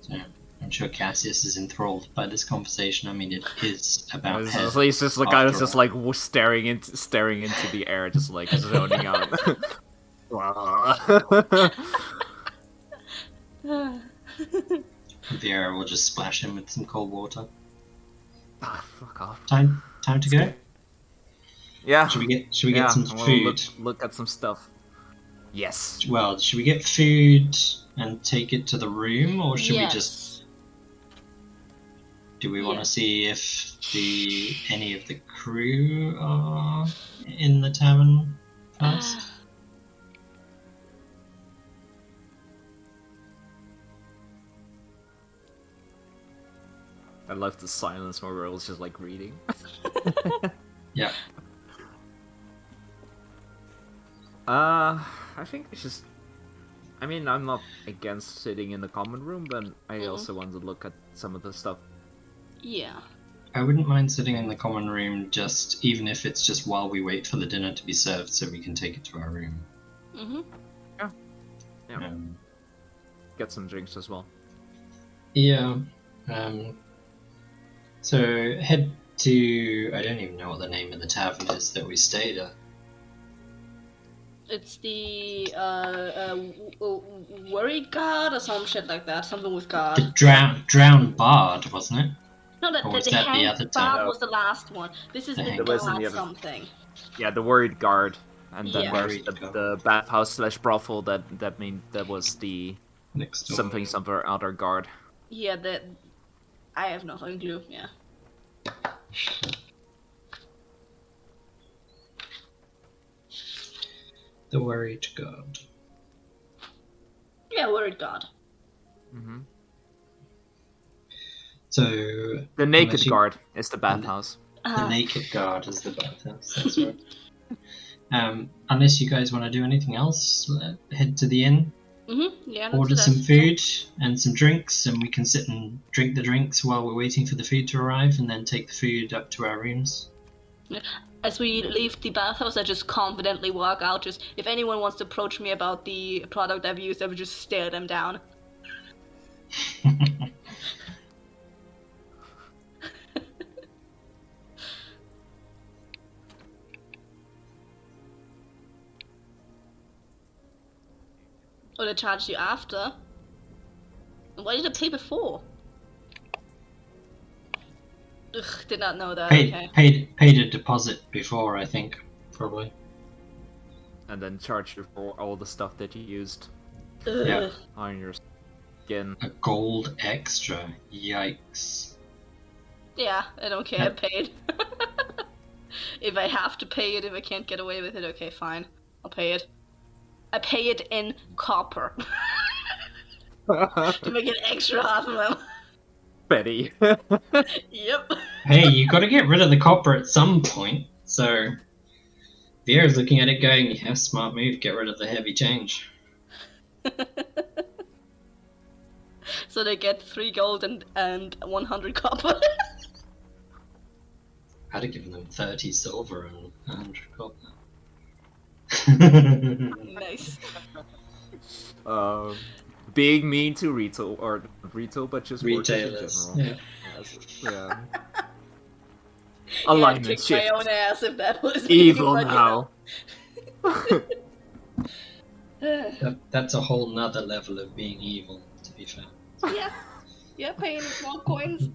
So I'm sure Cassius is enthralled by this conversation. I mean, it is about hair. He's just like, I was just like staring into the air, just like zoning out. The air will just splash him with some cold water. Ah, fuck off. Time to go. Yeah. Should we get some food? Look at some stuff. Yes. Well, should we get food and take it to the room, or should we just? Do we want to see if any of the crew are in the tavern first? I love the silence where we're all just like reading. Yeah. I think it's just... I mean, I'm not against sitting in the common room, but I also want to look at some of the stuff. Yeah. I wouldn't mind sitting in the common room, just even if it's just while we wait for the dinner to be served, so we can take it to our room. Yeah. Get some drinks as well. Yeah. So head to... I don't even know what the name of the tavern is that we stayed at. It's the Worried Guard or some shit like that. Something with guard. The Drowned Bard, wasn't it? No, the Hanged Bard was the last one. This is the guard something. Yeah, the Worried Guard. And then there's Worried the bathhouse / brothel that was the next door. something other guard. Yeah, I have no fucking clue. Yeah. The Worried God. Yeah, Worried God. Mm-hmm. So the Naked Guard is the bathhouse. The Naked Guard is the bathhouse. That's right. Unless you guys want to do anything else, head to the inn. Yeah. Order some food and some drinks, and we can sit and drink the drinks while we're waiting for the food to arrive, and then take the food up to our rooms. As we leave the bathhouse, I just confidently walk out. Just if anyone wants to approach me about the product I've used, I would just stare them down. Or they charge you after. Why did I pay before? Ugh, did not know that. Paid a deposit before, I think, probably. and then charge you for all the stuff that you used Yeah. on your skin. A gold extra. Yikes. Yeah, I don't care. I paid. If I have to pay it, if I can't get away with it, okay, fine. I'll pay it. I pay it in copper. To make an extra half of them. Betty. Yep. Hey, you got to get rid of the copper at some point. So Vera's looking at it going, yeah, smart move, get rid of the heavy change. So they get 3 gold and 100 copper. I'd have given them 30 silver and 100 copper. Nice. Being mean to retail, or not retail, but just workers in Retailers. general. Yeah. Yeah. Yeah, I'd Alignment kick shit. my own ass if that was Evil me, but, now. That's a whole nother level of being evil, to be fair. Yeah. Yeah, paying in small coins.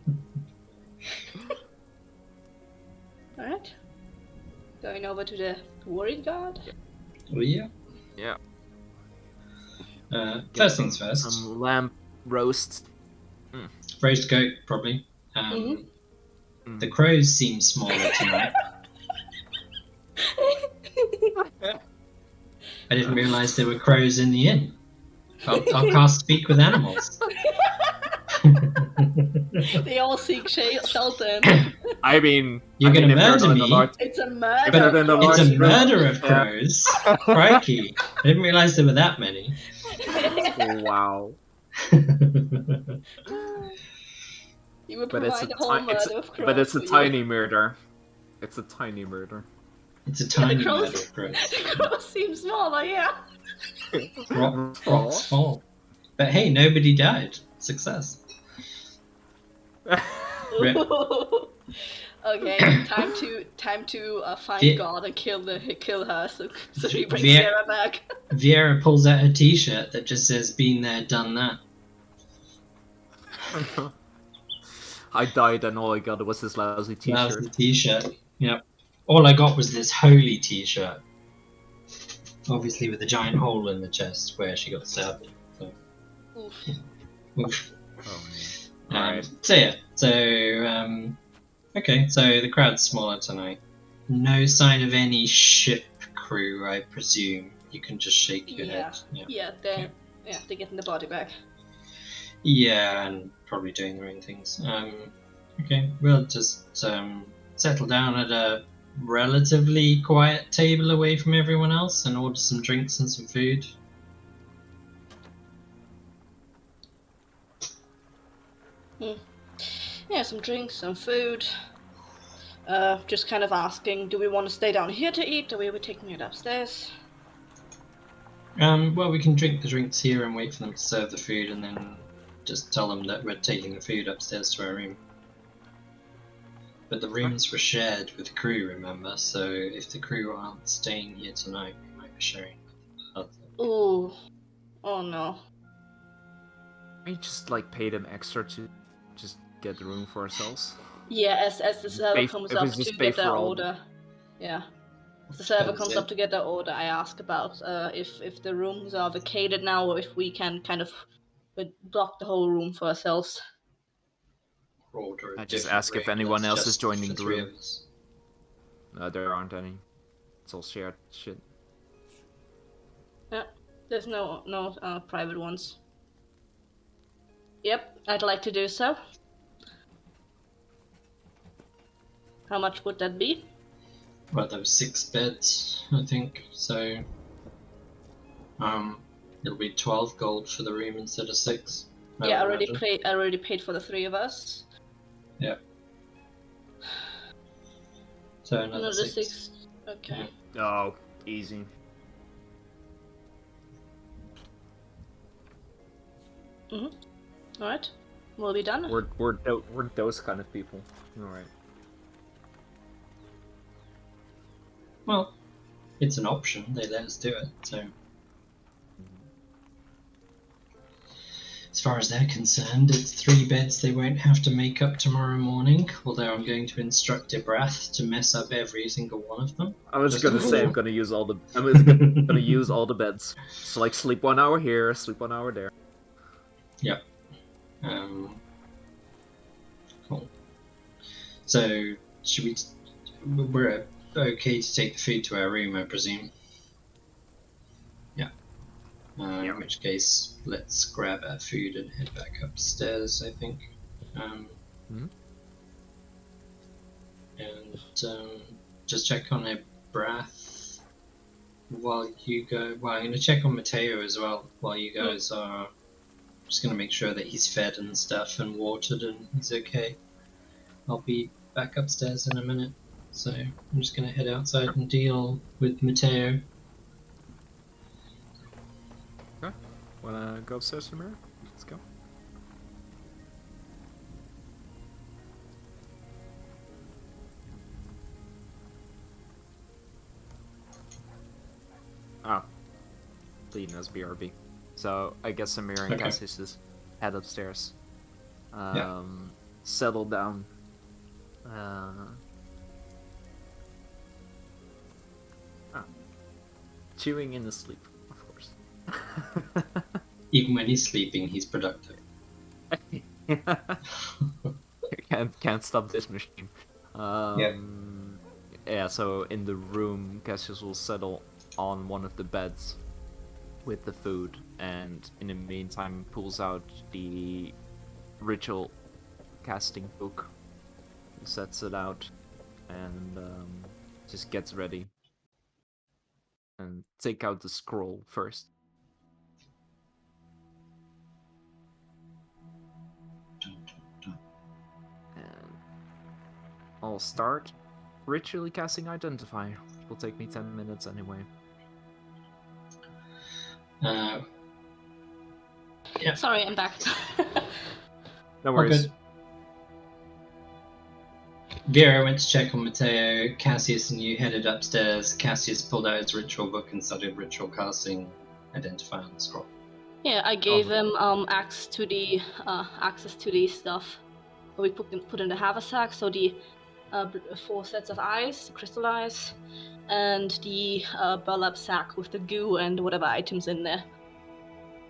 Alright. Going over to the worried god. Oh, yeah. Yeah. First things first. Some lamb roast. Roast goat, probably. The crows seem smaller tonight. I didn't realise there were crows in the inn. I'll cast Speak with Animals. They all seek shelter. I mean, You're I gonna mean, if they're murder not in a me? large- It's a murder. Better than a It's a large murder of Yeah. crows. Crikey. I didn't realise there were that many. Wow. You would But it's provide a a whole ti- murder of crows. But it's a for you. tiny murder. It's a tiny murder. It's a tiny crows- murder of crows. The crows seem smaller, yeah. Rock's fault. But hey, nobody died. Success. Rip. Okay, time to find Vie- God and kill her so she brings Vie- Sarah back. Viera pulls out a t-shirt that just says, been there, done that. I died and all I got was this lousy That was t-shirt. the t-shirt. Yep. All I got was this holy t-shirt. Obviously with a giant hole in the chest where she got stabbed. So. Oof. Oof. Oh man. Alright. So yeah. So okay. So the crowd's smaller tonight. No sign of any ship crew, I presume. You can just shake your head. Yeah, they're getting the body back. Yeah, and probably doing their own things. Okay, we'll just settle down at a relatively quiet table away from everyone else and order some drinks and some food. Yeah, some drinks, some food. Just kind of asking, do we want to stay down here to eat, or are we taking it upstairs? Well, we can drink the drinks here and wait for them to serve the food, and then just tell them that we're taking the food upstairs to our room. But the rooms were shared with the crew, remember? So if the crew aren't staying here tonight, we might be sharing with others. Ooh. Oh no. We just like pay them extra to just get the room for ourselves. Yeah, as the server Pay- comes if up we just to pay get their for all- order. Yeah. If the server That's comes it. up to get their order, I ask about if the rooms are vacated now, or if we can kind of block the whole room for ourselves. Order a I just different ask if room anyone that's else is just joining for the three room. of us. No, there aren't any. It's all shared shit. There's no private ones. Yep, I'd like to do so. How much would that be? Well, there were 6 beds, I think. So, it'll be 12 gold for the room instead of 6. Yeah, I would imagine. already paid for the 3 of us. Yeah. So another Another 6. 6. Okay. Yeah. Oh, easy. Alright. We'll be done. We're those kind of people. All right. Well, it's an option. They let us do it. So, as far as they're concerned, it's 3 beds they won't have to make up tomorrow morning, although I'm going to instruct Ibrath to mess up every single one of them. I was Just gonna a say I'm rule. gonna use all the gonna use all the beds. It's like sleep 1 hour here, sleep 1 hour there. Yep. Cool. So, should we... We're okay to take the food to our room, I presume? Yeah. In which case, let's grab our food and head back upstairs, I think. Mhm. And just check on Ibrath while you go. Well, I'm going to check on Mateo as well while you guys are. Just going to make sure that he's fed and stuff and watered and he's okay. I'll be back upstairs in a minute. So I'm just going to head outside and deal with Mateo. Okay. Wanna go upstairs, Samira? Let's go. Oh. Leading as BRB. So I guess Samira and Okay. Cassius just head upstairs. Yeah. Settle down. Chewing in his sleep, of course. Even when he's sleeping, he's productive. can't stop this machine. Yeah. Yeah, so in the room, Cassius will settle on one of the beds with the food, and in the meantime pulls out the ritual casting book, sets it out, and just gets ready. And take out the scroll first. And I'll start ritually casting Identify. It will take me 10 minutes anyway. Yeah. Sorry, I'm back. No All worries. good. Vera went to check on Mateo. Cassius and you headed upstairs. Cassius pulled out his ritual book and started ritual casting Identify on the scroll. Yeah, I gave him access to the stuff we put in the haversack. So the 4 sets of eyes, crystal eyes, and the burlap sack with the goo and whatever items in there.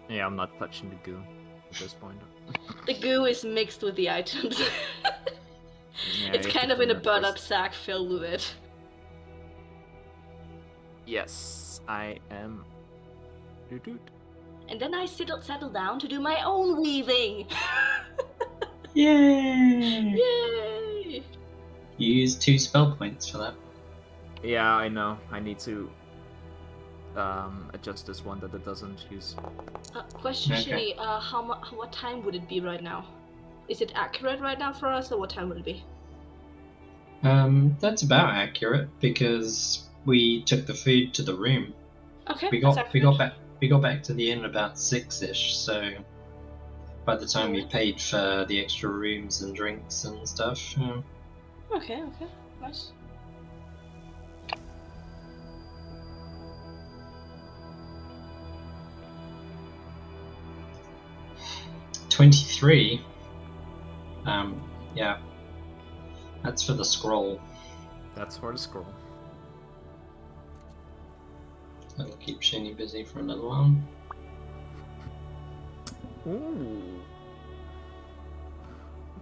Yeah, I'm not touching the goo at this point. The goo is mixed with the items. Yeah, It's you have kind to of in a clean it burlap first. sack filled with it. Yes, I am. Doot. And then I settle down to do my own weaving. Yay! Yay! You used 2 spell points for that. Yeah, I know. I need to adjust this one that it doesn't use. Question, Okay. Shinny, what time would it be right now? Is it accurate right now for us, or what time would it be? That's about accurate because we took the food to the room. Okay, We got back to the inn about 6ish. So by the time we paid for the extra rooms and drinks and stuff. Okay, nice. $23. Yeah. That's for the scroll. That's for the scroll. That'll keep Shinny busy for a little while. Ooh.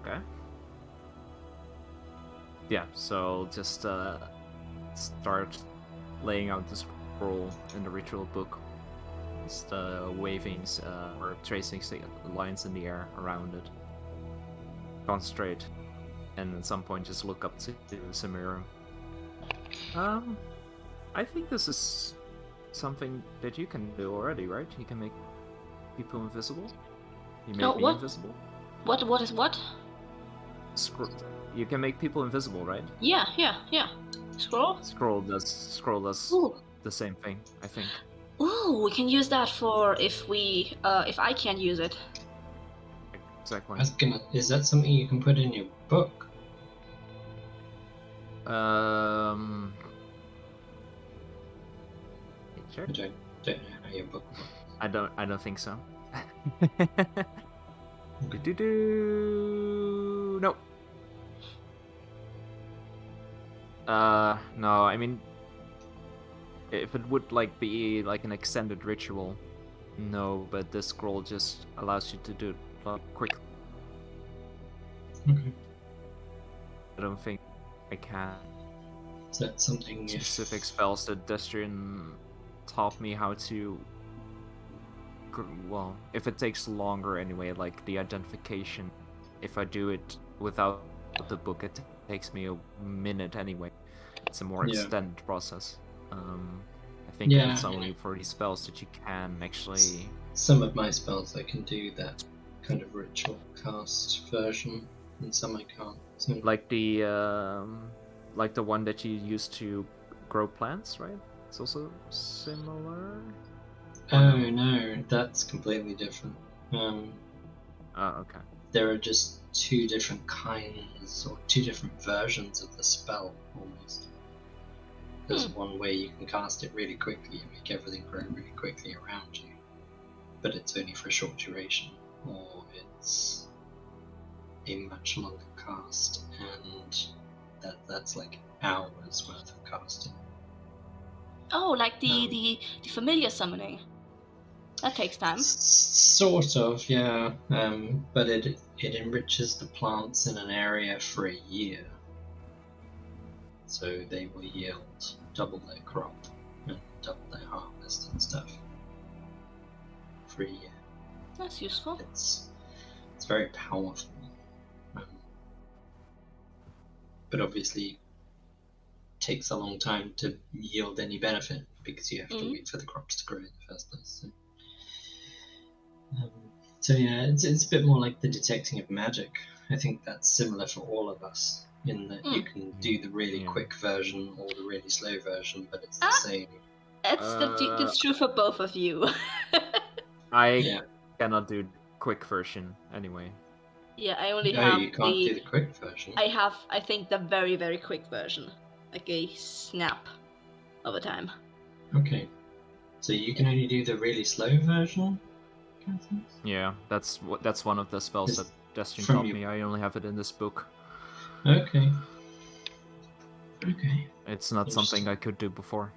Okay. Yeah, so just start laying out the scroll in the ritual book. Just waving or tracing lines in the air around it. Concentrate, and at some point just look up to Samira. I think this is something that you can do already, right? You can make people invisible. You make me what? invisible. What is what? You can make people invisible, right? Yeah. Scroll? Scroll does Ooh. the same thing, I think. Ooh, we can use that for if I can't use it. Exactly. Is that something you can put in your book? Sure. I don't know how your book works. I don't think so. No. No, I mean, if it would like be like an extended ritual, no, but this scroll just allows you to do it like quick. Okay. I don't think I can. Is that something Specific spells that Destrian taught me how to. Well, if it takes longer anyway, like the identification, if I do it without the book, it takes me a minute anyway. It's a more extended process. I think it's only for these spells that you can actually. Some of my spells I can do that kind of ritual cast version, and some I can't. So... Like the one that you use to grow plants, right? It's also similar. Oh no, that's completely different. Oh, okay. There are just two different kinds or two different versions of the spell almost. There's one way you can cast it really quickly and make everything grow really quickly around you, but it's only for a short duration, or it's a much longer cast, and that's like hours worth of casting. Oh, like the familiar summoning. That takes time. Sort of, yeah. But it enriches the plants in an area for a year, so they will yield double their crop and double their harvest and stuff for a year. That's useful. It's very powerful, but obviously takes a long time to yield any benefit because you have to wait for the crops to grow in the first place. So yeah, it's a bit more like the detecting of magic. I think that's similar for all of us in that you can do the really quick version or the really slow version, but it's the same. That's true for both of you. I cannot do quick version anyway. Yeah, I only have. You can't do the quick version. I have, I think, the very, very quick version, like a snap of a time. Okay, so you can only do the really slow version. Yeah, that's one of the spells that Destiny taught me. I only have it in this book. Okay. It's not something I could do before.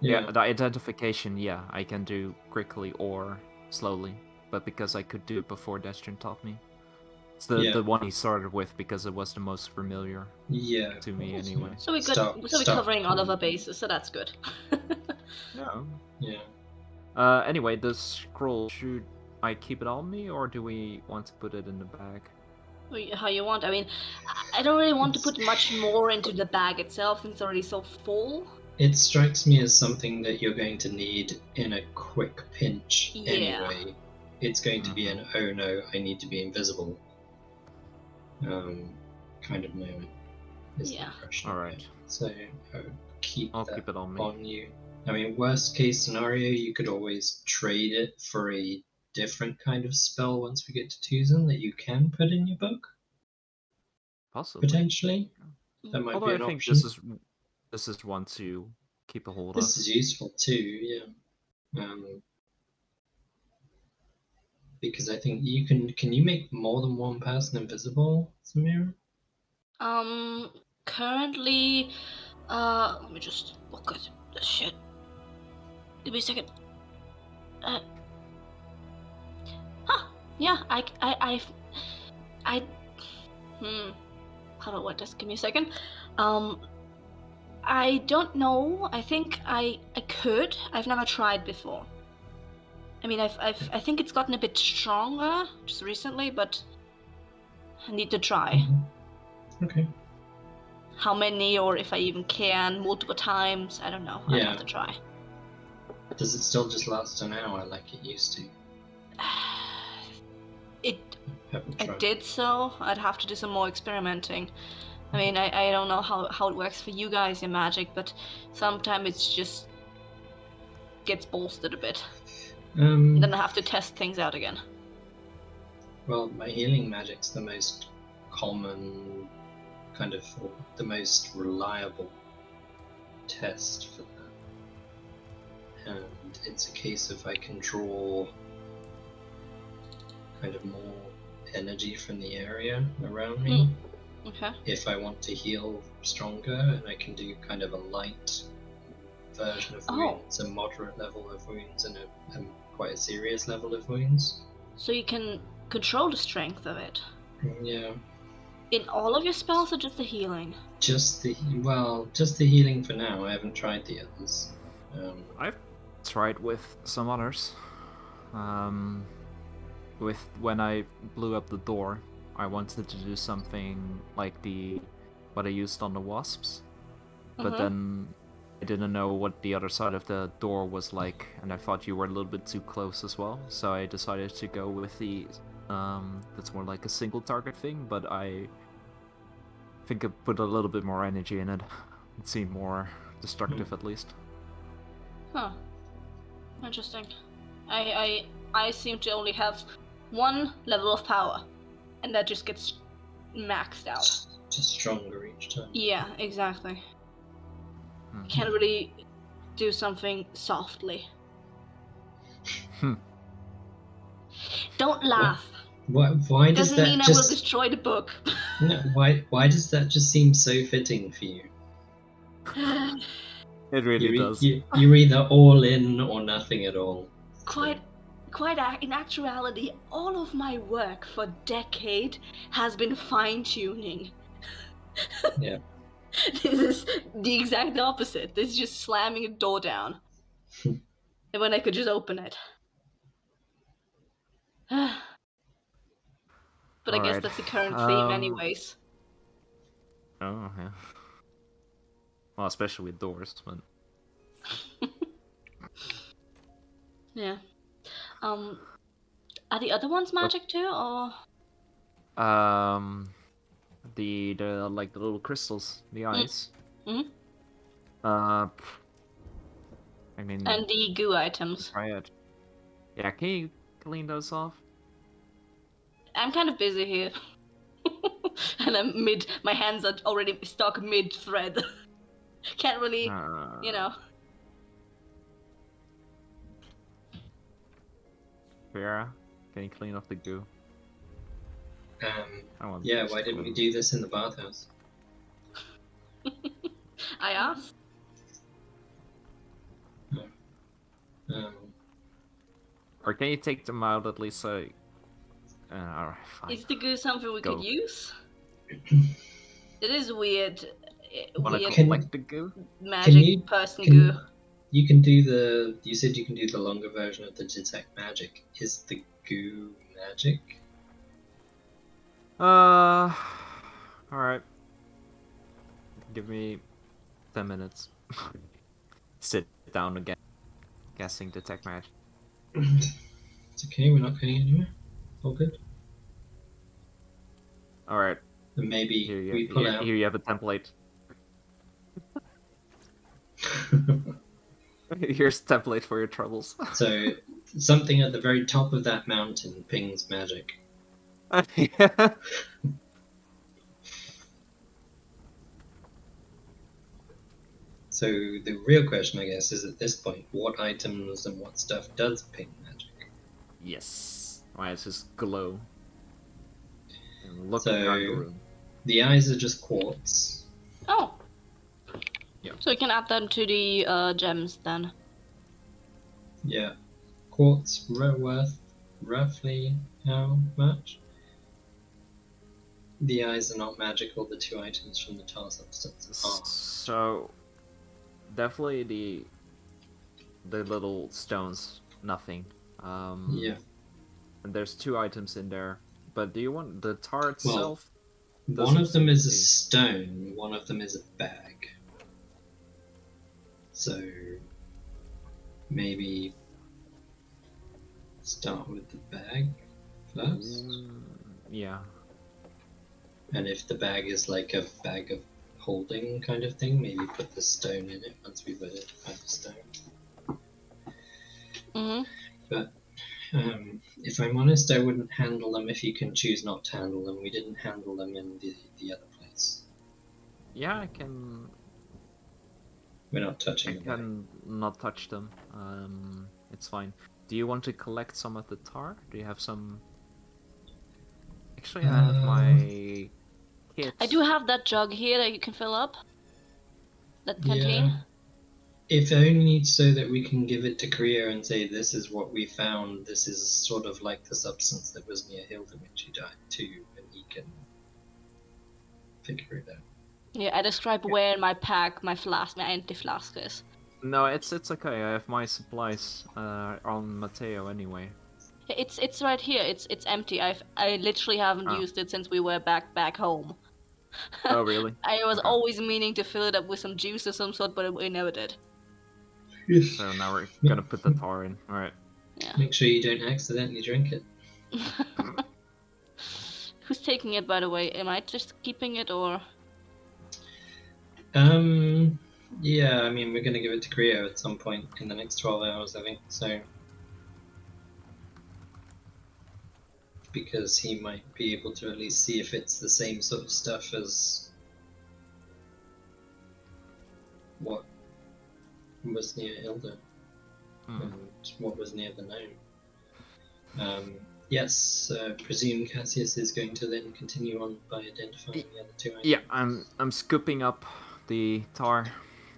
Yeah, the identification, I can do quickly or slowly, but because I could do it before Destiny taught me. It's the one he started with because it was the most familiar to me anyway. So we're covering all of our bases, so that's good. Yeah. Anyway, the scroll, should I keep it on me or do we want to put it in the bag? How you want. I mean, I don't really want to put much more into the bag itself since it's already so full. It strikes me as something that you're going to need in a quick pinch anyway. It's going to be an oh no, I need to be invisible kind of moment. Is the impression. Alright. So I'll keep it on you. I mean, worst case scenario, you could always trade it for a different kind of spell once we get to Tucson that you can put in your book. Possibly. Potentially. That might be an I think option. this is one to keep a hold of. This is useful too, yeah. Because I think you can you make more than one person invisible, Samira? Currently, let me just look at this shit. Give me a second. Yeah, how about what? Just give me a second. I don't know. I think I could. I've never tried before. I mean, I think it's gotten a bit stronger just recently, but I need to try. Okay. How many, or if I even can, multiple times, I don't know. I'd have to try. Does it still just last an hour like it used to? It did so. I'd have to do some more experimenting. I mean, I don't know how it works for you guys in Magic, but sometimes it's just gets bolstered a bit. Then I have to test things out again. Well, my healing magic's the most common, kind of, or the most reliable test for that. And it's a case of I can draw kind of more energy from the area around me. Okay. If I want to heal stronger, and I can do kind of a light version of wounds, a moderate level of wounds, and a quite a serious level of wounds. So you can control the strength of it. Yeah. In all of your spells, or just the healing? Just the healing for now. I haven't tried the others. I've tried with some others. With when I blew up the door, I wanted to do something like what I used on the wasps, but then I didn't know what the other side of the door was like, and I thought you were a little bit too close as well. So I decided to go with the that's more like a single target thing, but I think I put a little bit more energy in it. It seemed more destructive, at least. Huh. Interesting. I seem to only have one level of power, and that just gets maxed out. Just stronger each time. Yeah, exactly. Can't really do something softly. Don't laugh. Why does Doesn't that mean just... I will destroy the book. No, why does that just seem so fitting for you? It really does. You're either all in or nothing at all. In actuality, all of my work for decade has been fine-tuning. Yeah. This is the exact opposite. This is just slamming a door down. And when I could just open it. But I guess that's the current theme anyways. Oh, yeah. Well, especially with doors, but... Yeah. Are the other ones magic too, or...? The like the little crystals, the eyes. Mm-hmm. I mean... And the goo items. Try it. Yeah, can you clean those off? I'm kind of busy here. And my hands are already stuck mid-thread. Can't really, you know. Vera, can you clean off the goo? Yeah, why didn't we do this in the bathhouse? I asked. Or can you take them out at least so... Alright, fine. Is the goo something we could use? It is weird. Wanna collect the goo? Magic goo. You can do you said you can do the longer version of the detect magic. Is the goo magic? Alright. Give me 10 minutes. Sit down again. Guessing detect magic. It's okay, we're not going anywhere. All good. Alright. And maybe we pull out... Here you have a template. Here's a template for your troubles. So, something at the very top of that mountain pings magic. Yeah. So the real question, I guess, is at this point, what items and what stuff does ping magic? Yes. Why it's just glow. And look around the room. The eyes are just quartz. Oh. Yeah. So we can add them to the gems then. Yeah. Quartz worth roughly how much? The eyes are not magical, the two items from the tar substance are. So definitely the little stones, nothing. Yeah. And there's two items in there. But do you want the tar itself? Well, one of them is a stone, one of them is a bag. So maybe start with the bag first. Yeah. And if the bag is like a bag of holding kind of thing, maybe put the stone in it once we've identified the stone. But if I'm honest, I wouldn't handle them if you can choose not to handle them. We didn't handle them in the other place. Yeah, I can... We're not touching them. I can not touch them. It's fine. Do you want to collect some of the tar? Do you have some Actually, I have my kit. I do have that jug here that you can fill up. That canteen. Yeah. If only so that we can give it to Kriya and say, this is what we found, this is sort of like the substance that was near Hilda when she died too, and he can figure it out. Yeah, I describe where in my pack my empty flask is. No, it's okay. I have my supplies on Matteo anyway. It's right here. It's empty. I literally haven't used it since we were back home. Oh really? I was Okay. always meaning to fill it up with some juice of some sort, but we never did. So now we're gonna put the tar in. All right. Yeah. Make sure you don't accidentally drink it. Who's taking it, by the way? Am I just keeping it, or? Yeah, I mean, we're going to give it to Kriya at some point in the next 12 hours, I think, so. Because he might be able to at least see if it's the same sort of stuff as what was near Hilda and what was near the gnome. Yes, presume Cassius is going to then continue on by identifying the other two items. Yeah, I'm scooping up the tar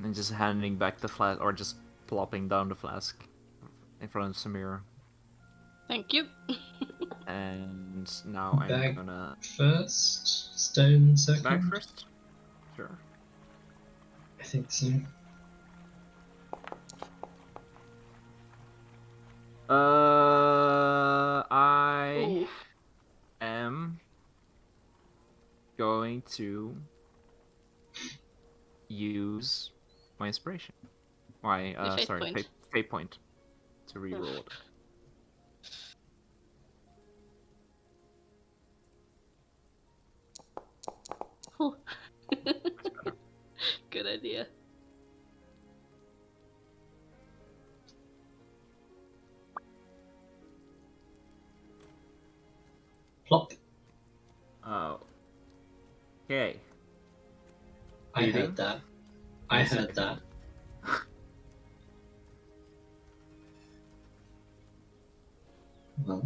and just handing back the flask, or just plopping down the flask in front of Samira. Thank you. And now I'm Bag gonna first, stone second. bag first. Sure. I think so. I Ooh. am going to use my inspiration. My fate sorry, point. fate point to reroll it. Ooh. Good idea. Plop. Oh. Okay. I Reading? heard that. I heard that. Well.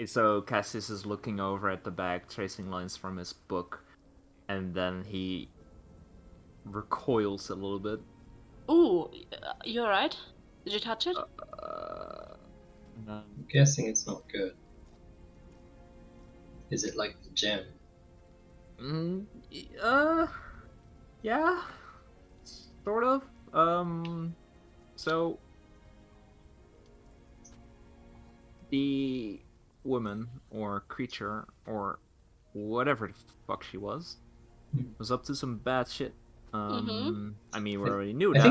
So Cassius is looking over at the bag, tracing lines from his book, and then he recoils a little bit. Ooh, you alright? Did you touch it? No. I'm guessing it's not good. Is it like the gem? Yeah, sort of. So the woman or creature or whatever the fuck she was up to some bad shit. I mean, we already knew that. I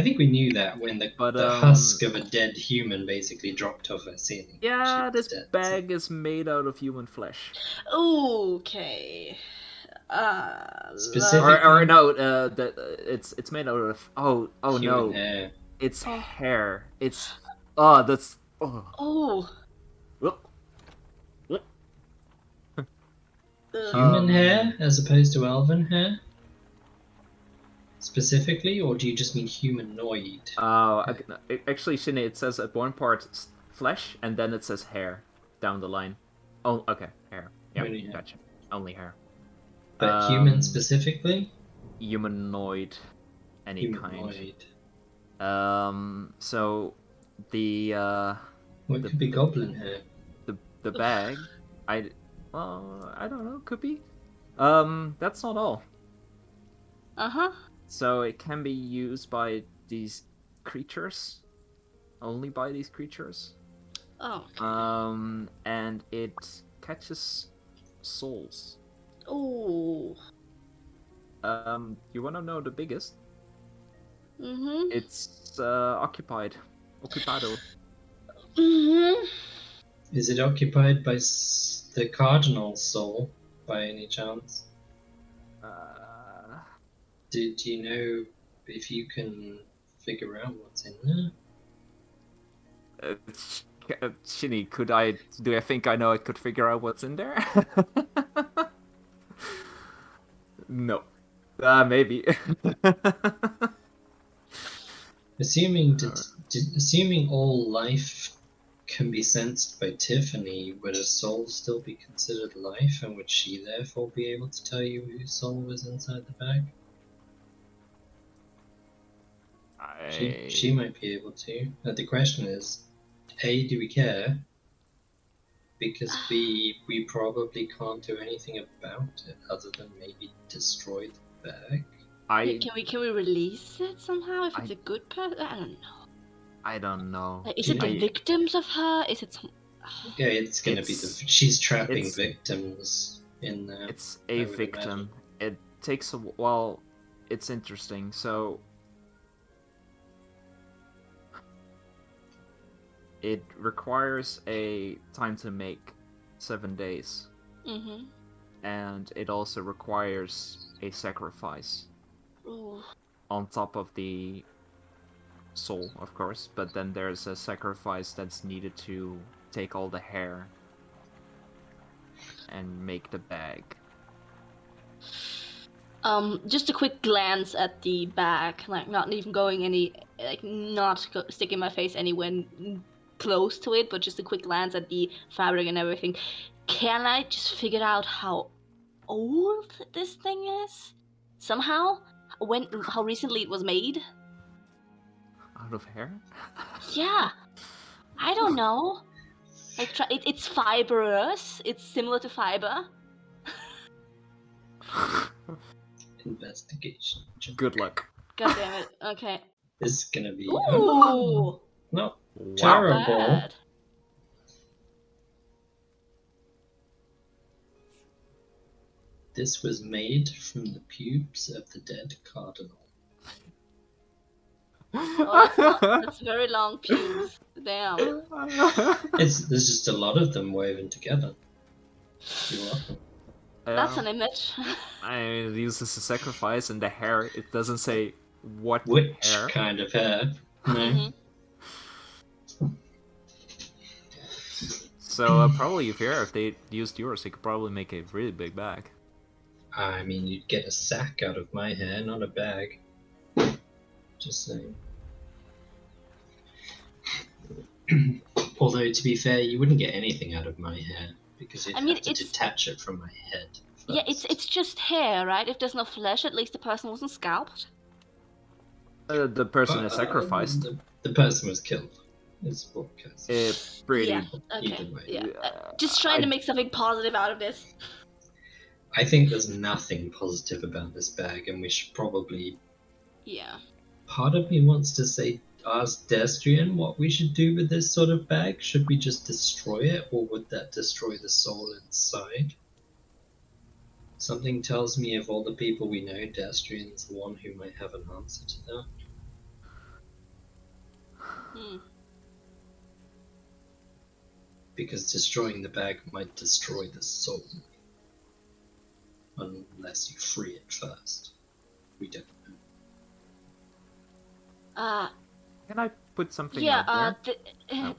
think we knew that when the husk of a dead human basically dropped off her ceiling. Yeah, She was this dead, bag is made out of human flesh. Okay. Specifically- Or no, that it's made out of human no, hair. it's Oh. hair. It's that's Oh. Human hair as opposed to elven hair? Specifically, or do you just mean humanoid? Actually, Shinny, it says at one part flesh, and then it says hair down the line. Oh, okay, hair. Yeah, Only hair. gotcha. Only hair. But human specifically? Humanoid, any Humanoid. kind. So the Well, it could be goblin hair. the bag, I don't know, could be. That's not all. Uh-huh. So it can be used by these creatures, only by these creatures. Oh. And it catches souls. Ooh. You wanna know the biggest? Mm-hmm. It's occupied. Occupado. Mm-hmm. Is it occupied by the cardinal soul, by any chance? Do you know if you can figure out what's in there? Shinny, do I think I know I could figure out what's in there? No. Maybe. Assuming assuming all life can be sensed by Tiffany, would a soul still be considered life, and would she therefore be able to tell you whose soul was inside the bag? She might be able to. The question is, A, do we care? Because B, we probably can't do anything about it other than maybe destroy the bag. Can we release it somehow if it's a good person? I don't know. I don't know. Is it the victims of her? Is it some? Yeah, it's gonna be she's trapping victims in there. It's a victim. It takes a while. It's interesting. So it requires a time to make 7 days. Mm-hmm. And it also requires a sacrifice. Ooh. On top of the soul, of course, but then there's a sacrifice that's needed to take all the hair and make the bag. Just a quick glance at the bag, like not even going not sticking my face anywhere close to it, but just a quick glance at the fabric and everything. Can I just figure out how old this thing is? Somehow? How recently it was made? Out of hair? Yeah. I don't know. Like, it's fibrous. It's similar to fiber. Investigation. Good luck. God damn it. Okay. This is gonna be... Ooh! Oh, no. Wow. Terrible. Bad. This was made from the pubes of the dead cardinal. Oh, that's very long pubes. Damn. There's just a lot of them woven together. You're welcome. That's an image. I mean, it uses a sacrifice, and the hair, it doesn't say what Which hair. kind of hair? No. Mm-hmm. So probably if they used yours, they could probably make a really big bag. I mean, you'd get a sack out of my hair, not a bag. Just saying. Although, to be fair, you wouldn't get anything out of my hair, because you'd have to detach it from my head first. Yeah, it's just hair, right? If there's no flesh, at least the person wasn't scalped. The person is sacrificed. The person was killed. Is what It's pretty... Yeah, okay. Either way. Yeah. Just trying to make something positive out of this. I think there's nothing positive about this bag, and we should probably... Yeah. Part of me wants to ask Destrian what we should do with this sort of bag. Should we just destroy it, or would that destroy the soul inside? Something tells me of all the people we know, Destrian's the one who might have an answer to that. Because destroying the bag might destroy the soul. Unless you free it first. We don't know. Can I put something out there?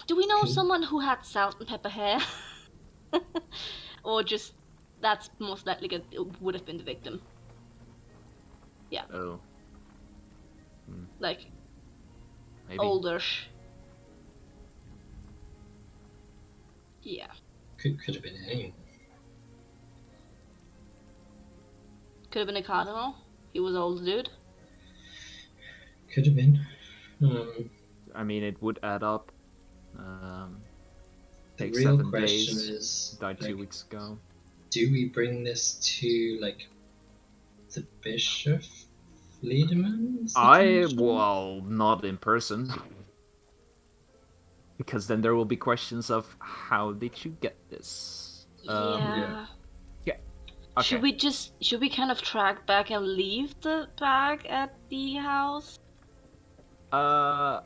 Do we know someone who had salt and pepper hair? Or just, that's most likely it would have been the victim. Yeah. Oh. Like, maybe. older-ish. Yeah. Could have been anyone. Could have been a cardinal. He was an old dude. Could have been. I mean, it would add up. The Take real 7 question days. is, Died 2 weeks ago. do we bring this to the Bishop Liederman? Well, not in person. Because then there will be questions of how did you get this? Yeah. Okay. Should we kind of track back and leave the bag at the house? I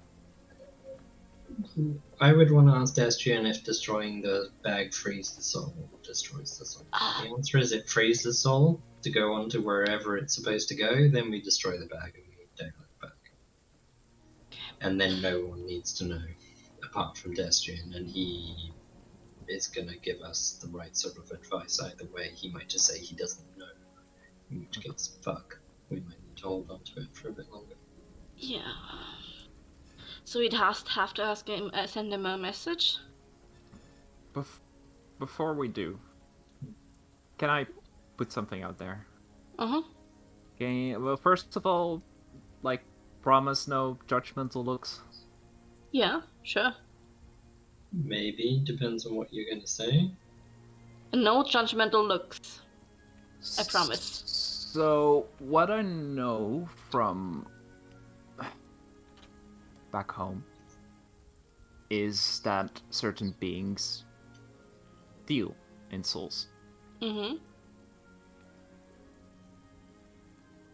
would want to ask Destrian if destroying the bag frees the soul or destroys the soul. The answer is it frees the soul to go on to wherever it's supposed to go, then we destroy the bag and we don't look back. And then no one needs to know, apart from Destrian, and he is going to give us the right sort of advice either way. He might just say he doesn't know, in which case, fuck, we might need to hold on to it for a bit longer. Yeah. So we'd have to ask him, send him a message. Before we do, can I put something out there? Uh-huh. Okay, well, first of all, like, promise no judgmental looks. Yeah, sure. Maybe, depends on what you're going to say. No judgmental looks. I promise. So, what I know from back home is that certain beings deal in souls. Mm-hmm.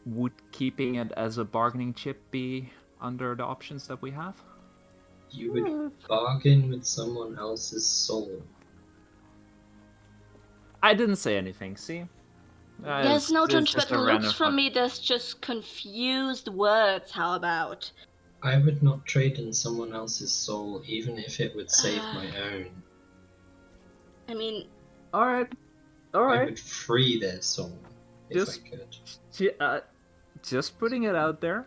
Would keeping it as a bargaining chip be under the options that we have? You would bargain with someone else's soul. I didn't say anything, see? There's no It's just a judgmental looks random from me, there's just confused words, how about? I would not trade in someone else's soul, even if it would save my own. I mean, Alright. I would free their soul if Just- I could. Just putting it out there.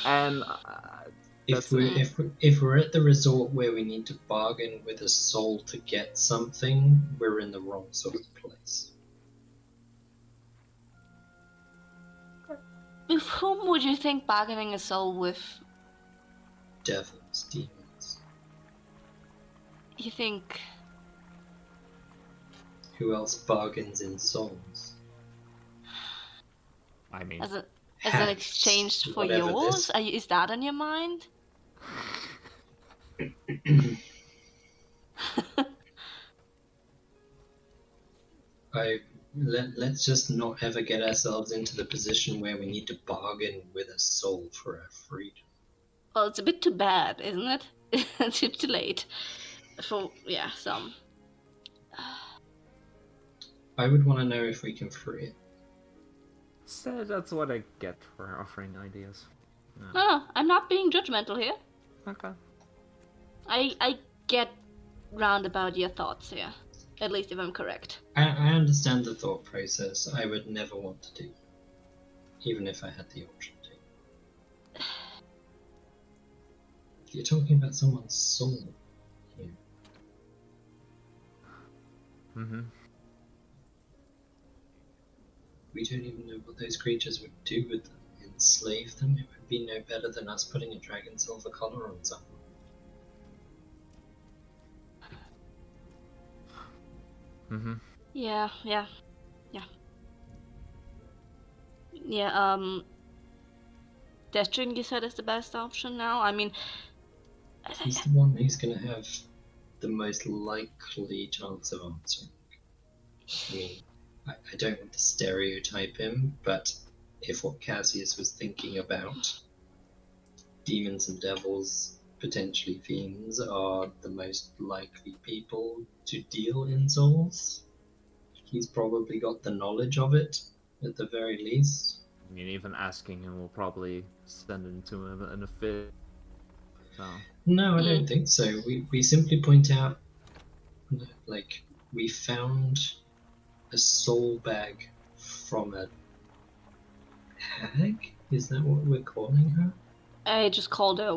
And If we're at the resort where we need to bargain with a soul to get something, we're in the wrong sort of place. with whom would you think bargaining a soul with? Devils, demons. You think... Who else bargains in souls? I mean, As an Hats, exchange for whatever yours? this- Is that on your mind? Let's just not ever get ourselves into the position where we need to bargain with a soul for our freedom. Well, it's a bit too bad, isn't it? It's too late. For, yeah, some. I would want to know if we can free it. so that's what I get for offering ideas. No, I'm not being judgmental here. Okay. I get round about your thoughts here. At least if I'm correct. I understand the thought process. I would never want to do that, even if I had the option to. You're talking about someone's soul here. Mm-hmm. We don't even know what those creatures would do with them. Enslave them? It would be no better than us putting a dragon silver collar on someone. Mm-hmm. Yeah. Destrin, you said, is the best option now? I mean... He's the one who's going to have the most likely chance of answering. I mean, I don't want to stereotype him, but if what Cassius was thinking about, demons and devils, potentially fiends, are the most likely people to deal in souls, he's probably got the knowledge of it, at the very least. I mean, even asking him will probably send it to him in a fit. So. No, I don't think so. We simply point out, like, we found a soul bag from a hag? Is that what we're calling her? I just called her a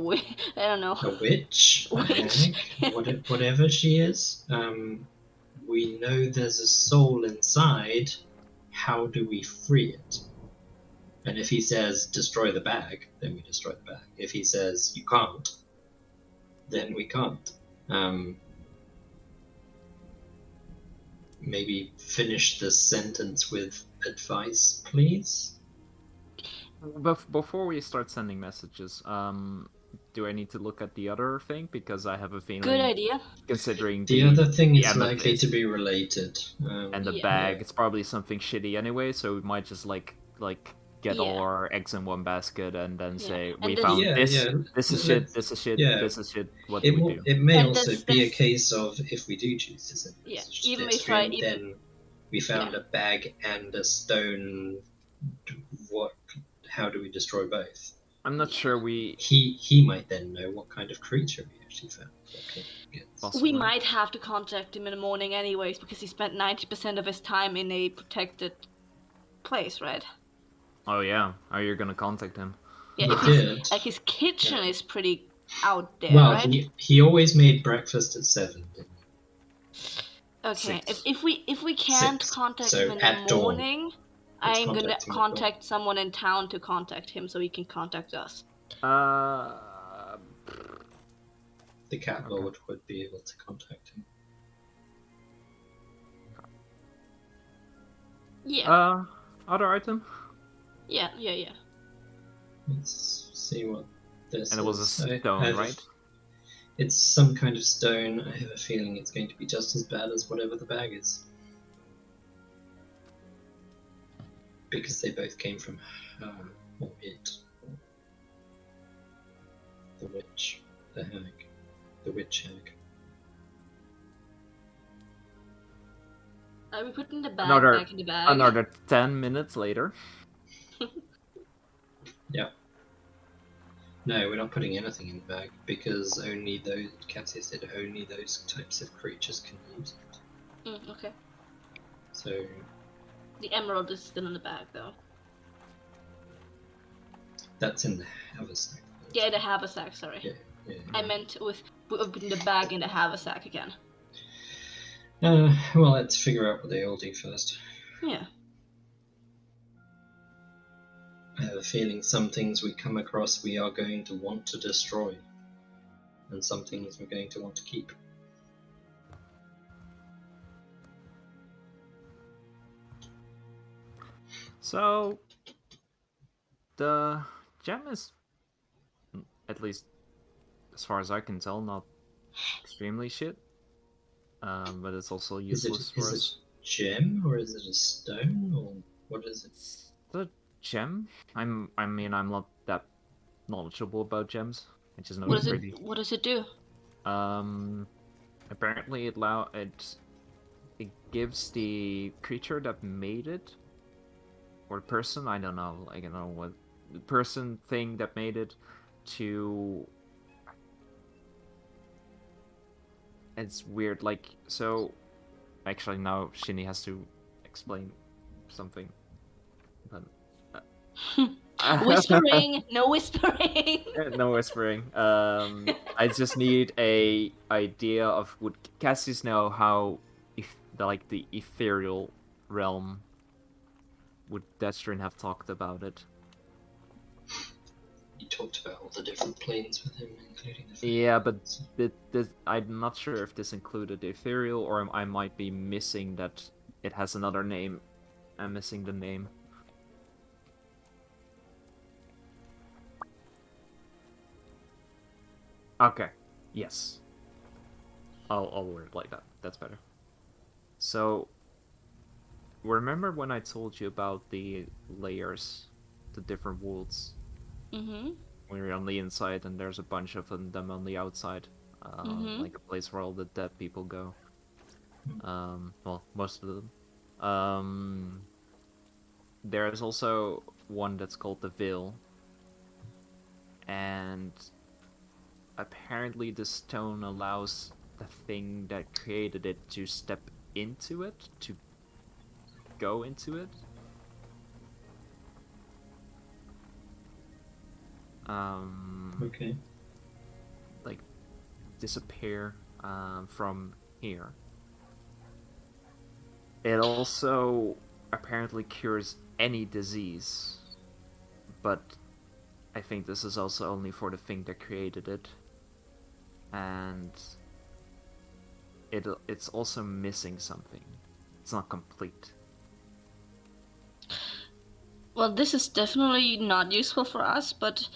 I don't know. A witch? A Witch. hag? Whatever she is. We know there's a soul inside. How do we free it? And if he says, destroy the bag, then we destroy the bag. If he says, you can't, then we can't. Maybe finish the sentence with advice, please? Before we start sending messages, do I need to look at the other thing? Because I have a feeling... Good idea. Considering The other thing is amethyst likely to be related. and the Yeah. bag, it's probably something shitty anyway, so we might just like get all Yeah. our eggs in one basket and then say, And we this- found Yeah, this, yeah. this is shit, this is shit, Yeah. this is shit, what do we do? It may And also that's- be a that's- case of, if we do choose to send a Yeah, message to even this if I- stream, even- then we found a bag and a stone. How do we destroy both? I'm not sure we... He might then know what kind of creature we actually found. Possible. We might have to contact him in the morning anyways, because he spent 90% of his time in a protected place, right? Oh yeah, how are you gonna contact him? Yeah, He if did. like his kitchen is pretty out there, Well, right? he always made breakfast at 7, didn't he? Okay, 6. if we can't 6. contact So him in the at dawn. morning, Let's I'm gonna contact him at dawn. contact someone in town to contact him so he can contact us. The cat Okay. lord would be able to contact him. Yeah, Other item? yeah. Let's see what this And it was a is. stone, right? It's some kind of stone. I have a feeling it's going to be just as bad as whatever the bag is. Because they both came from or it. The witch. The hag. The witch hag. We put in the bag back in the bag. Another 10 minutes later. Yeah. No, we're not putting anything in the bag because only those Cassie said only those types of creatures can use it. Okay. So The emerald is still in the bag though. that's in the haversack. Yeah, the haversack. Sorry. Yeah. I meant with putting the bag in the haversack again. Well, let's figure out what they all do first. Yeah. I have a feeling some things we come across we are going to want to destroy, and some things we're going to want to keep. So, the gem is, at least as far as I can tell, not extremely shit. But it's also useless for us. Is it a gem or is it a stone or what is it? The gem? I mean, I'm not that knowledgeable about gems. I just know What it's does pretty. What does it do? Apparently it gives the creature that made it, or person, I don't know, what the person thing that made it, to. It's weird, like, so. Actually, now Shinny has to explain something. But. Whispering, no whispering. No whispering. I just need a idea of would Cassius know how if the ethereal realm would Destrin have talked about it? You talked about all the different planes with him, including the. Yeah, but I'm not sure if this included the ethereal, or I might be missing that it has another name. I'm missing the name. Okay. Yes. I'll word it like that. That's better. So, remember when I told you about the layers, the different worlds? Mm-hmm. When you're on the inside and there's a bunch of them on the outside, like a place where all the dead people go. Well, most of them. There's also one that's called the Veil, and apparently the stone allows the thing that created it to step into it, to go into it. Okay. Like disappear from here. It also apparently cures any disease, but I think this is also only for the thing that created it, and it's also missing something. It's not complete. Well, this is definitely not useful for us, but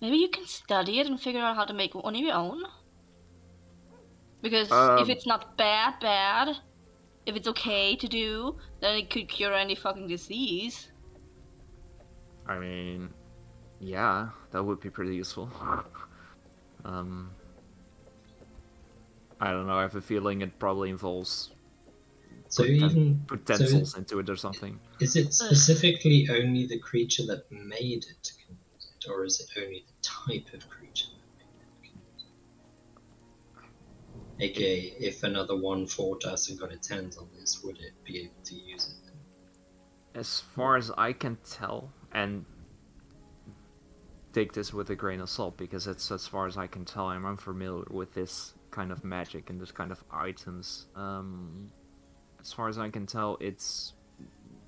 maybe you can study it and figure out how to make one of your own. Because if it's not bad, if it's okay to do, then it could cure any fucking disease. I mean, yeah, that would be pretty useful. I don't know, I have a feeling it probably involves put tensils into it or something. Is it specifically only the creature that made it can use it, or is it only the type of creature that made it can use it? AKA, if another one fought us and got its hands on this, would it be able to use it then? As far as I can tell, And take this with a grain of salt, because it's, as far as I can tell, I'm unfamiliar with this kind of magic and this kind of items. As far as I can tell, it's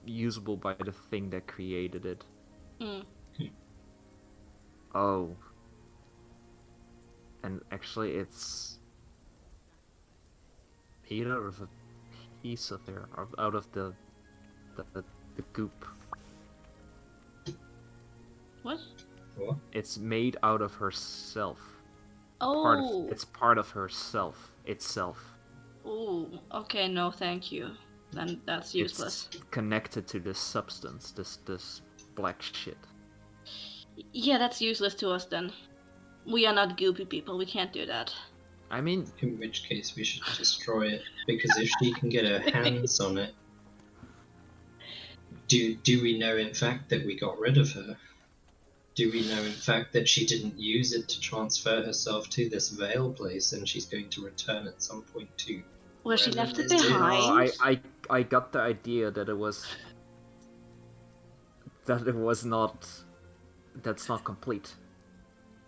usable by the thing that created it. Oh. And actually, it's made out of a piece of her, out of the goop. What? What? It's made out of herself. Oh. It's part of herself itself. Oh. Okay. No, thank you. Then that's useless. It's connected to this substance, this black shit. Yeah, that's useless to us then. We are not goopy people. We can't do that. I mean, In which case we should destroy it, because if she can get her hands on it, do we know in fact that we got rid of her? Do we know in fact that she didn't use it to transfer herself to this veil place, and she's going to return at some point too? Well, she left it Is it- behind. I got the idea that it was not. That's not complete.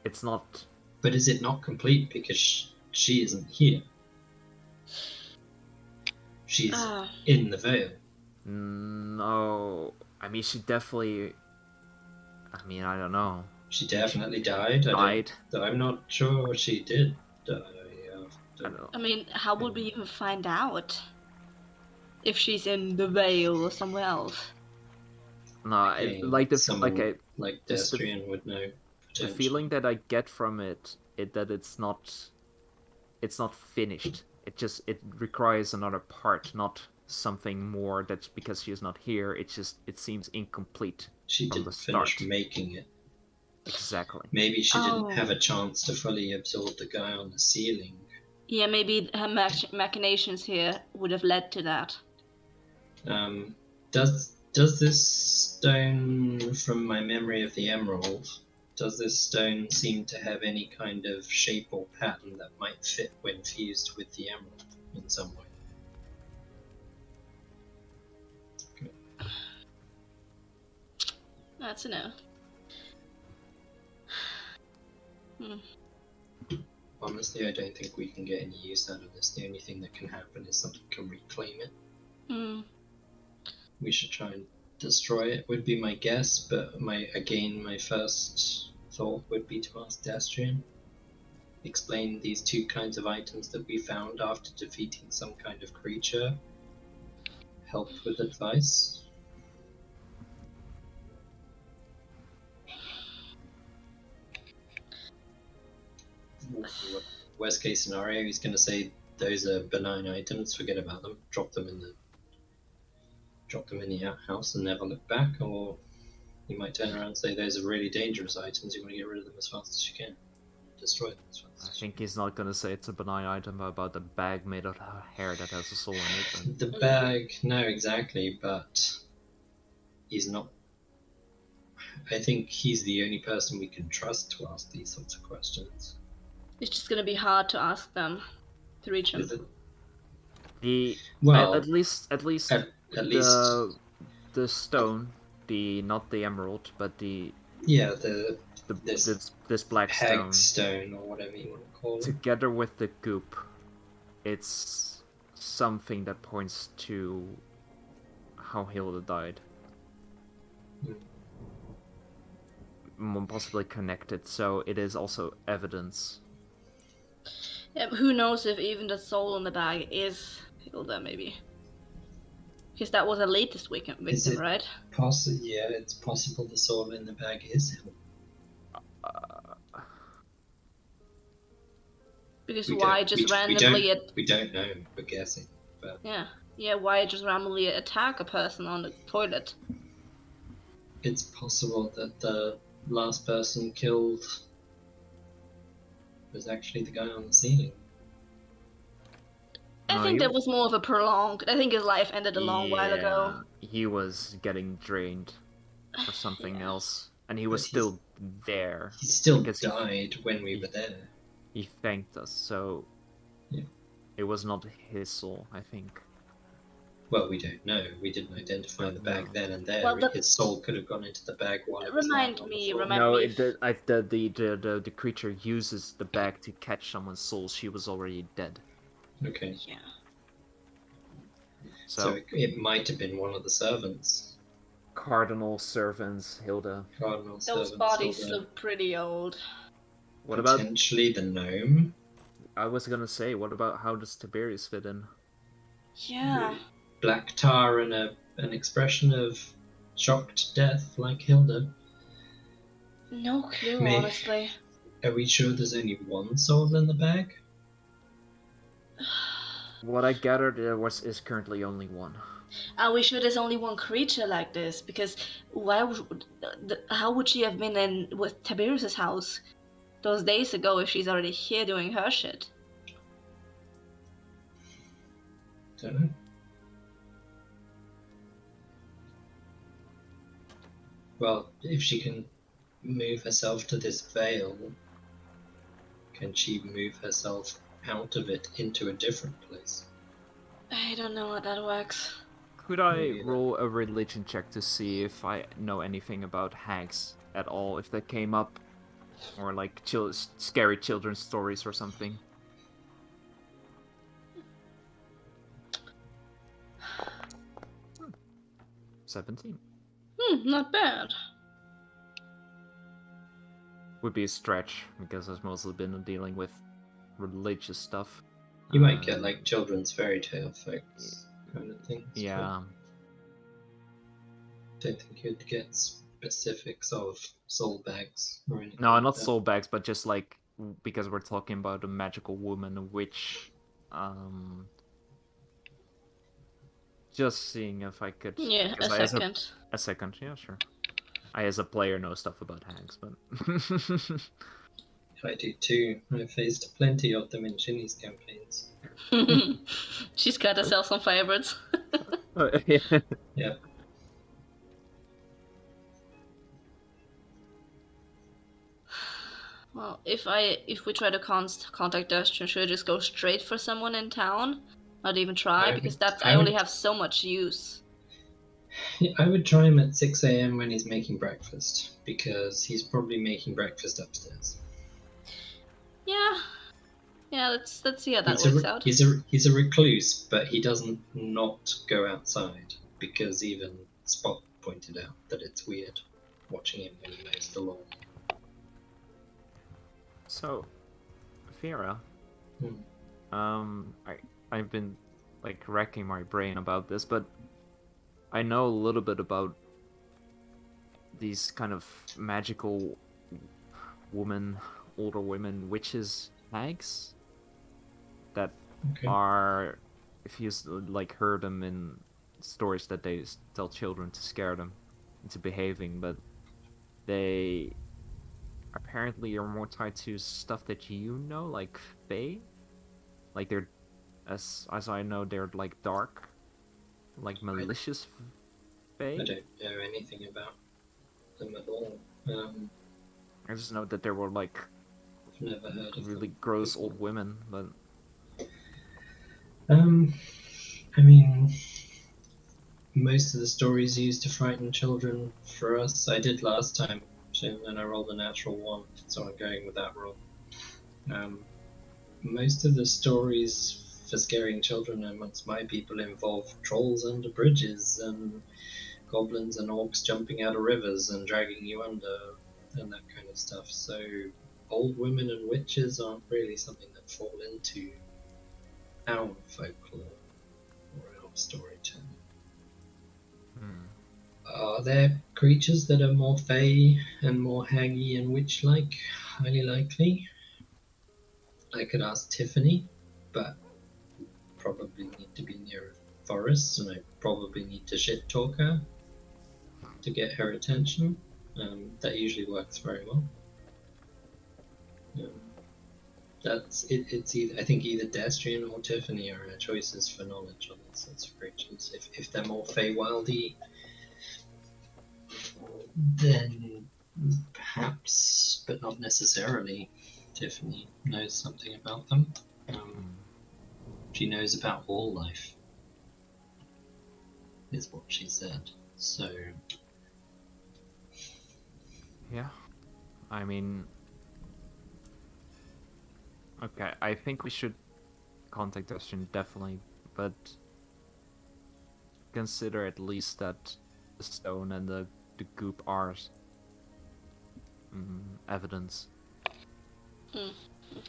It's not. But is it not complete because she isn't here? She's in the veil. No, I mean, she definitely. I mean, I don't know. She definitely died. I'm not sure she did die. I don't know. I mean, how would we even find out if she's in the Vale or somewhere else? No, like Destrian would know. The feeling that I get from it is that it's not finished. It requires another part, not something more. That's because she's not here. It seems incomplete. She from didn't the start. finish making it. Exactly. Maybe she didn't have a chance to fully absorb the guy on the ceiling. Yeah, maybe her machinations here would have led to that. Does this stone, from my memory of the emerald, does this stone seem to have any kind of shape or pattern that might fit when fused with the emerald in some way? Okay. That's a no. Honestly, I don't think we can get any use out of this. The only thing that can happen is something can reclaim it. We should try and destroy it, would be my guess, but my first thought would be to ask Destrian. Explain these two kinds of items that we found after defeating some kind of creature. Help with advice. Worst case scenario, he's going to say those are benign items, forget about them, drop them in the outhouse and never look back, or you might turn around and say those are really dangerous items, you want to get rid of them as fast as you can. Destroy them as fast as you can. I think he's not gonna say it's a benign item about the bag made of hair that has a soul in it. And... The bag, no, exactly, but he's not. I think he's the only person we can trust to ask these sorts of questions. It's just gonna be hard to ask them to reach him. Is it? At least the stone, not the emerald, but this black stone or whatever you want to call it. Together with the goop, it's something that points to how Hilda died. Possibly connected, so it is also evidence. Yeah, but who knows if even the soul in the bag is Hilda, maybe. Because that was the latest victim, right? Yeah, it's possible the soul in the bag is Hilda. Because why just randomly... We don't know, we're guessing. But... Yeah, why just randomly attack a person on the toilet? It's possible that the last person killed was actually the guy on the ceiling. I think that was more of a prolonged... I think his life ended a long while ago. He was getting drained for something else. And he was still there. He still died when we were there. He thanked us, so... Yeah. It was not his soul, I think. Well, we don't know. We didn't identify the bag No. then and there. Well, His soul could have gone into the bag while it was lying on the floor. No, me. the creature uses the bag to catch someone's soul. She was already dead. Okay. Yeah. So it might have been one of the servants. Cardinal servants, Hilda. Cardinal Those servants. bodies Hilda. look pretty old. What about? Potentially the gnome? I was gonna say, what about how does Tiberius fit in? Yeah. Black tar and an expression of shocked death, like Hilda. No clue, Me. honestly. Are we sure there's only one soul in the bag? What I gathered there is currently only one. Are we sure there's only one creature like this? Because how would she have been in with Tiberius's house those days ago if she's already here doing her shit? Don't know. Well, if she can move herself to this veil, can she move herself out of it into a different place? I don't know how that works. Could I Maybe roll a religion check to see if I know anything about hags at all, if that came up, or like scary children's stories or something? 17. Not bad. Would be a stretch, because I've mostly been dealing with religious stuff. You might get like children's fairy tale folks kind of things. Yeah. Don't think you'd get specifics of soul bags or anything. No, like not that. soul bags, but just like, because we're talking about a magical woman, a witch. Just seeing if I could. Yeah, a second. A second, yeah, sure. I, as a player, know stuff about hags, but. I do too. I've faced plenty of them in Shinny's campaigns. She's got herself some favorites. Yeah. Yeah. Well, if we try to contact Dustin, should I just go straight for someone in town? Not even try, because I only have so much use. I would try him at 6 a.m. when he's making breakfast, because he's probably making breakfast upstairs. Yeah, let's see how that works out. He's a recluse, but he doesn't not go outside, because even Spot pointed out that it's weird watching him when he mows the lawn. So, Vera, I've been like racking my brain about this, but I know a little bit about these kind of magical older women, witches, hags that are, if you like heard them in stories that they tell children to scare them into behaving, but they apparently are more tied to stuff that you know, like fae. Like they're, as I know, they're like dark, like malicious fae. I don't know anything about them at all. I just know that there were like I've never heard of really them gross before. old women, but I mean, most of the stories used to frighten children for us. I did last time, and I rolled a natural 1, so I'm going with that roll. Most of the stories for scaring children amongst my people involve trolls under bridges and goblins and orcs jumping out of rivers and dragging you under and that kind of stuff. So old women and witches aren't really something that fall into our folklore or our storytelling. Are there creatures that are more fey and more haggy and witch-like? Highly likely. I could ask Tiffany, but probably need to be near a forest, and I probably need to shit talk her to get her attention. That usually works very well. It's either, I think either Destrian or Tiffany are our choices for knowledge on these sorts of creatures. If they're more Feywildy, then perhaps, but not necessarily, Tiffany knows something about them. She knows about all life. is what she said. So Yeah. I mean, okay, I think we should contact Dustin, definitely, but consider at least that the stone and the goop are evidence. Hmm.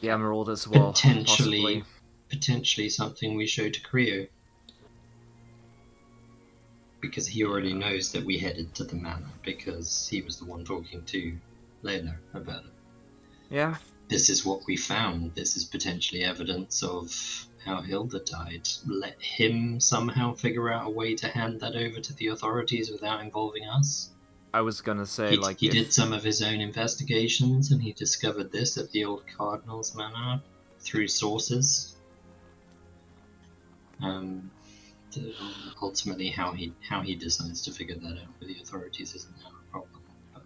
The emerald as well, potentially possibly. something we show to Creo. Because he already knows that we headed to the manor, because he was the one talking to Layla about it. Yeah. This is what we found. This is potentially evidence of how Hilda died. Let him somehow figure out a way to hand that over to the authorities without involving us. I was gonna say, He did some of his own investigations, and he discovered this at the old Cardinal's Manor through sources. Ultimately, how he decides to figure that out with the authorities isn't our problem. But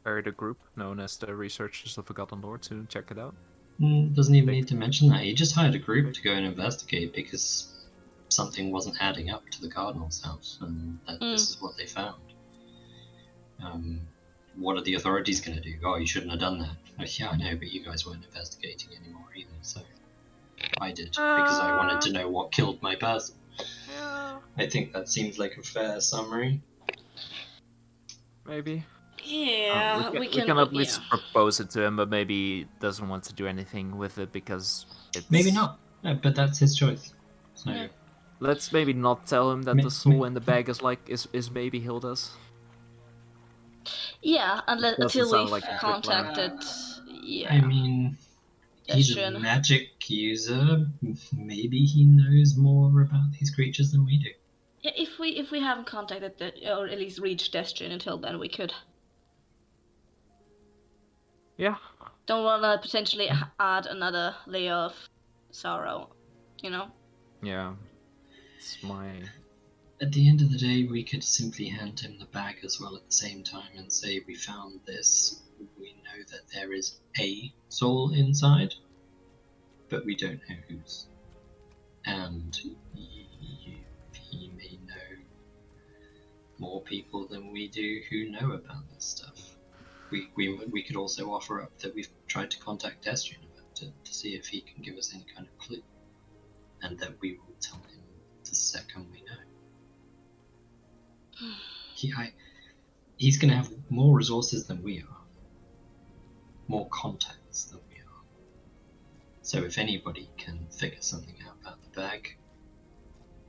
hired a group known as the Researchers of Forgotten Lore to check it out. doesn't even need to mention that. He just hired a group to go and investigate because something wasn't adding up to the Cardinal's house, and that this is what they found. What are the authorities going to do? Oh, you shouldn't have done that. Yeah, I know, but you guys weren't investigating anymore either, so I did, because I wanted to know what killed my person. Yeah. I think that seems like a fair summary. Maybe. Yeah, we can at least propose it to him, but maybe he doesn't want to do anything with it because it's... Maybe not, but that's his choice. So Yeah. Let's maybe not tell him that the soul in the bag is maybe Hilda's. Yeah, until we've like a good contacted. Yeah. I mean, he's a Destrin. magic user. Maybe he knows more about these creatures than we do. Yeah, if we haven't contacted or at least reached Destrin until then, we could. Yeah. Don't want to potentially add another layer of sorrow, you know? Yeah. It's my... At the end of the day, we could simply hand him the bag as well at the same time and say, we found this, we know that there is a soul inside, but we don't know whose. And he may know more people than we do who know about this stuff. We could also offer up that we've tried to contact Destrin about it to see if he can give us any kind of clue, and that we will tell him the second we know. He's going to have more resources than we are, more contacts than we are. So if anybody can figure something out about the bag,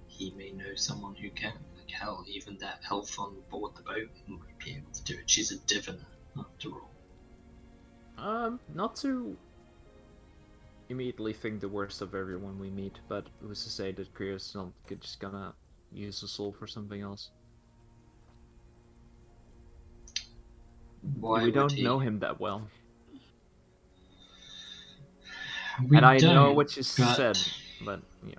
he may know someone who can. Like hell, even that elf on board the boat might be able to do it. She's a diviner, after all. Not to immediately think the worst of everyone we meet, but who's to say that Krios not just gonna use the soul for something else? Why we don't he? know him that well. And I know what you said, but yeah.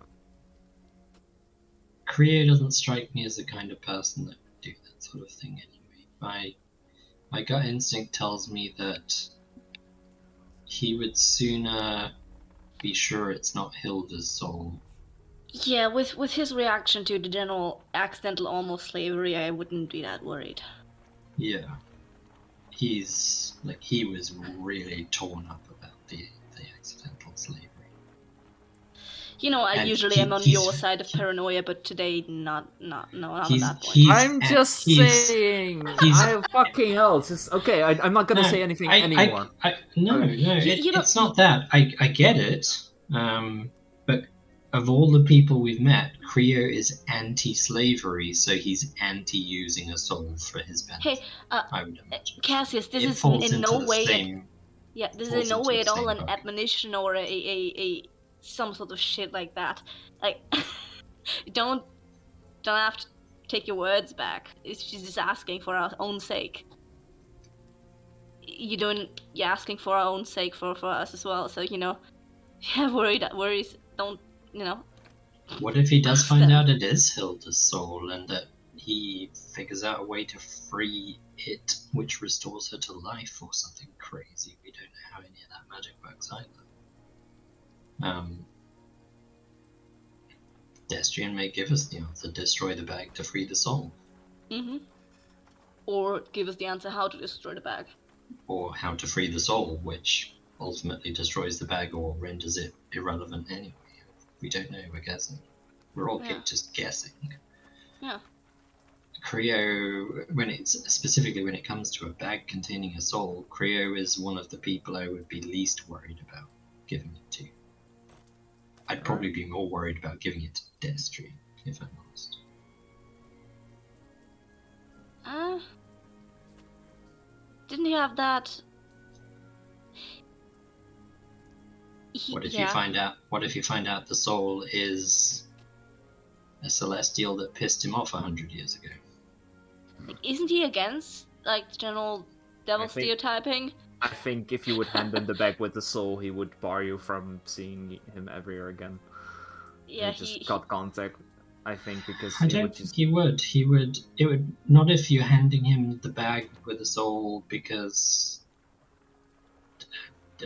Creo doesn't strike me as the kind of person that would do that sort of thing anyway. My gut instinct tells me that he would sooner be sure it's not Hilda's soul. Yeah, with his reaction to the general accidental almost slavery, I wouldn't be that worried. Yeah. He was really torn up about the accidental slavery. You know, I usually am on your side of paranoia, but today not on that point. I'm just saying. I fucking hell. Okay, I'm not gonna say anything anymore. It's not that. I get it. But of all the people we've met, Creo is anti-slavery, so he's anti-using a soul for his benefit. Hey, I would imagine. Cassius, this is in no way. This is in no way at all an admonition or a some sort of shit like that. Like, don't have to take your words back. She's just asking for our own sake. You're asking for our own sake for us as well. So worries. Don't What if he does find out it is Hilda's soul and that he figures out a way to free it, which restores her to life or something crazy? We don't know how any of that magic works either. Destrian may give us the answer. Destroy the bag to free the soul. Mm-hmm. Or give us the answer how to destroy the bag. Or how to free the soul, which ultimately destroys the bag or renders it irrelevant anyway. We don't know, we're guessing. We're all just guessing. Yeah. Creo, specifically when it comes to a bag containing a soul, Creo is one of the people I would be least worried about giving it to. I'd probably be more worried about giving it to Destrian, if I'm honest. Didn't he have that? What if you find out the soul is a celestial that pissed him off 100 years ago? Isn't he against like general devil stereotyping? I think if you would hand him the bag with the soul, he would bar you from seeing him ever again. Yeah, he got contact. I think because I don't think he would. It would not if you're handing him the bag with a soul, because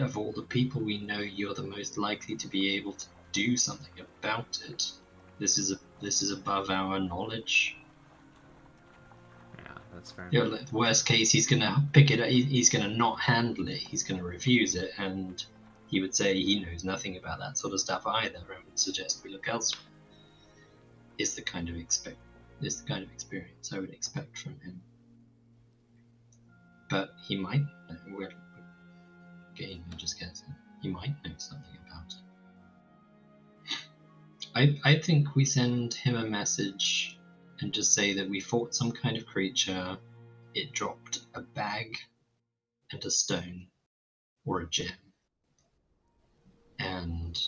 of all the people we know, you're the most likely to be able to do something about it. This is above our knowledge. Yeah, that's fair. Worst case, he's gonna pick it up. He's gonna not handle it. He's gonna refuse it, and he would say he knows nothing about that sort of stuff either, and would suggest we look elsewhere. Is the kind of experience I would expect from him. But he might know. We're just guessing. He might know something about it. I think we send him a message and just say that we fought some kind of creature. It dropped a bag and a stone, or a gem, and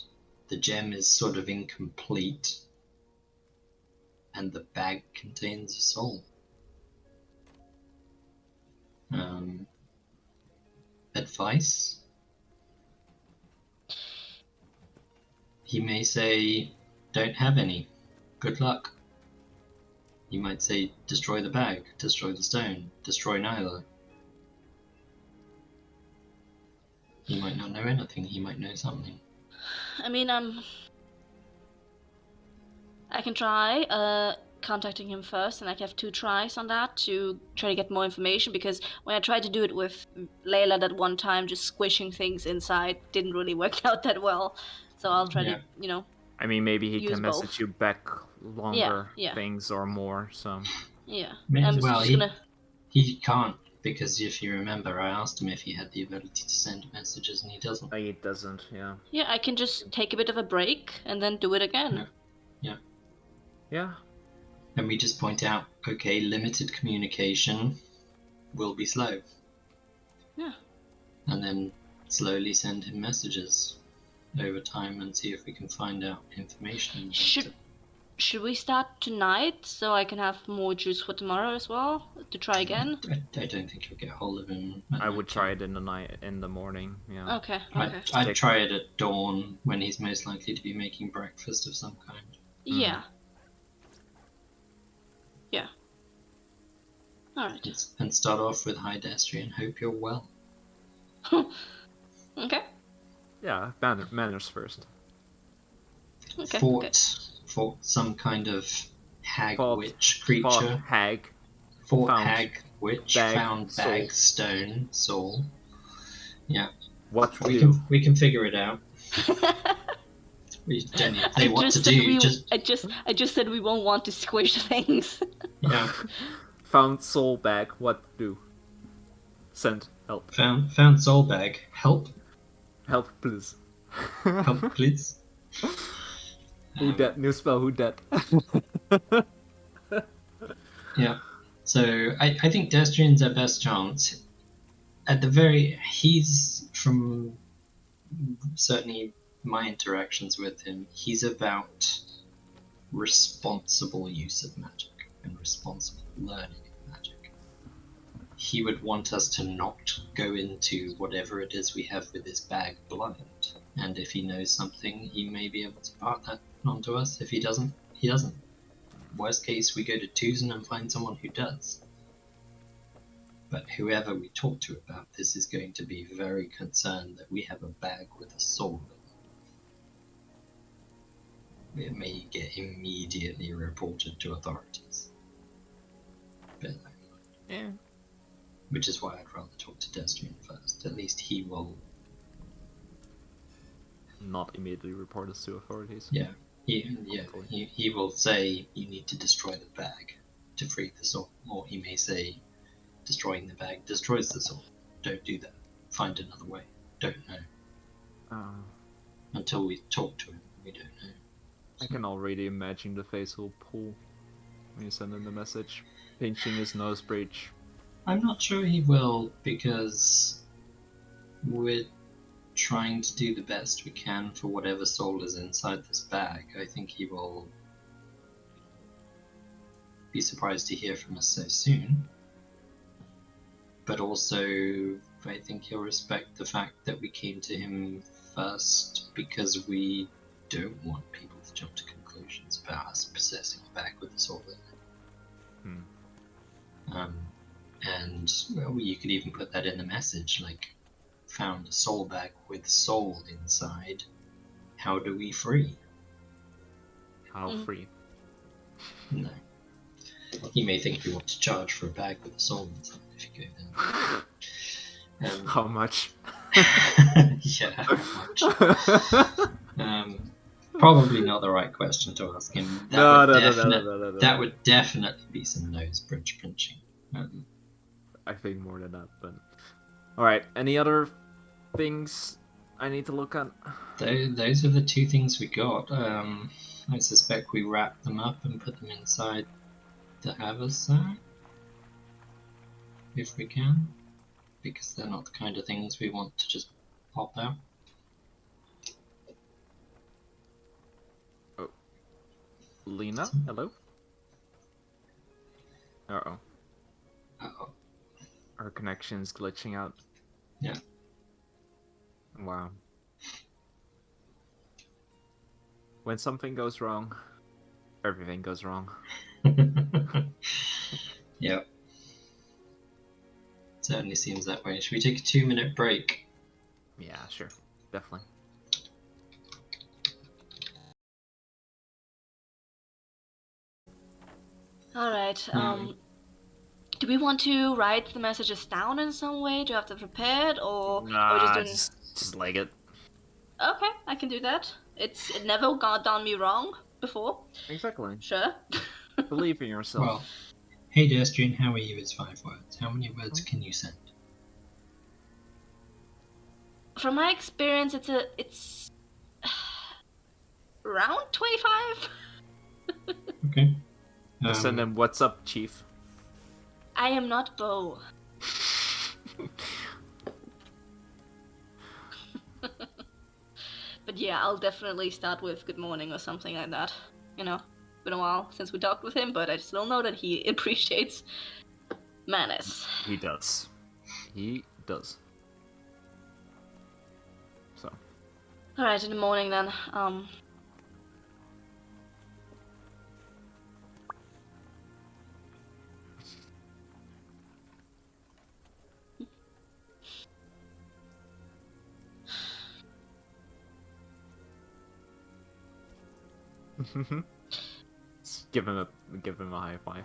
the gem is sort of incomplete, and the bag contains a soul. Advice? He may say, don't have any. Good luck. He might say, destroy the bag, destroy the stone, destroy neither. He might not know anything, he might know something. I mean, I can try contacting him first, and I have 2 tries on that to try to get more information, because when I tried to do it with Layla that one time, just squishing things inside didn't really work out that well. So I'll try to, I mean, maybe he can message both. you back longer Yeah. things or more, so... Yeah. He can't, because if you remember, I asked him if he had the ability to send messages, and he doesn't. He doesn't, yeah. Yeah, I can just take a bit of a break and then do it again. Yeah. And we just point out, okay, limited communication will be slow. Yeah. And then slowly send him messages over time and see if we can find out information. Should we start tonight so I can have more juice for tomorrow as well to try again? I don't think you'll get hold of him. I would try it in the morning. Yeah. Okay. I'd try it at dawn when he's most likely to be making breakfast of some kind. Yeah. Yeah. All right. And start off with hi Destrian, hope you're well. Okay. Yeah, manners first. Okay. Fought some kind of hag witch creature. Fought hag witch, found bag, stone, soul. Yeah. What we can figure it out. We don't need to say what to do. I just said we won't want to squish things. Yeah. Found soul bag. What do? Send help. Found soul bag. Help. Help, please. Help, please. Who dat? New spell. Who dat? Yeah. So I think Destrian's our best chance. He's from certainly my interactions with him. He's about responsible use of magic and responsible learning of magic. He would want us to not go into whatever it is we have with this bag blind. And if he knows something, he may be able to part that onto us. If he doesn't, he doesn't. Worst case, we go to Tucson and find someone who does. But whoever we talk to about this is going to be very concerned that we have a bag with a soul in it may get immediately reported to authorities. But, Yeah. which is why I'd rather talk to Destrian first. At least he will. Not immediately report us to authorities. Yeah. He will say you need to destroy the bag to free the soul, or he may say destroying the bag destroys the soul. Don't do that. Find another way. Don't know. Until we talk to him, we don't know. I can already imagine the face he'll pull when you send him the message, pinching his nose bridge. I'm not sure he will, because we're trying to do the best we can for whatever soul is inside this bag. I think he will be surprised to hear from us so soon. But also, I think he'll respect the fact that we came to him first, because we don't want people to jump to conclusions about us possessing a bag with a soul in it. And well, you could even put that in the message, like, found a soul bag with soul inside. How do we free? How free? No. You may think we want to charge for a bag with a soul inside if you go there. How much? Yeah, how much? Probably not the right question to ask him. That would definitely be some nose bridge pinching. I think more than that, but... Alright, any other things I need to look at? Those are the two things we got. I suspect we wrap them up and put them inside the haversack, if we can, because they're not the kind of things we want to just pop out. Oh. Lena? Hello? Uh-oh. Uh-oh. Our connection's glitching out. Yeah. Wow. When something goes wrong, everything goes wrong. Yep. Certainly seems that way. Should we take a 2-minute break? Yeah, sure. Definitely. Alright, do we want to write the messages down in some way? Do you have to prepare it, or Nah, are we just like it. Okay, I can do that. It never got done me wrong before. Exactly. Sure. Believe in yourself. Well, hey Destrian, how are you? It's 5 words. How many words can you send? From my experience, it's around 25. Okay. Send them, what's up, Chief? I am not Bo. But yeah, I'll definitely start with good morning or something like that. You know, been a while since we talked with him, but I still know that he appreciates manners. He does. He does. So. Alright, in the morning then. Give him a high five.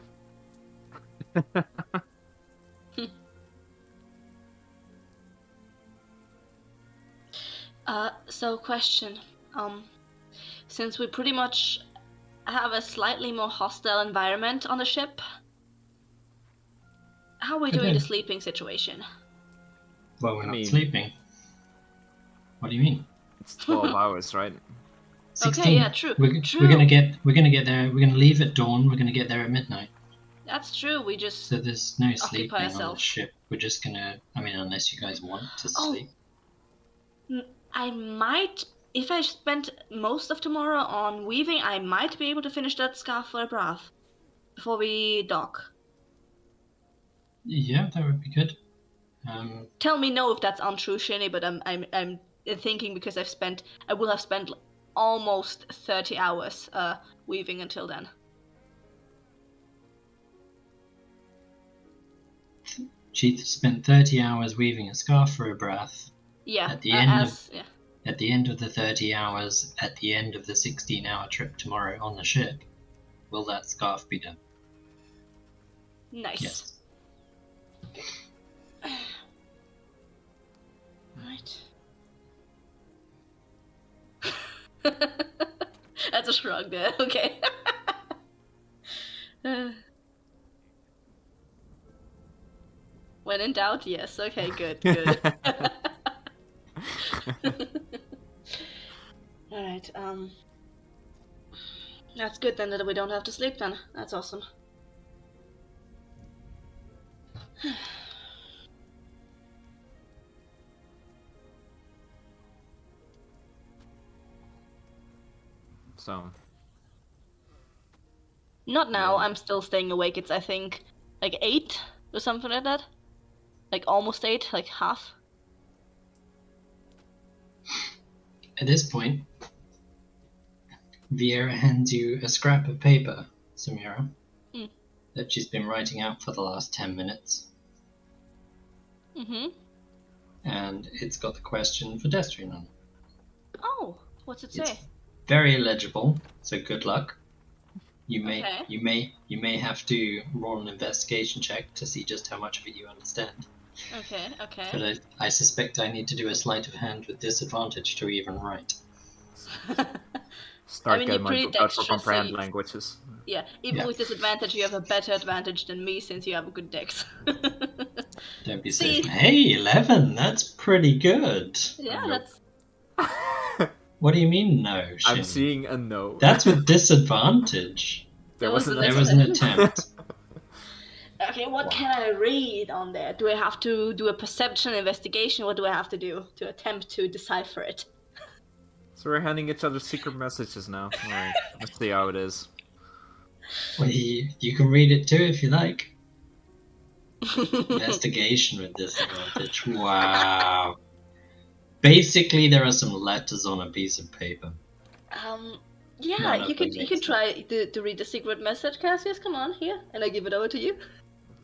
So question. Since we pretty much have a slightly more hostile environment on the ship, how are we doing the sleeping situation? Well, we're not sleeping. What do you mean? It's 12 hours, right? 16. Okay, yeah, true. We're gonna get there. We're gonna leave at dawn. We're gonna get there at midnight. That's true. We just So there's no occupy sleeping on the ourselves. ship. We're just gonna. I mean, unless you guys want to sleep. I might, if I spent most of tomorrow on weaving, I might be able to finish that scarf for a bath before we dock. Yeah, that would be good. Tell me no if that's untrue, Shinny, but I'm thinking because I will have spent almost 30 hours weaving until then. She spent 30 hours weaving a scarf for a breath. Yeah. At the end At the end of the 30 hours, at the end of the 16-hour trip tomorrow on the ship, will that scarf be done? Nice. Yes. Right. That's a shrug there. Okay. When in doubt, yes. Okay, good, good. Alright, that's good then that we don't have to sleep then. That's awesome. So, Not now, I'm still staying awake. It's, I think, like 8 or something like that. Like almost 8, like half. At this point, Vieira hands you a scrap of paper, Samira, that she's been writing out for the last 10 minutes. Mm-hmm. And it's got the question for Destrian on it. Oh, what's it say? It's very illegible, so good luck. You may Okay. you may have to roll an investigation check to see just how much of it you understand. Okay, okay. But I suspect I need to do a sleight of hand with disadvantage to even write. start I mean, getting you're my pretty book out for dexterous, so comprehend you- languages. Yeah, even Yeah. with disadvantage, you have a better advantage than me since you have a good dex. Don't be See? so. Hey, 11. That's pretty good. Yeah, Nope. that's... What do you mean no? I'm Shin? seeing a no. That's with disadvantage. There was an There was an attempt. Okay, what Wow. can I read on there? Do I have to do a perception investigation? What do I have to do to attempt to decipher it? So we're handing each other secret messages now. Alright, let's see how it is. Well, you can read it too if you like. Investigation with disadvantage. Wow. Basically, there are some letters on a piece of paper. Yeah, None of you them can make try to read the secret message, Cassius. Come on, here, and I give it over to you.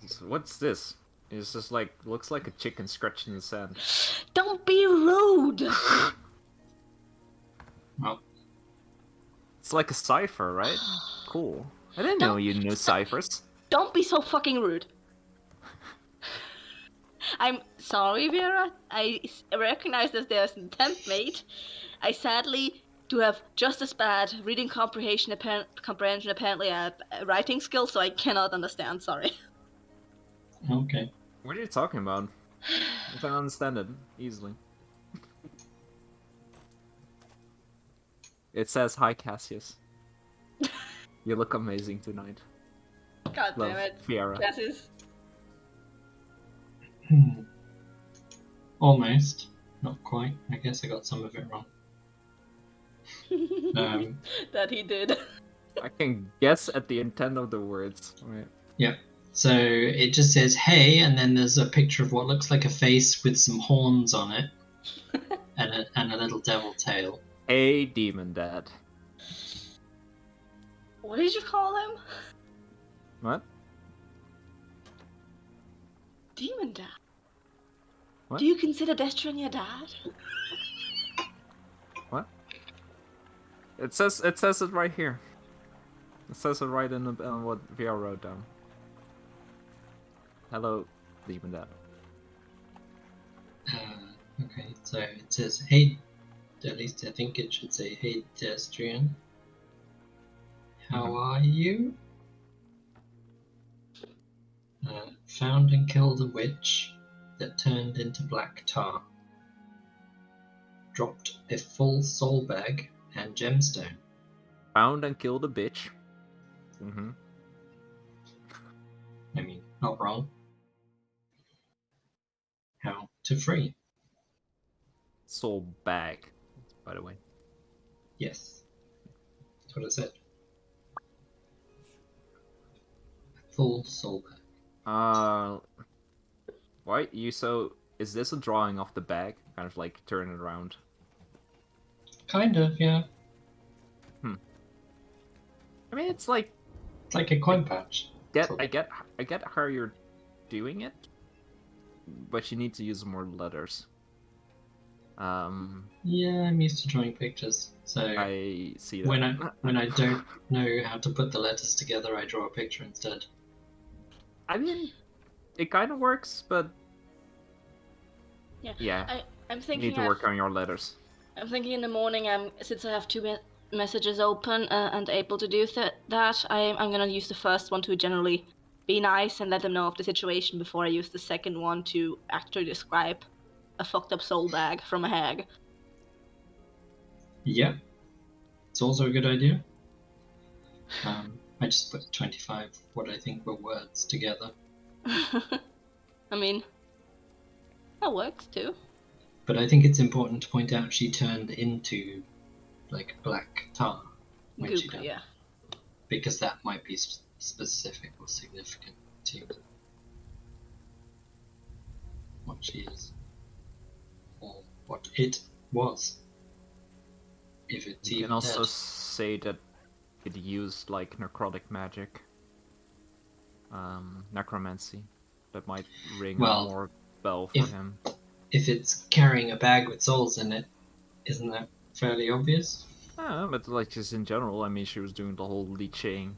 So what's this? It's just like, looks like a chicken scratching the sand. Don't be rude. Well, It's like a cipher, right? Cool. I didn't know you knew ciphers. Don't be so fucking rude. I'm sorry, Vera. I recognize that there's an attempt made. I sadly do have just as bad reading comprehension apparently as writing skills, so I cannot understand. Sorry. okay. What are you talking about? I can understand it easily. It says, "Hi, Cassius. You look amazing tonight. God Love, damn it. Fiera." Cassius. Almost. Not quite. I guess I got some of it wrong. That he did. I can guess at the intent of the words. Right. Yeah. So it just says hey, and then there's a picture of what looks like a face with some horns on it, and a little devil tail. Hey, Demon Dad. What did you call him? What? Demon Dad. What? Do you consider Destrian your dad? What? It says it right here. It says it right in what VR wrote down. Hello, Demon Dad. Okay, so it says hey. At least I think it should say hey, Destrian. How are you? Found and killed a witch that turned into black tar. Dropped a full soul bag and gemstone. Found and killed a bitch. Mm-hmm. I mean, not wrong. How to free? Soul bag, by the way. Yes. That's what it said. Full soul bag. Why you so? Is this a drawing of the bag? Kind of like turn it around. Kind of, yeah. I mean, it's like It's like a coin pouch. I get how you're doing it, but you need to use more letters. Yeah, I'm used to drawing pictures, so I see that. when I don't know how to put the letters together, I draw a picture instead. I mean, it kind of works, but Yeah. yeah, I'm you thinking need to work on your letters. I'm thinking in the morning. Since I have two messages open and able to do that, I'm gonna use the first one to generally be nice and let them know of the situation before I use the second one to actually describe a fucked up soul bag from a hag. Yeah, it's also a good idea. I just put 25 what I think were words together. I mean, that works too. But I think it's important to point out she turned into like black tar when she Goop, died, yeah. because that might be specific or significant to what she is or what it was. If it's You even can also dead. say that it used like necrotic magic, necromancy. That might ring a Well, more bell for if him. if it's carrying a bag with souls in it, isn't that fairly obvious? But like just in general, I mean, she was doing the whole leeching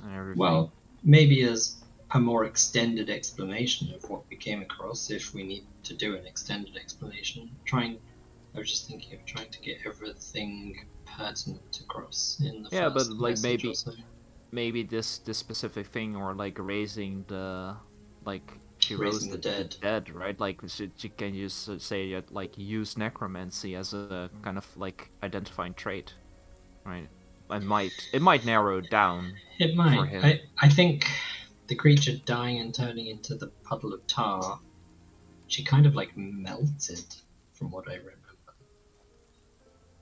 and everything. Well, maybe as a more extended explanation of what we came across, if we need to do an extended explanation. I was just thinking of trying to get everything pertinent across in the Yeah, but first like message or so. maybe this specific thing, or like raising the, like she Raising rose the dead. dead, right? Like she can use say that like use necromancy as a kind of like identifying trait, right? It might narrow it down It for might. him. I think the creature dying and turning into the puddle of tar, she kind of like melted, from what I remember.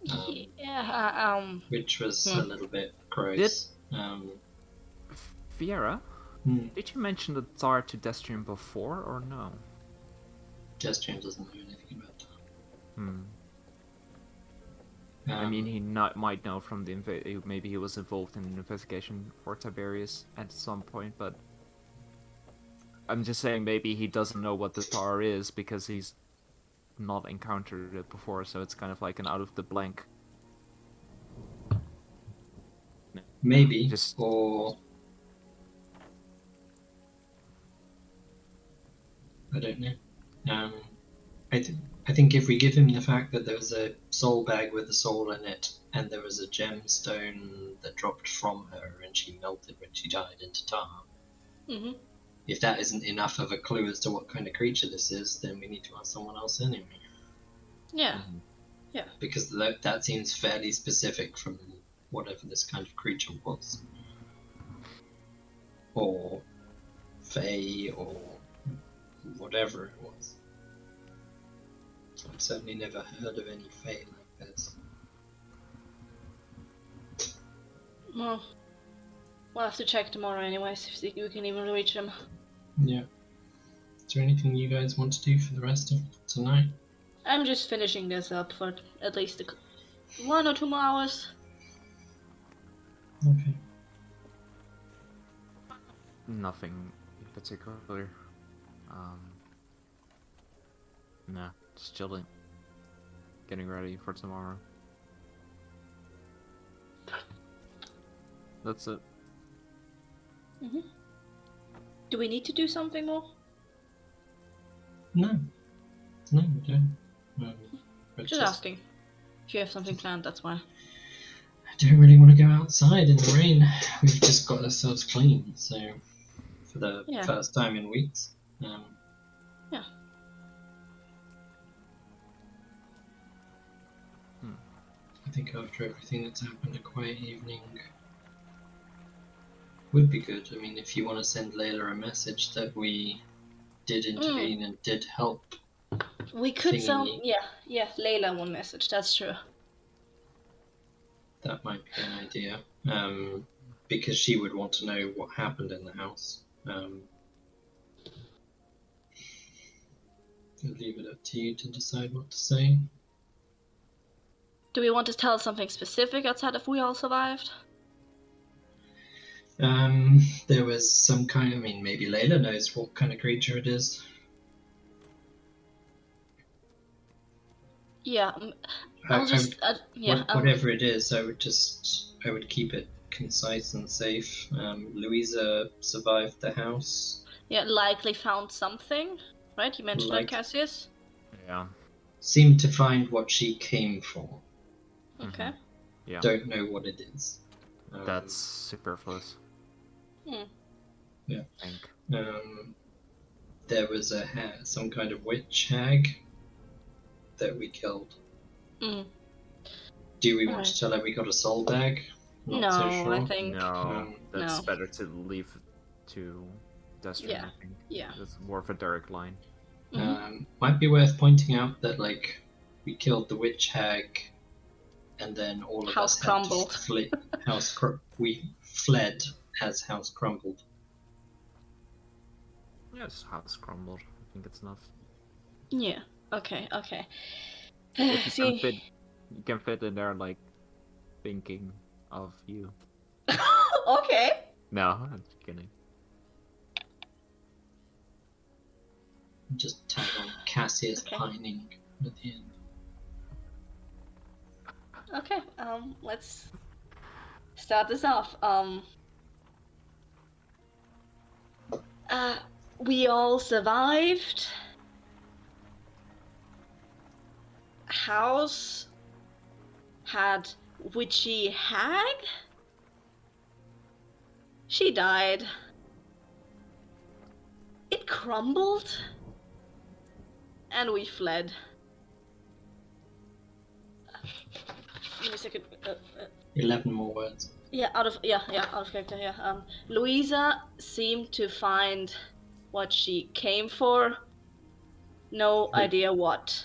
Yeah. Which was a little bit gross. Fiera, Hmm. did you mention the tar to Destrian before or no? Destrian doesn't know anything about tar. I mean, he might know from the maybe he was involved in an investigation for Tiberius at some point, but I'm just saying maybe he doesn't know what the tar is because he's not encountered it before, so it's kind of like an out of the blank. Maybe, Just or I don't know. I think if we give him the fact that there was a soul bag with a soul in it, and there was a gemstone that dropped from her, and she melted when she died into tar. Mm-hmm. If that isn't enough of a clue as to what kind of creature this is, then we need to ask someone else anyway. Yeah. Yeah. Because that seems fairly specific from whatever this kind of creature was. Or Fae, or whatever it was. I've certainly never heard of any Fae like this. Well, we'll have to check tomorrow anyways, if we can even reach him. Yeah. Is there anything you guys want to do for the rest of tonight? I'm just finishing this up for at least 1 or 2 more hours. Okay. nothing in particular. Nah, just chilling. Getting ready for tomorrow. That's it. Mm-hmm. Do we need to do something more? No, we don't. Just asking. If you have something planned, that's why. I don't really want to go outside in the rain. We've just got ourselves clean, so for the first time in weeks. Yeah. I think after everything that's happened, a quiet evening would be good. I mean, if you want to send Layla a message that we did intervene and did help. We could yeah, Layla one message, that's true. That might be an idea. Because she would want to know what happened in the house. I'll leave it up to you to decide what to say. Do we want to tell something specific outside of we all survived? There was some kind of, maybe Layla knows what kind of creature it is. Yeah. I- I'll I just. Yeah. Whatever it is, I would keep it concise and safe. Louisa survived the house. Yeah. Likely found something, right? You mentioned that, Like, Cassius. Yeah. seemed to find what she came for. Okay. Yeah. Don't know what it is. That's superfluous. Hmm. Yeah. I think. There was some kind of witch hag that we killed. Mm. Do we want Alright. to tell her we got a soul dag? Not so No, sure. I think. No, that's no. better to leave to Destrin, Yeah. I think. Yeah. That's more of a direct line. Might be worth pointing out that we killed the witch hag, and then all of House us crumbled. had to flee. We fled as house crumbled. Yes, house crumbled. I think it's enough. Yeah. Okay. Okay. If you See. can fit, you can fit in there like thinking of you. Okay. No, I'm just kidding. Just tag on Cassius Okay. pining at the end. Okay. Let's start this off. We all survived. House had witchy hag. She died. It crumbled. And we fled. Give me a second. 11 more words. Yeah, out of character. Yeah. Louisa seemed to find what she came for. No idea what.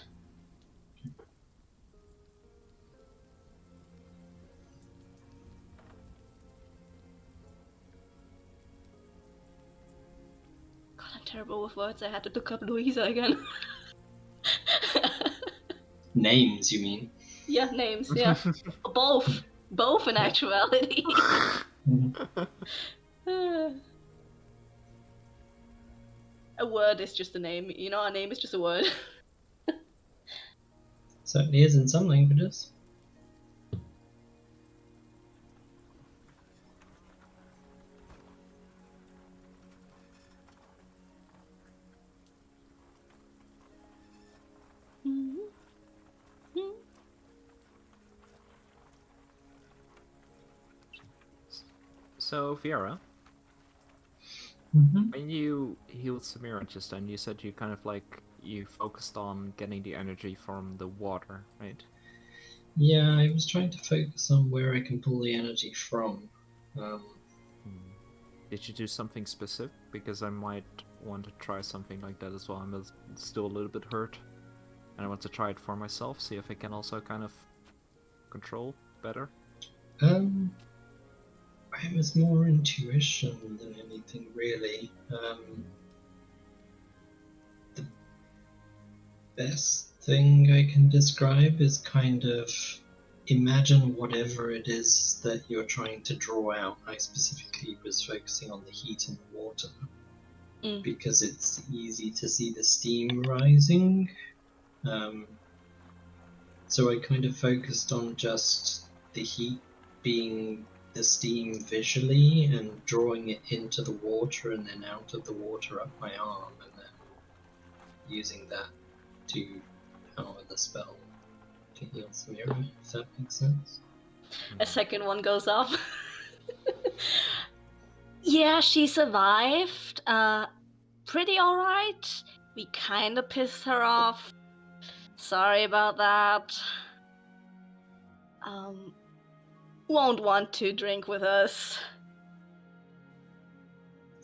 God, I'm terrible with words. I had to look up Louisa again. Names, you mean? Yeah, names. Yeah, both in actuality. A word is just a name. You know, a name is just a word. Certainly is in some languages. So, Viera, Mm-hmm. when you healed Samira just then, you said you kind of you focused on getting the energy from the water, right? Yeah, I was trying to focus on where I can pull the energy from. Did you do something specific? Because I might want to try something like that as well. I'm still a little bit hurt, and I want to try it for myself, see if I can also kind of control better. It was more intuition than anything, really. The best thing I can describe is kind of imagine whatever it is that you're trying to draw out. I specifically was focusing on the heat and the water because it's easy to see the steam rising. So I kind of focused on just the heat being the steam visually and drawing it into the water and then out of the water up my arm and then using that to power the spell to heal Samira, if that makes sense. A second one goes off. Yeah, she survived. Pretty alright. We kinda pissed her off. Sorry about that. Won't want to drink with us.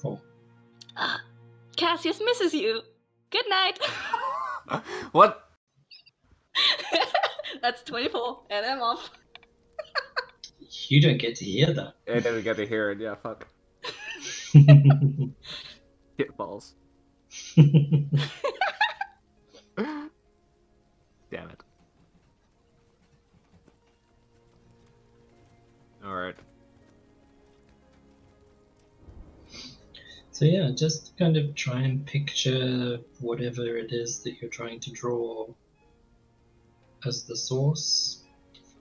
Cool. Cassius misses you. Good night. What? That's 24, and I'm off. You don't get to hear that. I didn't get to hear it. Yeah, fuck. Hit balls. Damn it. Alright. So yeah, just kind of try and picture whatever it is that you're trying to draw. as the source,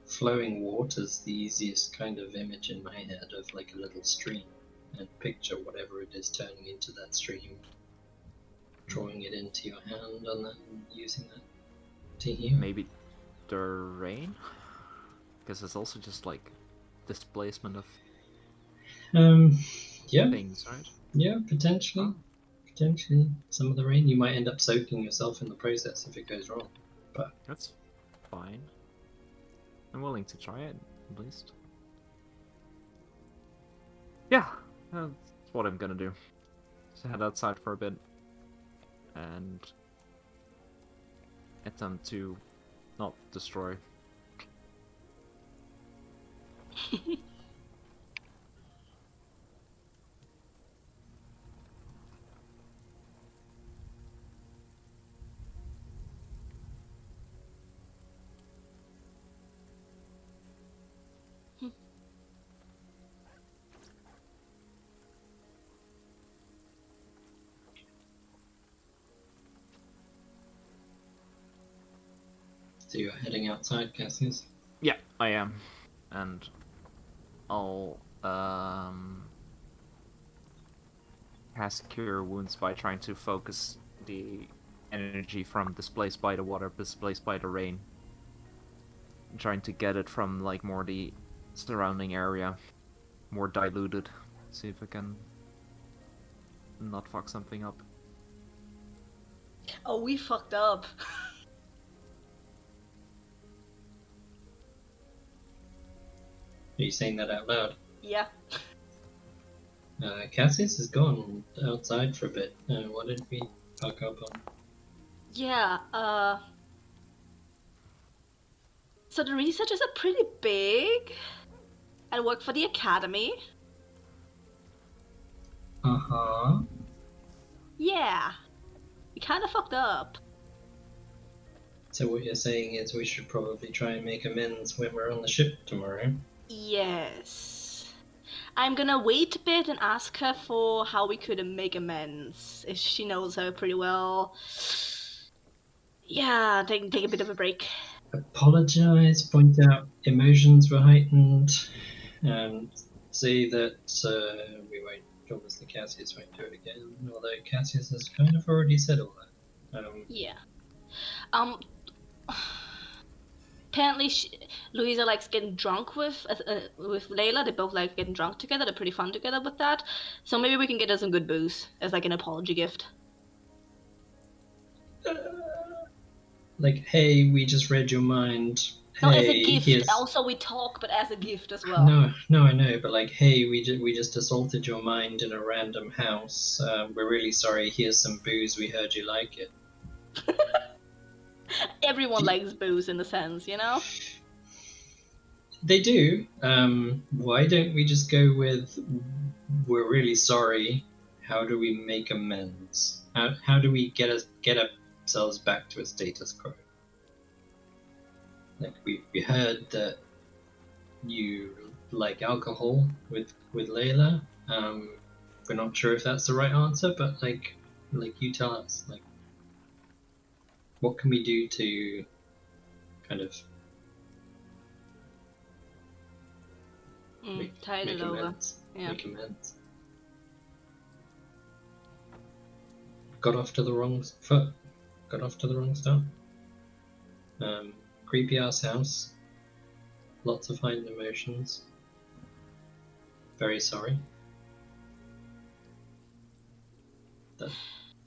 flowing water's the easiest kind of image in my head of like a little stream, and picture whatever it is turning into that stream, drawing it into your hand, and then using that to heal. Maybe the rain? Because it's also just like displacement of Yeah, things, right? yeah, potentially. Oh. Potentially. Some of the rain, you might end up soaking yourself in the process if it goes wrong. But That's fine. I'm willing to try it, at least. Yeah, that's what I'm gonna do. Just head outside for a bit and attempt to not destroy. so you're heading outside, Cassius? Yeah, I am. And I'll cast Cure Wounds by trying to focus the energy from displaced by the water, displaced by the rain. I'm trying to get it from like more the surrounding area, more diluted. See if I can not fuck something up. Oh, we fucked up. Are you saying that out loud? Yeah. Cassius has gone outside for a bit. What did we fuck up on? Yeah, so the researchers are pretty big and work for the academy. Uh-huh. Yeah. We kinda fucked up. So what you're saying is we should probably try and make amends when we're on the ship tomorrow? Yes. I'm gonna wait a bit and ask her for how we could make amends. If she knows her pretty well. Yeah, take a bit of a break. Apologize, point out emotions were heightened, and say that we won't, obviously Cassius won't do it again, although Cassius has kind of already said all that. Yeah. Apparently, Louisa likes getting drunk with Layla. They both like getting drunk together. They're pretty fun together with that. So maybe we can get her some good booze as like an apology gift. Like, hey, we just read your mind. No, as a Hey, gift. here's... Also, we talk, but as a gift as well. No, I know, but like, hey, we just assaulted your mind in a random house. We're really sorry. Here's some booze. We heard you like it. Everyone likes booze in a sense, you know? They do. Why don't we just go with, we're really sorry. How do we make amends? How do we get ourselves back to a status quo? Like we heard that you like alcohol with Layla. We're not sure if that's the right answer, but like you tell us, like, what can we do to kind of tide it over. amends? Yeah. Make amends. Got off to the wrong foot. Got off to the wrong start. Creepy ass house. Lots of heightened emotions. Very sorry. That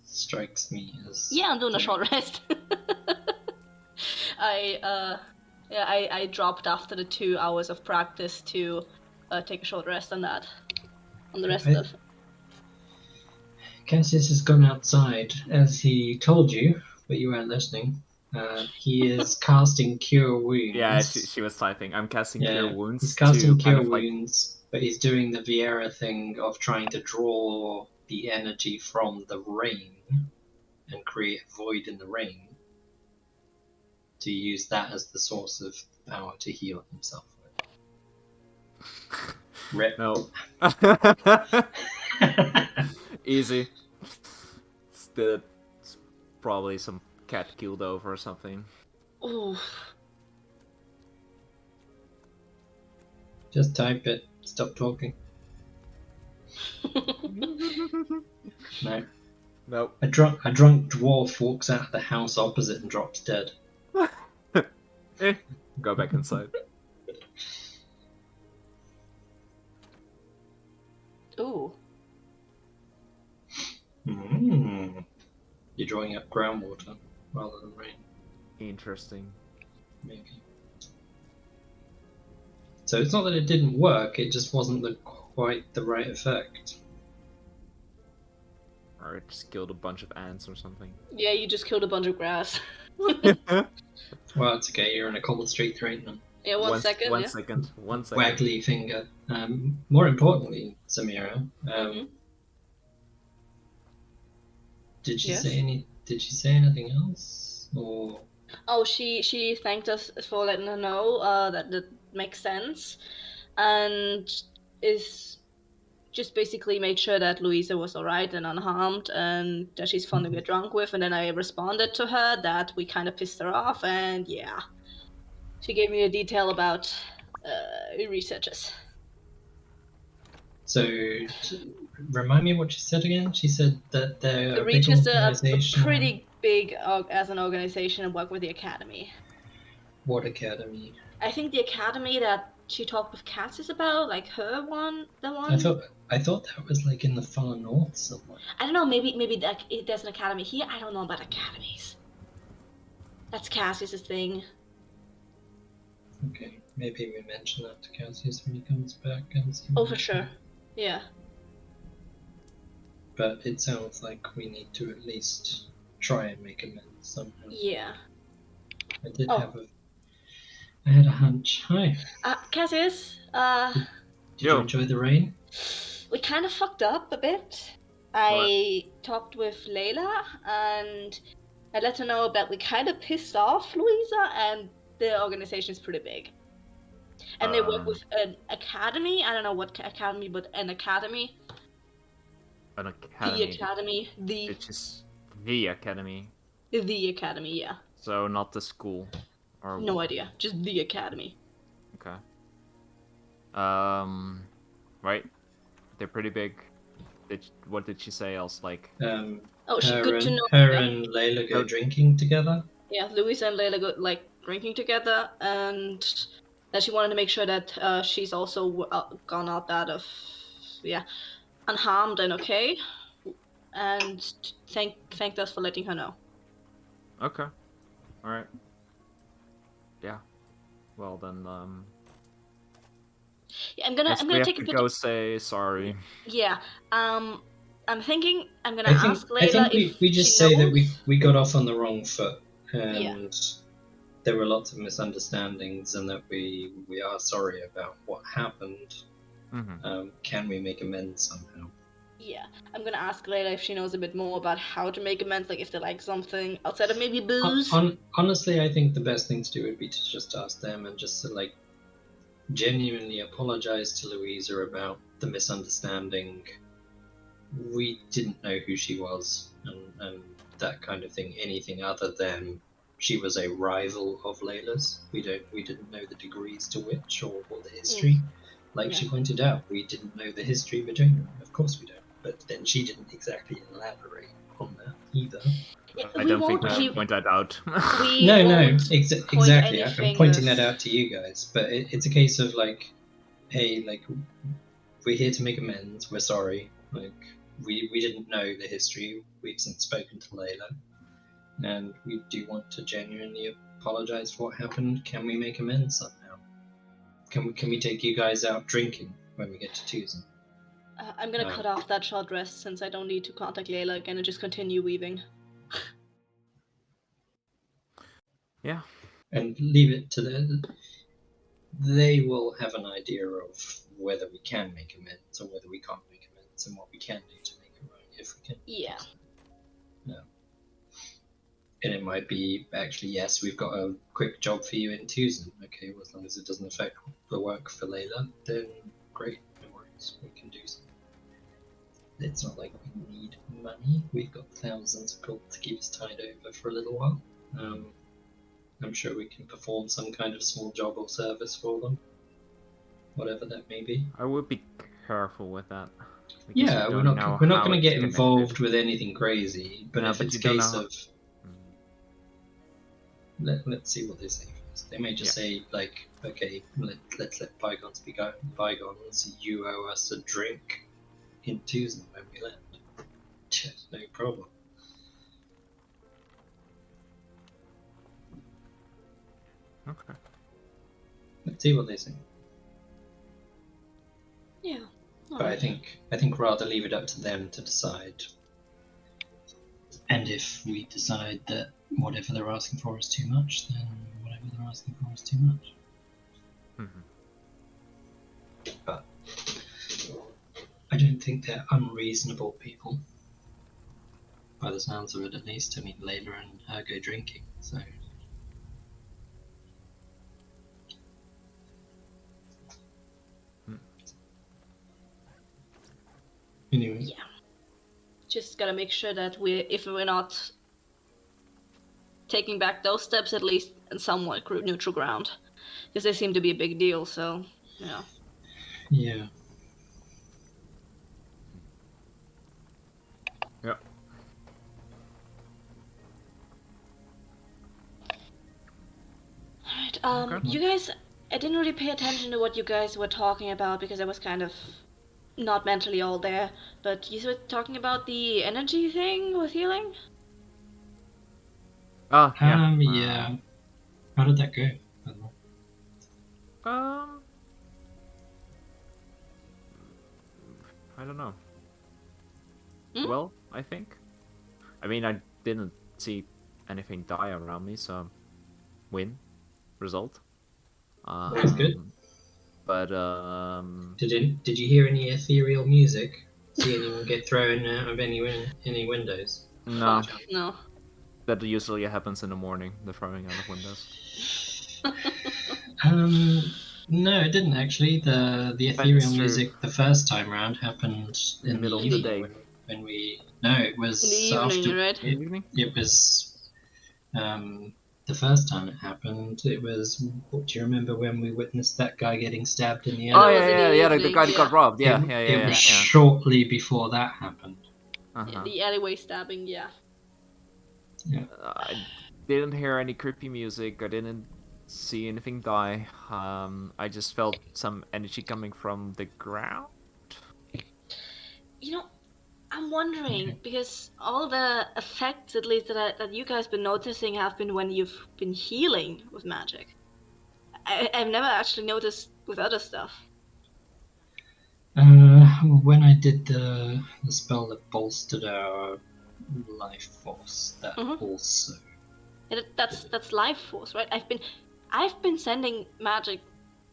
strikes me as... Yeah, I'm doing a short rest. I dropped after the 2 hours of practice to take a short rest on that. On the rest of... Cassius has gone outside, as he told you, but you weren't listening. He is casting Cure Wounds. Yeah, she was typing. I'm casting Cure Wounds. He's casting Cure kind of Wounds, but he's doing the Viera thing of trying to draw the energy from the rain and create a void in the rain to use that as the source of power to heal himself with. Rip. No. Easy. It's probably some cat killed over or something. Ooh. Just type it. Stop talking. No. Nope. A drunk dwarf walks out of the house opposite and drops dead. Go back inside. Ooh. You're drawing up groundwater rather than rain, Interesting. maybe. So it's not that it didn't work, it just wasn't quite the right effect. Or it just killed a bunch of ants or something. Yeah, you just killed a bunch of grass. Well, it's okay, you're in a cobble street, there ain't none. Yeah, one second. One Yeah. second. Waggly finger. More importantly, Samira, did she Yes? Did she say anything else? Or Oh, she thanked us for letting her know that makes sense, and is just basically made sure that Louisa was alright and unharmed, and that she's fun to get drunk with. And then I responded to her that we kind of pissed her off, and yeah, she gave me a detail about researchers. so? Remind me what she said again. She said that they're a big Researchers are organization. pretty big as an organization and work with the Academy. What academy? I think the Academy that she talked with Cassis about, like the one. I thought that was like in the far north somewhere. I don't know. Maybe there's an academy here. I don't know about academies. That's Cassius's thing. Okay, maybe we mention that to Cassius when he comes back and see. Oh, for sure. Yeah. But it sounds like we need to at least try and make amends somehow. Yeah. I did I had a hunch. Hi. Cassius. Did you enjoy the rain? We kind of fucked up a bit. I talked with Layla and I let her know that we kind of pissed off Louisa, and the organization is pretty big. And they work with an academy. I don't know what academy, but an academy. An academy. The academy. Which is the academy. The academy, yeah. So not the school. Or no idea. Just the academy. Okay. Right. They're pretty big. What did she say else? Like. Oh, good to know. Her and Layla go drinking together. Yeah, Louisa and Layla go drinking together, and that she wanted to make sure that she's also gone out that of unharmed and okay, and thanked us for letting her know. Okay. All right. Yeah. Well then. Yeah, I'm gonna take a bit. Go say sorry. Yeah. I'm thinking I'm gonna ask Layla. I think we just say that we got off on the wrong foot, and there were lots of misunderstandings, and that we are sorry about what happened. Mm-hmm. Can we make amends somehow? Yeah, I'm gonna ask Layla if she knows a bit more about how to make amends, like if they like something outside of maybe booze. Honestly, I think the best thing to do would be to just ask them and just to genuinely apologize to Louisa about the misunderstanding. We didn't know who she was, and that kind of thing. Anything other than she was a rival of Layla's. We didn't know the degrees to which or the history. She pointed out, we didn't know the history between them. Of course we don't. But then she didn't exactly elaborate on that either. Yeah, I don't think we should point that out. No, exactly. I'm pointing that out to you guys. But it's a case of hey, we're here to make amends. We're sorry. We didn't know the history. We've since spoken to Layla, and we do want to genuinely apologize for what happened. Can we make amends somehow? Can we take you guys out drinking when we get to Tucson? I'm gonna cut off that short rest since I don't need to contact Layla again and just continue weaving. Yeah. And leave it to them. They will have an idea of whether we can make amends or whether we can't make amends, and what we can do to make it right if we can. Yeah. And it might be, actually, yes, we've got a quick job for you in Tucson. Okay, well, as long as it doesn't affect the work for Layla, then great, no worries, we can do something. It's not like we need money. We've got thousands of gold to keep us tied over for a little while. I'm sure we can perform some kind of small job or service for them. whatever that may be. I would be careful with that. Because Yeah, you we're don't not know we're not how going to it's get connected. involved with anything crazy. But No, if but it's a you don't know case how- of let's see what they say first. They may just Yeah. say like, okay, let's let bygones be bygones. You owe us a drink in Tucson when we land. Just no problem. Okay. Let's see what they say. Yeah. But I think rather leave it up to them to decide. And if we decide that whatever they're asking for is too much, then whatever they're asking for is too much. Mm-hmm. But I don't think they're unreasonable people. By the sounds of it, at least. I mean, Layla and her go drinking, so. Anyway. Yeah. Just gotta make sure that if we're not taking back those steps, at least in somewhat neutral ground, because they seem to be a big deal. So, yeah. Yeah. Yeah. Alright. Okay. You guys, I didn't really pay attention to what you guys were talking about because I was kind of not mentally all there. But you were talking about the energy thing with healing. Oh, yeah. Yeah. How did that go? I don't know. I don't know. Hmm? Well, I think. I mean, I didn't see anything die around me, so win result. That's good. But Did you hear any ethereal music? See anyone get thrown out of any windows? no, Fuck, no. that usually happens in the morning. The throwing out of windows. No, it didn't actually. The It's ethereal true. music the first time round happened In the middle of the evening day. when we. No, it was In the evening, after. right? In the evening? It was. The first time it happened, it was. Do you remember when we witnessed that guy getting stabbed in the Oh That alley? was in the yeah. The evening, guy that got yeah. robbed. Yeah, It was yeah. shortly before that happened. Yeah, the alleyway stabbing, yeah. I didn't hear any creepy music. I didn't see anything die. I just felt some energy coming from the ground. You know, I'm wondering because all the effects, at least that you guys been noticing, have been when you've been healing with magic. I've never actually noticed with other stuff. When I did the spell that bolstered our life force, that also. Yeah, that's life force, right? I've been sending magic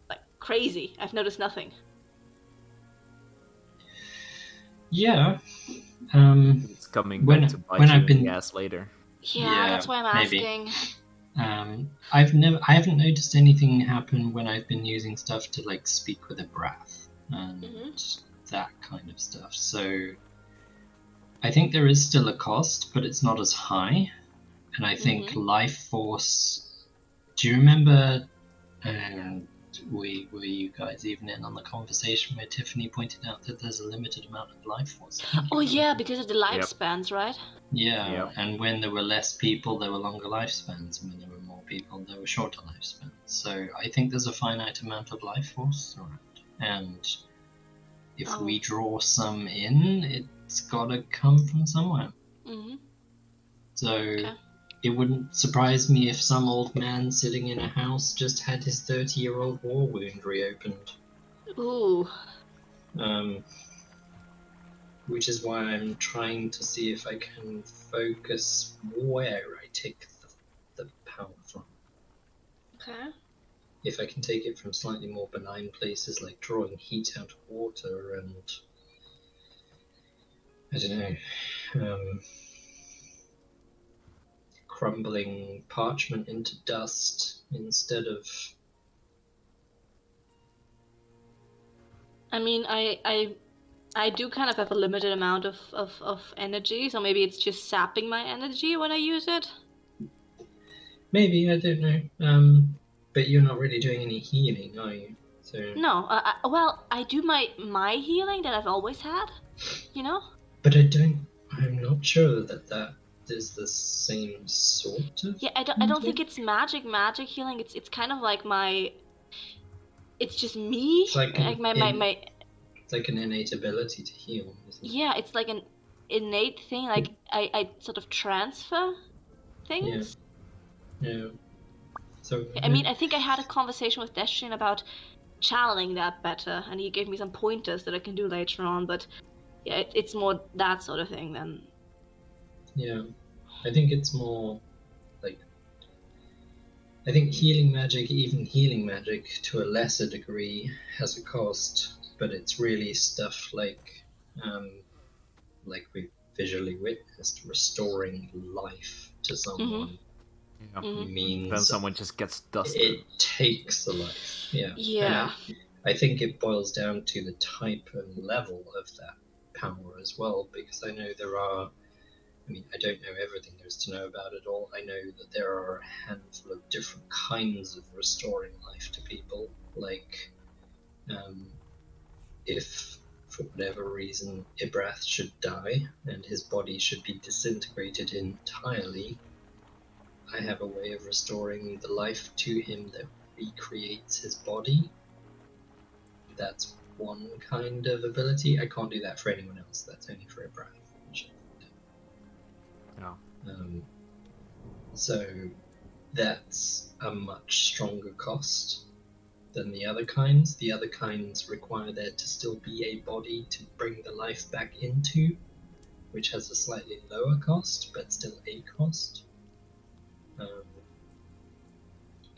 like crazy. I've noticed nothing. Yeah. It's coming when- back to bite when you I've in been- the ass later. Yeah, that's why I'm maybe. asking. I haven't noticed anything happen when I've been using stuff to like speak with a breath and that kind of stuff. So I think there is still a cost, but it's not as high. And I think life force. Do you remember? Were you guys even in on the conversation where Tiffany pointed out that there's a limited amount of life force? Oh yeah, because of the lifespans, right? Yeah, Yep. and when there were less people, there were longer lifespans, and when there were more people, there were shorter lifespans. So I think there's a finite amount of life force around, and if we draw some in, it's gotta come from somewhere. So it wouldn't surprise me if some old man sitting in a house just had his 30-year-old war wound reopened. Ooh. Which is why I'm trying to see if I can focus where I take the power from. Okay. If I can take it from slightly more benign places like drawing heat out of water and I don't know, crumbling parchment into dust instead of. I mean, I do kind of have a limited amount of energy, so maybe it's just sapping my energy when I use it. Maybe, I don't know. But you're not really doing any healing, are you? So. No, well, I do my healing that I've always had, you know? But I'm not sure that is the same sort of. Yeah, I don't think it's magic healing. It's kind of like it's just me. It's like Like my it's like an innate ability to heal, isn't it? yeah, it's like an innate thing. Like I sort of transfer Yeah. things. Yeah. So I mean, I think I had a conversation with Destin about channeling that better, and he gave me some pointers that I can do later on. But yeah, it's more that sort of thing than. yeah, I think it's more like I think healing magic, even healing magic to a lesser degree, has a cost, but it's really stuff like we visually witnessed, restoring life to someone means Then someone just gets dusted. it takes the life. Yeah. Yeah. And I think it boils down to the type and level of that power as well, because I know there are. I mean, I don't know everything there is to know about it all. I know that there are a handful of different kinds of restoring life to people. Like, if for whatever reason Ibrath should die and his body should be disintegrated entirely, I have a way of restoring the life to him that recreates his body. That's one kind of ability. I can't do that for anyone else. That's only for Ibrath. Yeah. So that's a much stronger cost than the other kinds. The other kinds require there to still be a body to bring the life back into, which has a slightly lower cost, but still a cost.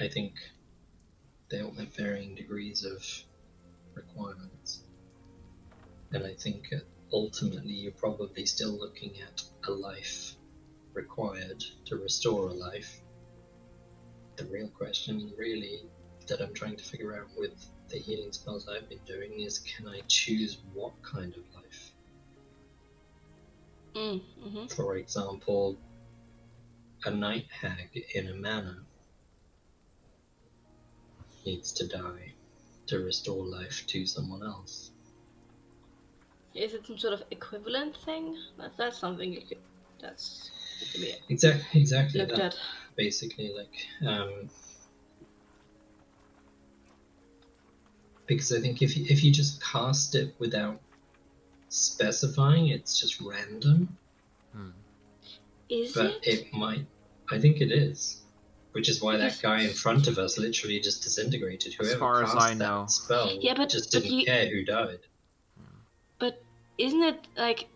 I think they all have varying degrees of requirements. And I think ultimately you're probably still looking at a life required to restore a life. The real question really that I'm trying to figure out with the healing spells I've been doing is, can I choose what kind of life? For example, a night hag in a manor needs to die to restore life to someone else. Is it some sort of equivalent thing? That's something you could. That's to be exactly looked that. at. Basically, like because I think if you just cast it without specifying, it's just random. Is but it might. I think it is. Which is why that guy in front of us literally just disintegrated. Whoever As far as cast I know. that spell Yeah, but just didn't care who died. But isn't it like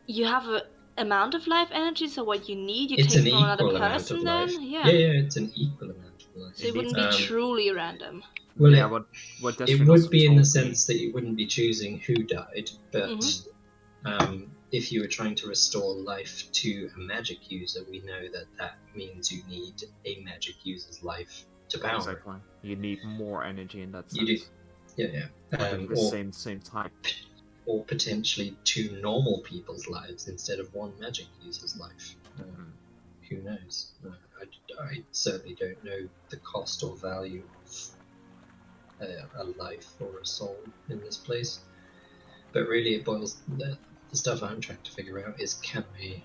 you have a amount of life energy, so what you need you It's take an from another equal amount person of then? life. Yeah. Yeah, it's an equal amount of life. So it wouldn't be truly random. Well, yeah, what it would be in the sense that you wouldn't be choosing who died, but if you were trying to restore life to a magic user, we know that means you need a magic user's life to power. Exactly. You need more energy in that sense. You do. Yeah. The same type. Or potentially two normal people's lives instead of one magic user's life. Who knows? I certainly don't know the cost or value of a life or a soul in this place. But really, it boils. The stuff I'm trying to figure out is, can I,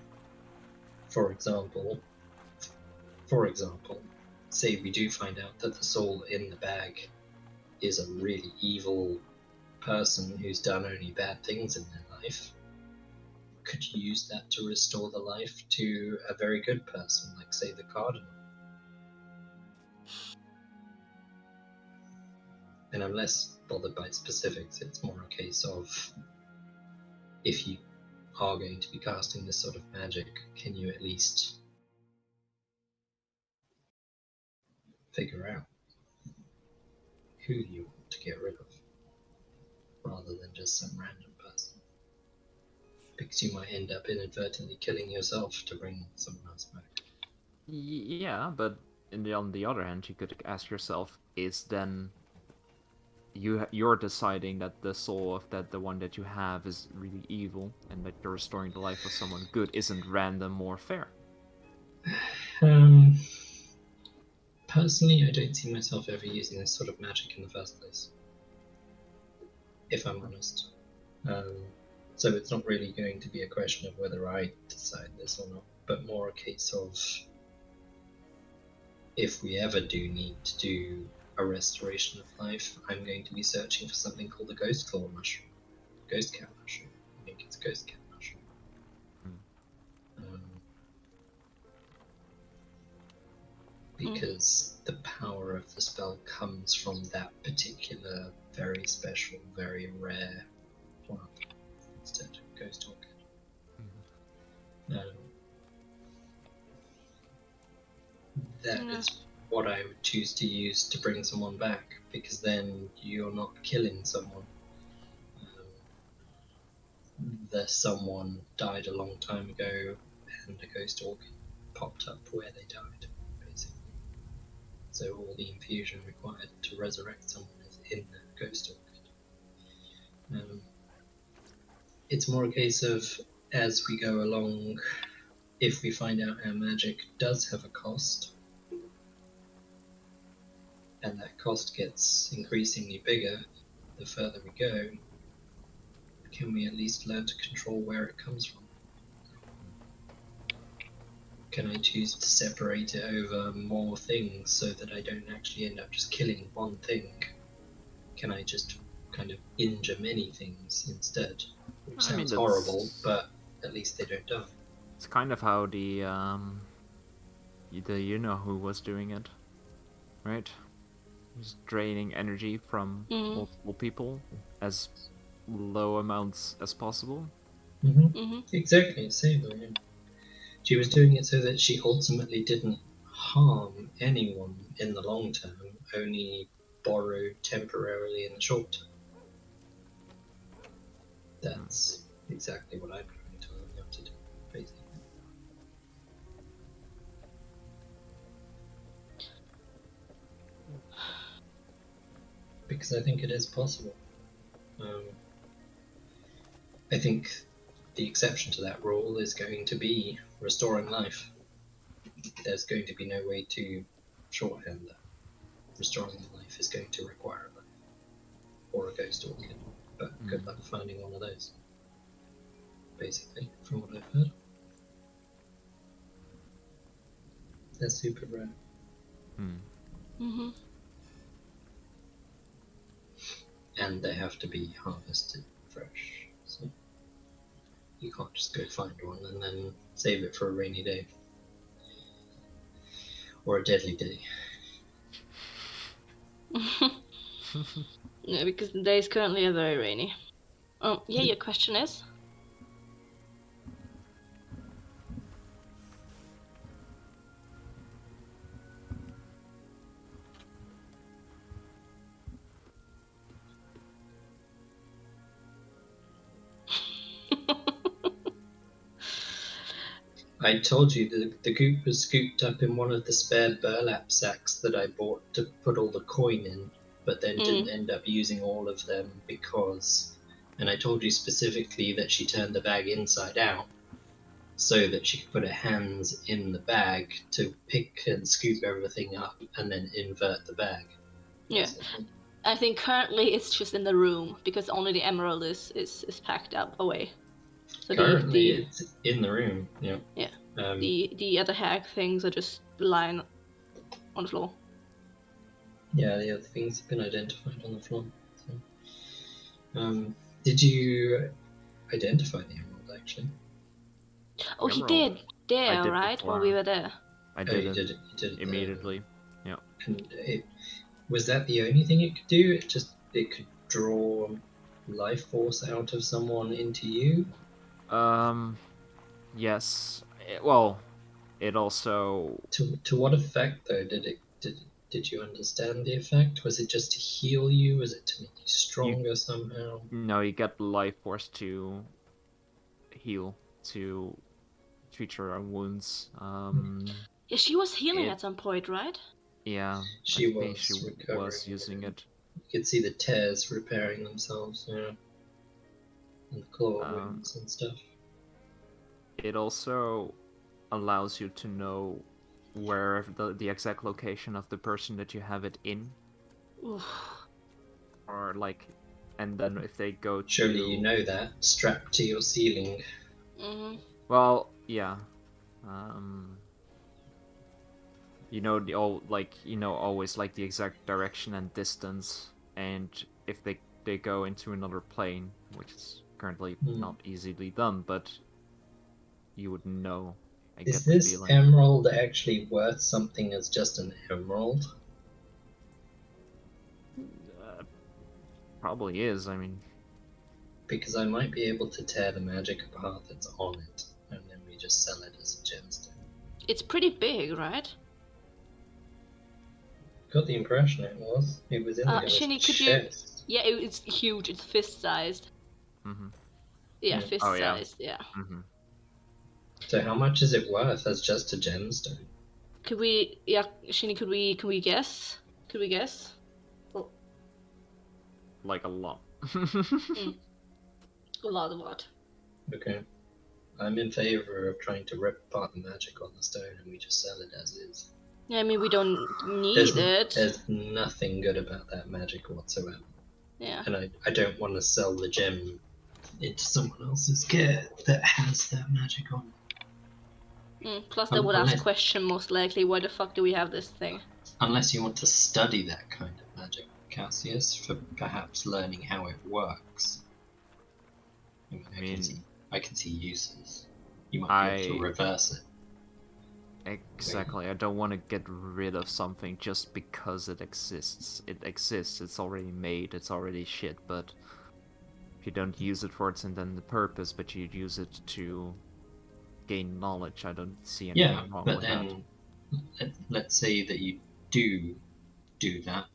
for example, say we do find out that the soul in the bag is a really evil person who's done only bad things in their life. Could you use that to restore the life to a very good person, like say the Cardinal? And I'm less bothered by specifics. It's more a case of, if you are going to be casting this sort of magic, can you at least figure out who you want to get rid of, rather than just some random person? Because you might end up inadvertently killing yourself to bring someone else back. Yeah, but on the other hand, you could ask yourself, is then you're deciding that the soul of the one that you have is really evil, and that you're restoring the life of someone good isn't random or fair? Personally, I don't see myself ever using this sort of magic in the first place, if I'm honest. So it's not really going to be a question of whether I decide this or not, but more a case of if we ever do need to do a restoration of life, I'm going to be searching for something called the ghost claw mushroom. Ghost cat mushroom. I think it's ghost cat mushroom. Because the power of the spell comes from that particular, very special, very rare plant. Instead, ghost orchid. That is what I would choose to use to bring someone back, because then you're not killing someone. The someone died a long time ago, and a ghost orchid popped up where they died, basically. So all the infusion required to resurrect someone is in the ghost orchid. It's more a case of, as we go along, if we find out our magic does have a cost, and that cost gets increasingly bigger the further we go, can we at least learn to control where it comes from? Can I choose to separate it over more things so that I don't actually end up just killing one thing? Can I just kind of injure many things instead? Which sounds horrible, but at least they don't die. It's kind of how the you know who was doing it, right? He's draining energy from multiple people as low amounts as possible. Exactly, same way. She was doing it so that she ultimately didn't harm anyone in the long term, only borrow temporarily in the short term. That's exactly what I'm trying to learn how to do, basically. Because I think it is possible. I think the exception to that rule is going to be restoring life. There's going to be no way to shorthand that. Restoring life is going to require a life. Or a ghost orchid. But good luck finding one of those. Basically, from what I've heard. They're super rare. And they have to be harvested fresh. So you can't just go find one and then save it for a rainy day. Or a deadly day. Yeah, because the days currently are very rainy. Oh, yeah, your question is? I told you the goop was scooped up in one of the spare burlap sacks that I bought to put all the coin in, but then didn't end up using all of them because... And I told you specifically that she turned the bag inside out so that she could put her hands in the bag to pick and scoop everything up and then invert the bag. Yeah. I think currently it's just in the room because only the emerald is packed up away. So currently it's in the room, yeah. Yeah. The other hack things are just lying on the floor. Yeah, the other things have been identified on the floor. So. Did you identify the emerald actually? Oh, he did there, right? While we were there. I did it. You did it immediately. Yeah. And was that the only thing it could do? It could draw life force out of someone into you? Yes. It also... To what effect though did you understand the effect? Was it just to heal you? Was it to make you stronger somehow? No, you get life force to heal, to treat your own wounds. Yeah, she was healing at some point, right? Yeah, she was using it. You could see the tears repairing themselves, yeah. And the claw wounds and stuff. It also allows you to know where the exact location of the person that you have it in, Oof. or like, and then if they go to... Surely you know that, strapped to your ceiling. Well, yeah. You know always like the exact direction and distance, and if they go into another plane, which is currently not easily done, but you would know. Is this emerald actually worth something as just an emerald? Probably is, I mean... Because I might be able to tear the magic apart that's on it, and then we just sell it as a gemstone. It's pretty big, right? Got the impression it was. It was in the Shinny, could chest. you... Yeah, it's huge. It's fist-sized. Mm-hmm. Yeah, fist-sized, yeah. Mm-hmm. So how much is it worth as just a gemstone? Could we... Yeah, Shinny, could we guess? Could we guess? Oh. Like a lot. A lot of what? Okay. I'm in favor of trying to rip apart the magic on the stone and we just sell it as is. Yeah, I mean, we don't need it. There's nothing good about that magic whatsoever. Yeah. And I don't want to sell the gem into someone else's care that has that magic on it. Plus they would ask question most likely, why the fuck do we have this thing? Unless you want to study that kind of magic, Cassius, for perhaps learning how it works. I can see uses. You might be able to reverse it. Exactly. I don't want to get rid of something just because it exists. It exists. It's already made. It's already shit. But if you don't use it for its intended purpose, but you use it to gain knowledge, I don't see anything wrong with that. Yeah, but then let's say that you do that,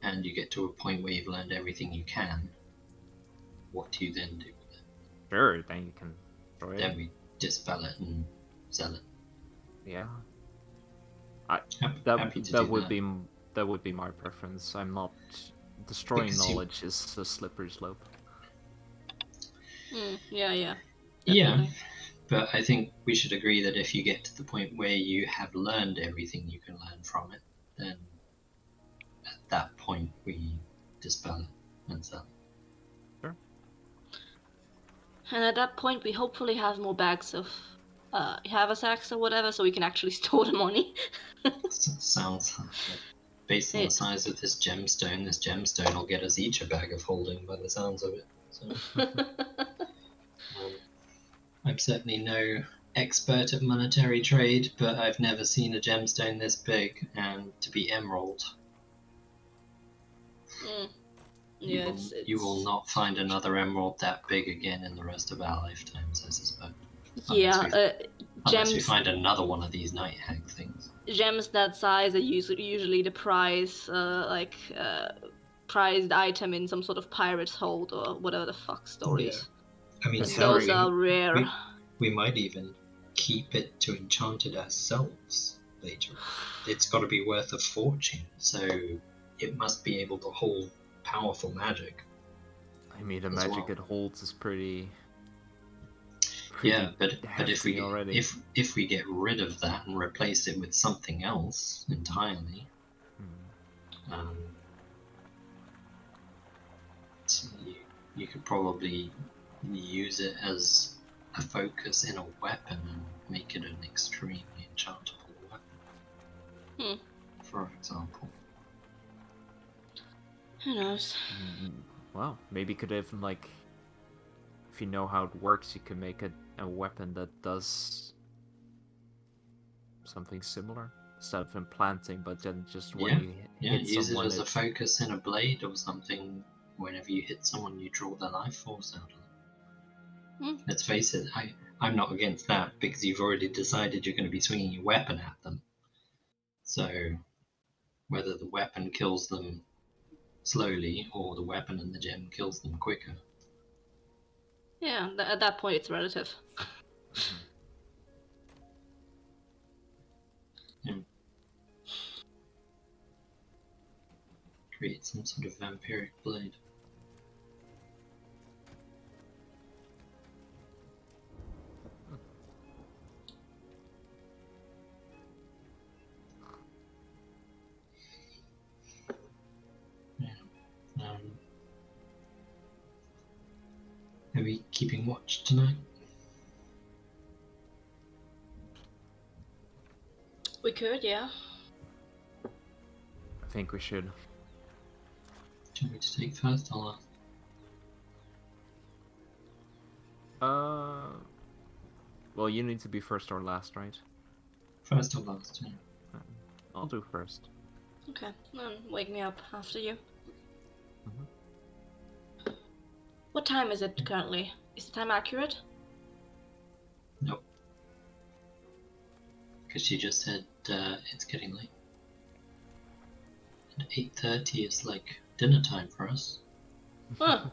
and you get to a point where you've learned everything you can. What do you then do with it? Sure, then you can destroy it. Then we dispel it and sell it. Yeah. That would be my preference. I'm not destroying knowledge is a slippery slope. Yeah. Definitely. Yeah, but I think we should agree that if you get to the point where you have learned everything you can learn from it, then at that point we dispel it and sell it. Sure. And at that point we hopefully have more bags of haversacks or whatever, so we can actually store the money. Sounds like, based on the size of this gemstone will get us each a bag of holding by the sounds of it. So. I'm certainly no expert at monetary trade, but I've never seen a gemstone this big and to be emerald. Yeah, you will not find another emerald that big again in the rest of our lifetimes, I suspect. Unless we find another one of these night hag things. Gems that size are usually the prized item in some sort of pirate's hold or whatever the fuck stories. Yeah. I mean, those are rare. We might even keep it to enchant it ourselves later. It's got to be worth a fortune, so it must be able to hold powerful magic. I mean, the magic it holds is pretty yeah, but if we get rid of that and replace it with something else entirely, so you could probably use it as a focus in a weapon and make it an extremely enchantable weapon. For example. Who knows? Well, maybe you could even if you know how it works, you can make a weapon that does something similar instead of implanting, but then just when you hit use someone, it as a focus in a blade or something. Whenever you hit someone, you draw the life force out of them. Let's face it, I'm not against that because you've already decided you're going to be swinging your weapon at them. So whether the weapon kills them slowly or the weapon and the gem kills them quicker. Yeah, at that point it's relative. Create some sort of vampiric blade. we keeping watch tonight? We could, yeah. I think we should. Do you want me to take first or last? Well, you need to be first or last, right? First or last, yeah. I'll do first. Okay, then wake me up after you. Mhm. What time is it currently? Is the time accurate? Nope. Because she just said it's getting late. And 8:30 is like dinner time for us. Huh.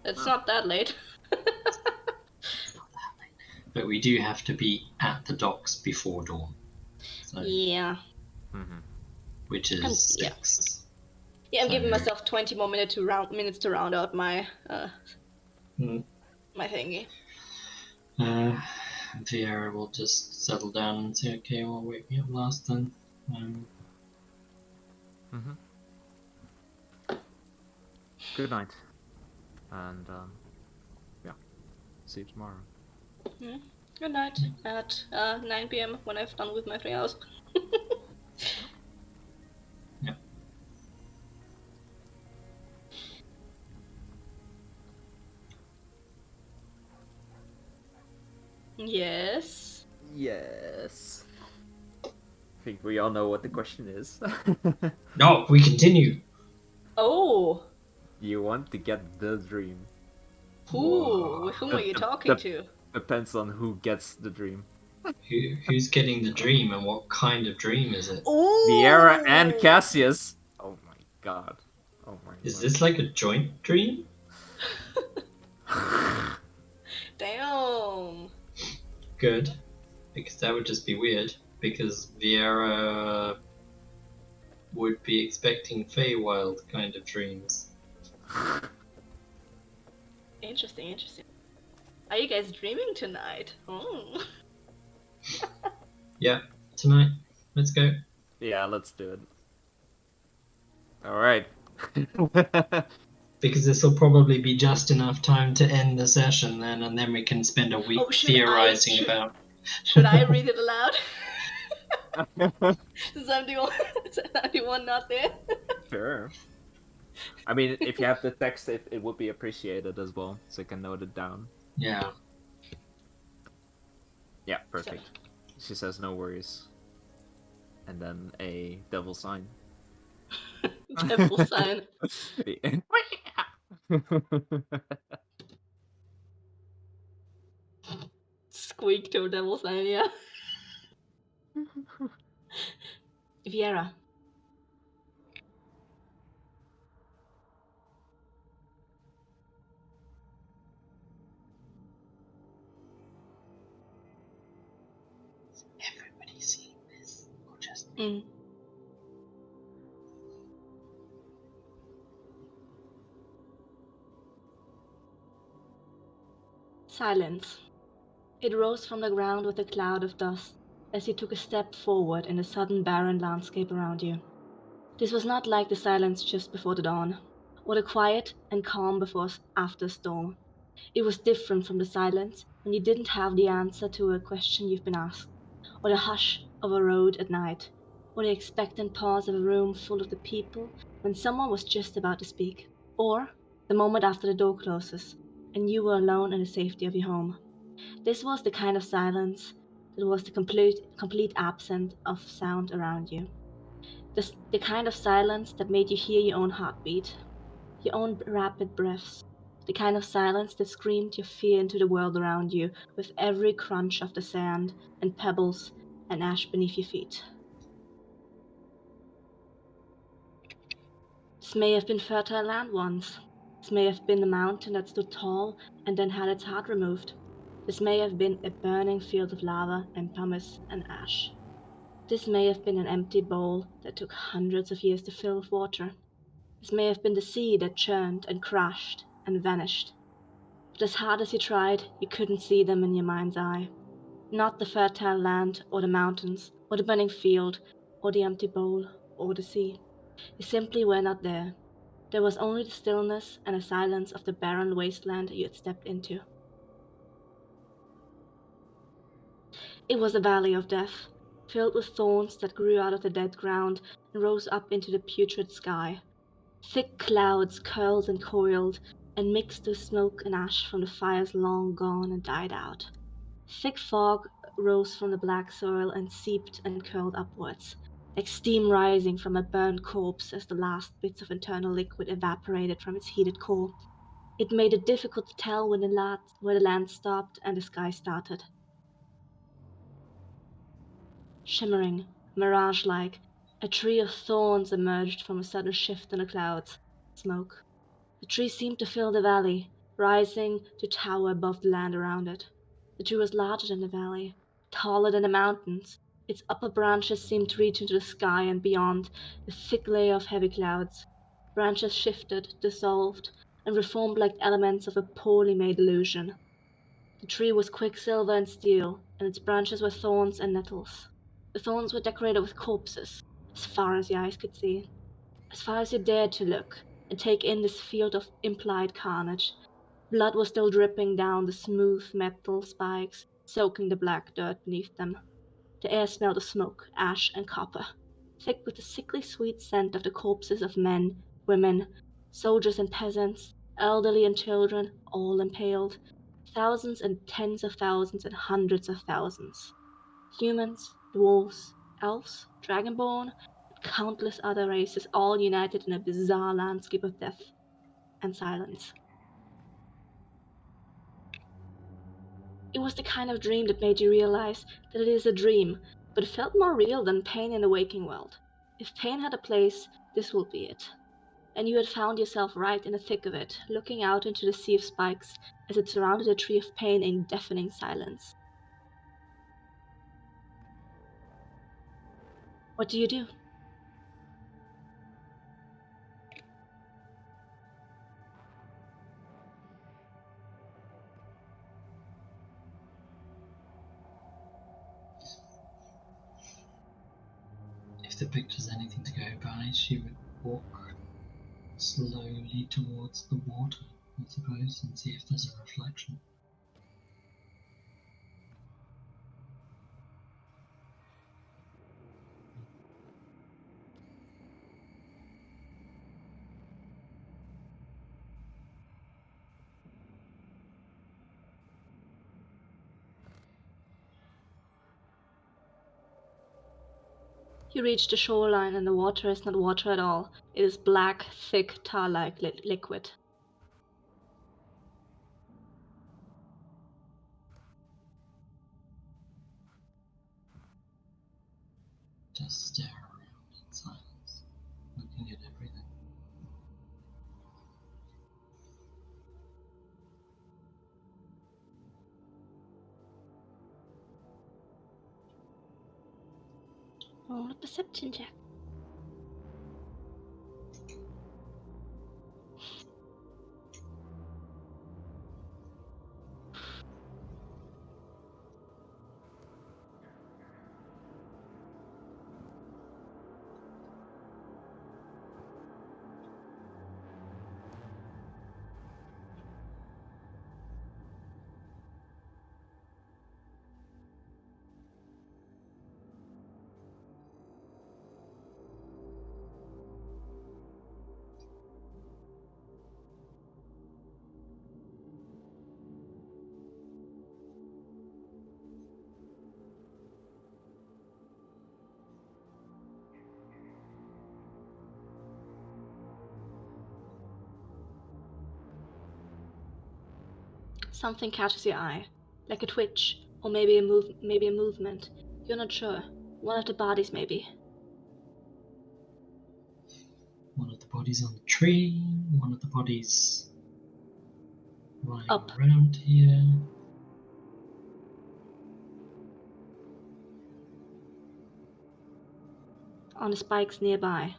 It's not that late. It's not that late. But we do have to be at the docks before dawn. So, Yeah. Mm-hmm. which is 6. Yeah, I'm So- giving myself 20 more minutes to round out my my thingy. Vieira will just settle down and say, okay, well, wake me up last then. Good night. And, yeah. See you tomorrow. Good night at 9 p.m. when I've done with my 3 hours. Yeah. Yes. Yes. I think we all know what the question is. No, we continue. Oh. You want to get the dream. Who? With whom are you talking to? Depends on who gets the dream. Who's getting the dream and what kind of dream is it? Ooh. Vieira and Cassius. Oh my god. Oh my Is god. this like a joint dream? Damn. Good. Because that would just be weird. Because Vieira would be expecting Feywild kind of dreams. Interesting. Are you guys dreaming tonight? Oh. Yeah, tonight. Let's go. Yeah, let's do it. Alright. Because this will probably be just enough time to end the session then, and then we can spend a week theorizing about. Should I read it aloud? Is anyone not there? Sure. I mean, if you have the text, it would be appreciated as well, so you can note it down. Yeah. Yeah, perfect. She says no worries. And then a devil sign. Devil sign. Squeak to a devil sign, yeah. Vieira. Everybody seeing this, or just Silence. It rose from the ground with a cloud of dust as you took a step forward in the sudden barren landscape around you. This was not like the silence just before the dawn, or the quiet and calm before after a storm. It was different from the silence when you didn't have the answer to a question you've been asked, or the hush of a road at night, or the expectant pause of a room full of the people when someone was just about to speak, or the moment after the door closes and you were alone in the safety of your home. This was the kind of silence that was the complete absence of sound around you. The kind of silence that made you hear your own heartbeat, your own rapid breaths. The kind of silence that screamed your fear into the world around you with every crunch of the sand and pebbles and ash beneath your feet. This may have been fertile land once. This may have been a mountain that stood tall and then had its heart removed. This may have been a burning field of lava and pumice and ash. This may have been an empty bowl that took hundreds of years to fill with water. This may have been the sea that churned and crashed and vanished. But as hard as you tried, you couldn't see them in your mind's eye. Not the fertile land or the mountains or the burning field or the empty bowl or the sea. They simply were not there. There was only the stillness and the silence of the barren wasteland you had stepped into. It was a valley of death, filled with thorns that grew out of the dead ground and rose up into the putrid sky. Thick clouds curled and coiled and mixed with smoke and ash from the fires long gone and died out. Thick fog rose from the black soil and seeped and curled upwards, like steam rising from a burned corpse as the last bits of internal liquid evaporated from its heated core. It made it difficult to tell when the land stopped and the sky started. Shimmering, mirage-like, a tree of thorns emerged from a sudden shift in the clouds. Smoke. The tree seemed to fill the valley, rising to tower above the land around it. The tree was larger than the valley, taller than the mountains. Its upper branches seemed to reach into the sky and beyond the thick layer of heavy clouds. Branches shifted, dissolved, and reformed like elements of a poorly made illusion. The tree was quicksilver and steel, and its branches were thorns and nettles. The thorns were decorated with corpses, as far as your eyes could see, as far as you dared to look and take in this field of implied carnage. Blood was still dripping down the smooth metal spikes, soaking the black dirt beneath them. The air smelled of smoke, ash, and copper, thick with the sickly sweet scent of the corpses of men, women, soldiers and peasants, elderly and children, all impaled. Thousands and tens of thousands and hundreds of thousands. Humans, dwarves, elves, dragonborn, and countless other races all united in a bizarre landscape of death and silence. It was the kind of dream that made you realize that it is a dream, but it felt more real than pain in the waking world. If pain had a place, this would be it. And you had found yourself right in the thick of it, looking out into the sea of spikes as it surrounded the tree of pain in deafening silence. What do you do? If the picture's anything to go by, she would walk slowly towards the water, I suppose, and see if there's a reflection. You reach the shoreline and the water is not water at all. It is black, thick, tar-like liquid. Just stare around in silence, looking at everything. Roll a perception check. Something catches your eye, like a twitch, or maybe a movement. You're not sure. One of the bodies, maybe. One of the bodies on the tree, one of the bodies lying Up. around here. On the spikes nearby.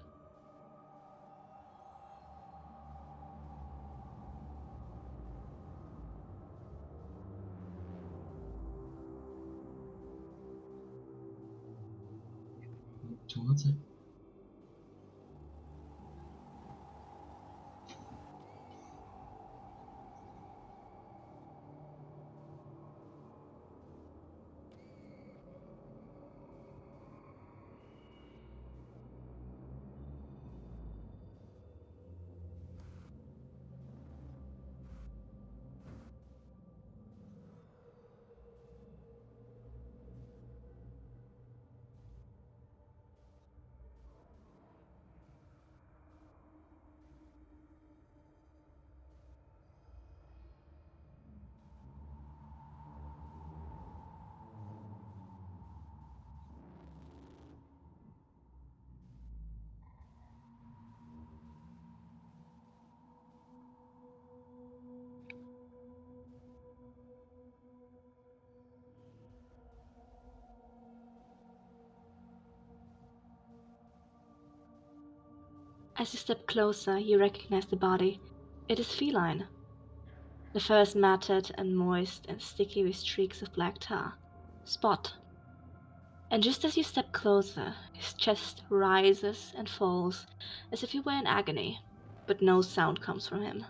Walk towards it. As you step closer, you recognize the body. It is feline. The fur is matted and moist and sticky with streaks of black tar. Spot. And just as you step closer, his chest rises and falls as if he were in agony, but no sound comes from him.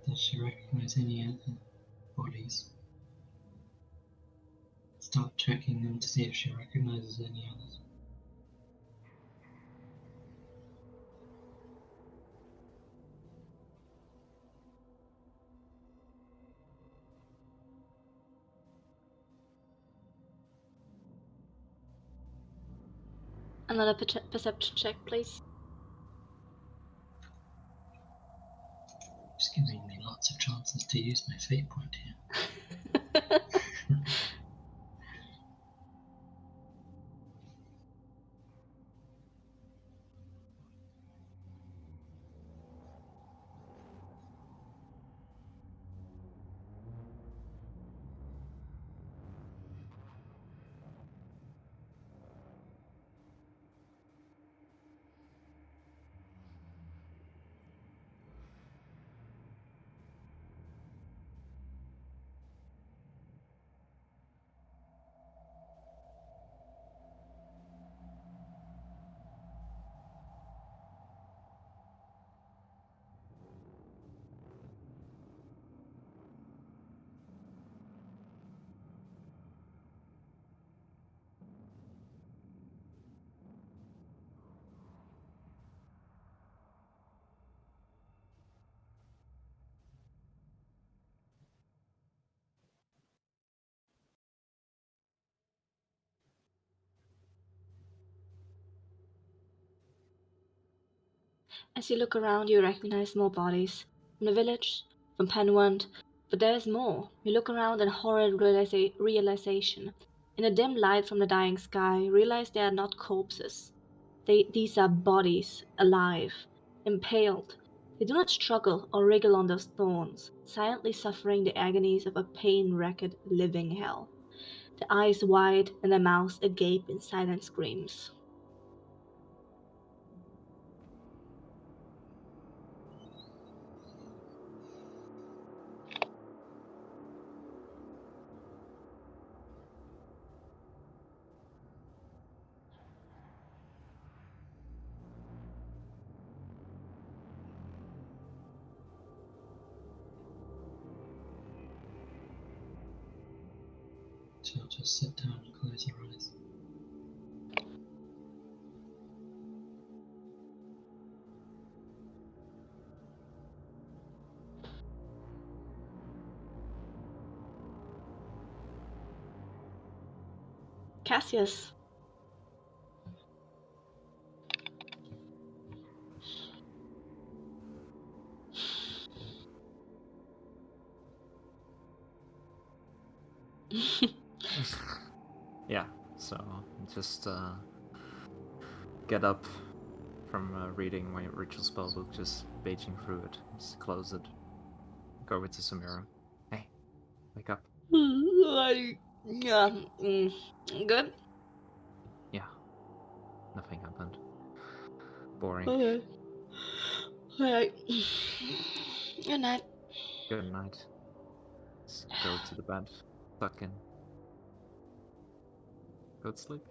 Does she recognize any other bodies? Start checking them to see if she recognizes any others. Another perception check, please. Just giving me lots of chances to use my fate point here. As you look around, you recognize more bodies. From the village, from Penwant, but there is more. You look around in horrid realization. In the dim light from the dying sky, realize they are not corpses. These are bodies, alive, impaled. They do not struggle or wriggle on those thorns, silently suffering the agonies of a pain-racked living hell. Their eyes wide and their mouths agape in silent screams. She'll just sit down and close her eyes. Cassius. Yeah, so just get up from reading my ritual spellbook, just paging through it, just close it, go over to Samira. Hey, wake up. Yeah, good. Yeah, nothing happened. Boring. Okay. Alright. Good night. Good night. Just go to the bed, tuck in, go to sleep.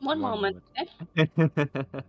One moment. moment.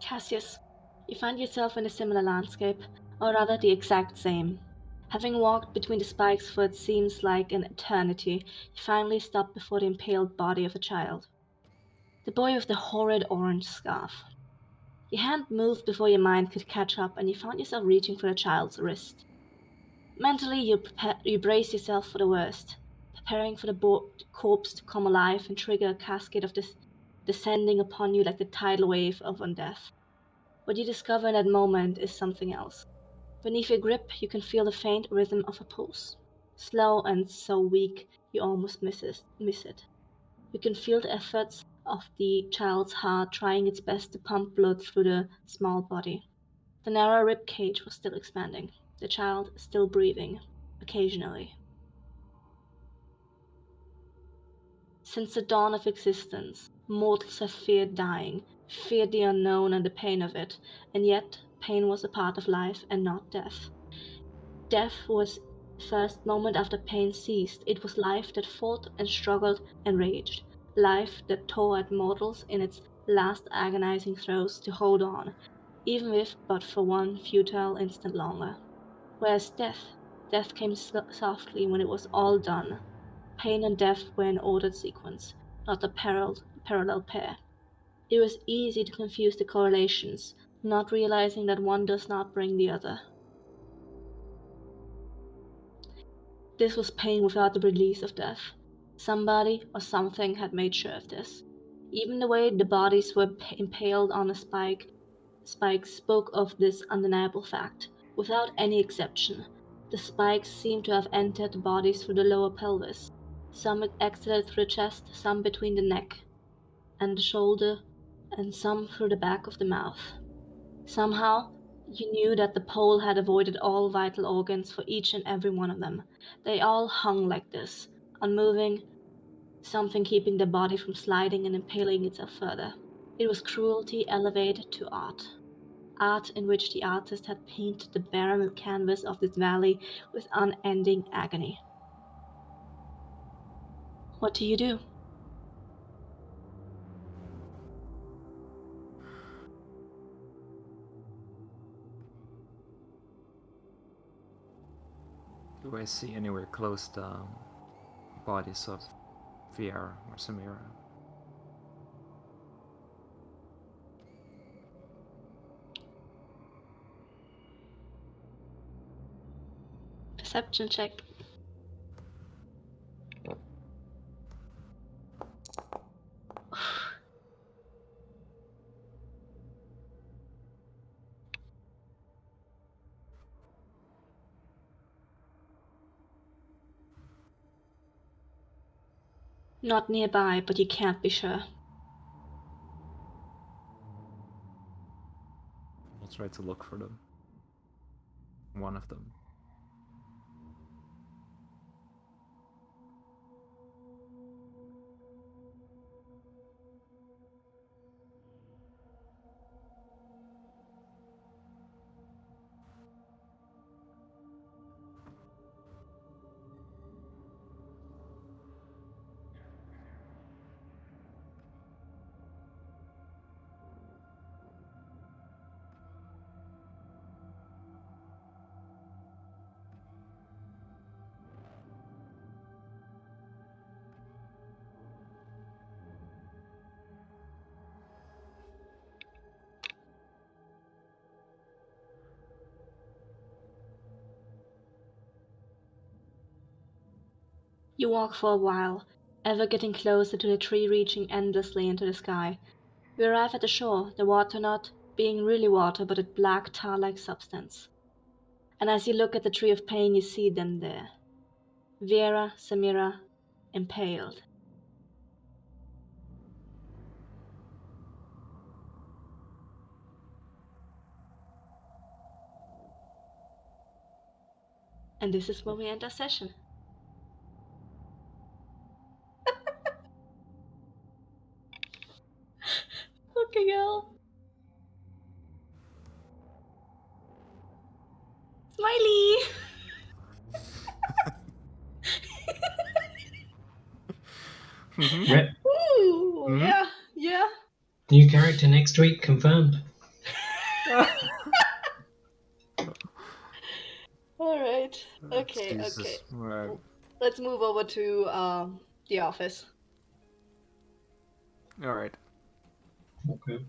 Cassius, you find yourself in a similar landscape, or rather the exact same. Having walked between the spikes for it seems like an eternity, you finally stop before the impaled body of a child. The boy with the horrid orange scarf. Your hand moved before your mind could catch up, and you found yourself reaching for the child's wrist. Mentally, you brace yourself for the worst, preparing for the corpse to come alive and trigger a cascade of descending upon you like the tidal wave of undeath. What you discover in that moment is something else. Beneath your grip, you can feel the faint rhythm of a pulse. Slow and so weak, you almost miss it. You can feel the efforts of the child's heart trying its best to pump blood through the small body. The narrow rib cage was still expanding, the child still breathing, occasionally. Since the dawn of existence, mortals have feared dying, feared the unknown and the pain of it, and yet pain was a part of life and not death. Death was the first moment after pain ceased. It was life that fought and struggled and raged, life that tore at mortals in its last agonizing throes to hold on, even if but for one futile instant longer. Whereas death came softly when it was all done. Pain and death were in ordered sequence, not a parallel pair. It was easy to confuse the correlations, not realizing that one does not bring the other. This was pain without the release of death. Somebody or something had made sure of this. Even the way the bodies were impaled on a spike spoke of this undeniable fact. Without any exception, the spikes seemed to have entered the bodies through the lower pelvis. Some exited through the chest, some between the neck and the shoulder, and some through the back of the mouth. Somehow, you knew that the pole had avoided all vital organs for each and every one of them. They all hung like this, unmoving, something keeping the body from sliding and impaling itself further. It was cruelty elevated to art. Art in which the artist had painted the barren canvas of this valley with unending agony. What do you do? Do I see anywhere close the bodies of Viera or Samira? Perception check. Not nearby, but you can't be sure. I'll try to look for them. One of them. You walk for a while, ever getting closer to the tree reaching endlessly into the sky. You arrive at the shore, the water not being really water but a black tar-like substance. And as you look at the tree of pain, you see them there. Vera, Samira, impaled. And this is where we end our session. Okay, girl. Smiley! Rep, Ooh, Mhm. yeah. new character next week confirmed. All right. Okay. Jesus. Okay. Right. Let's move over to the office. All right. Okay.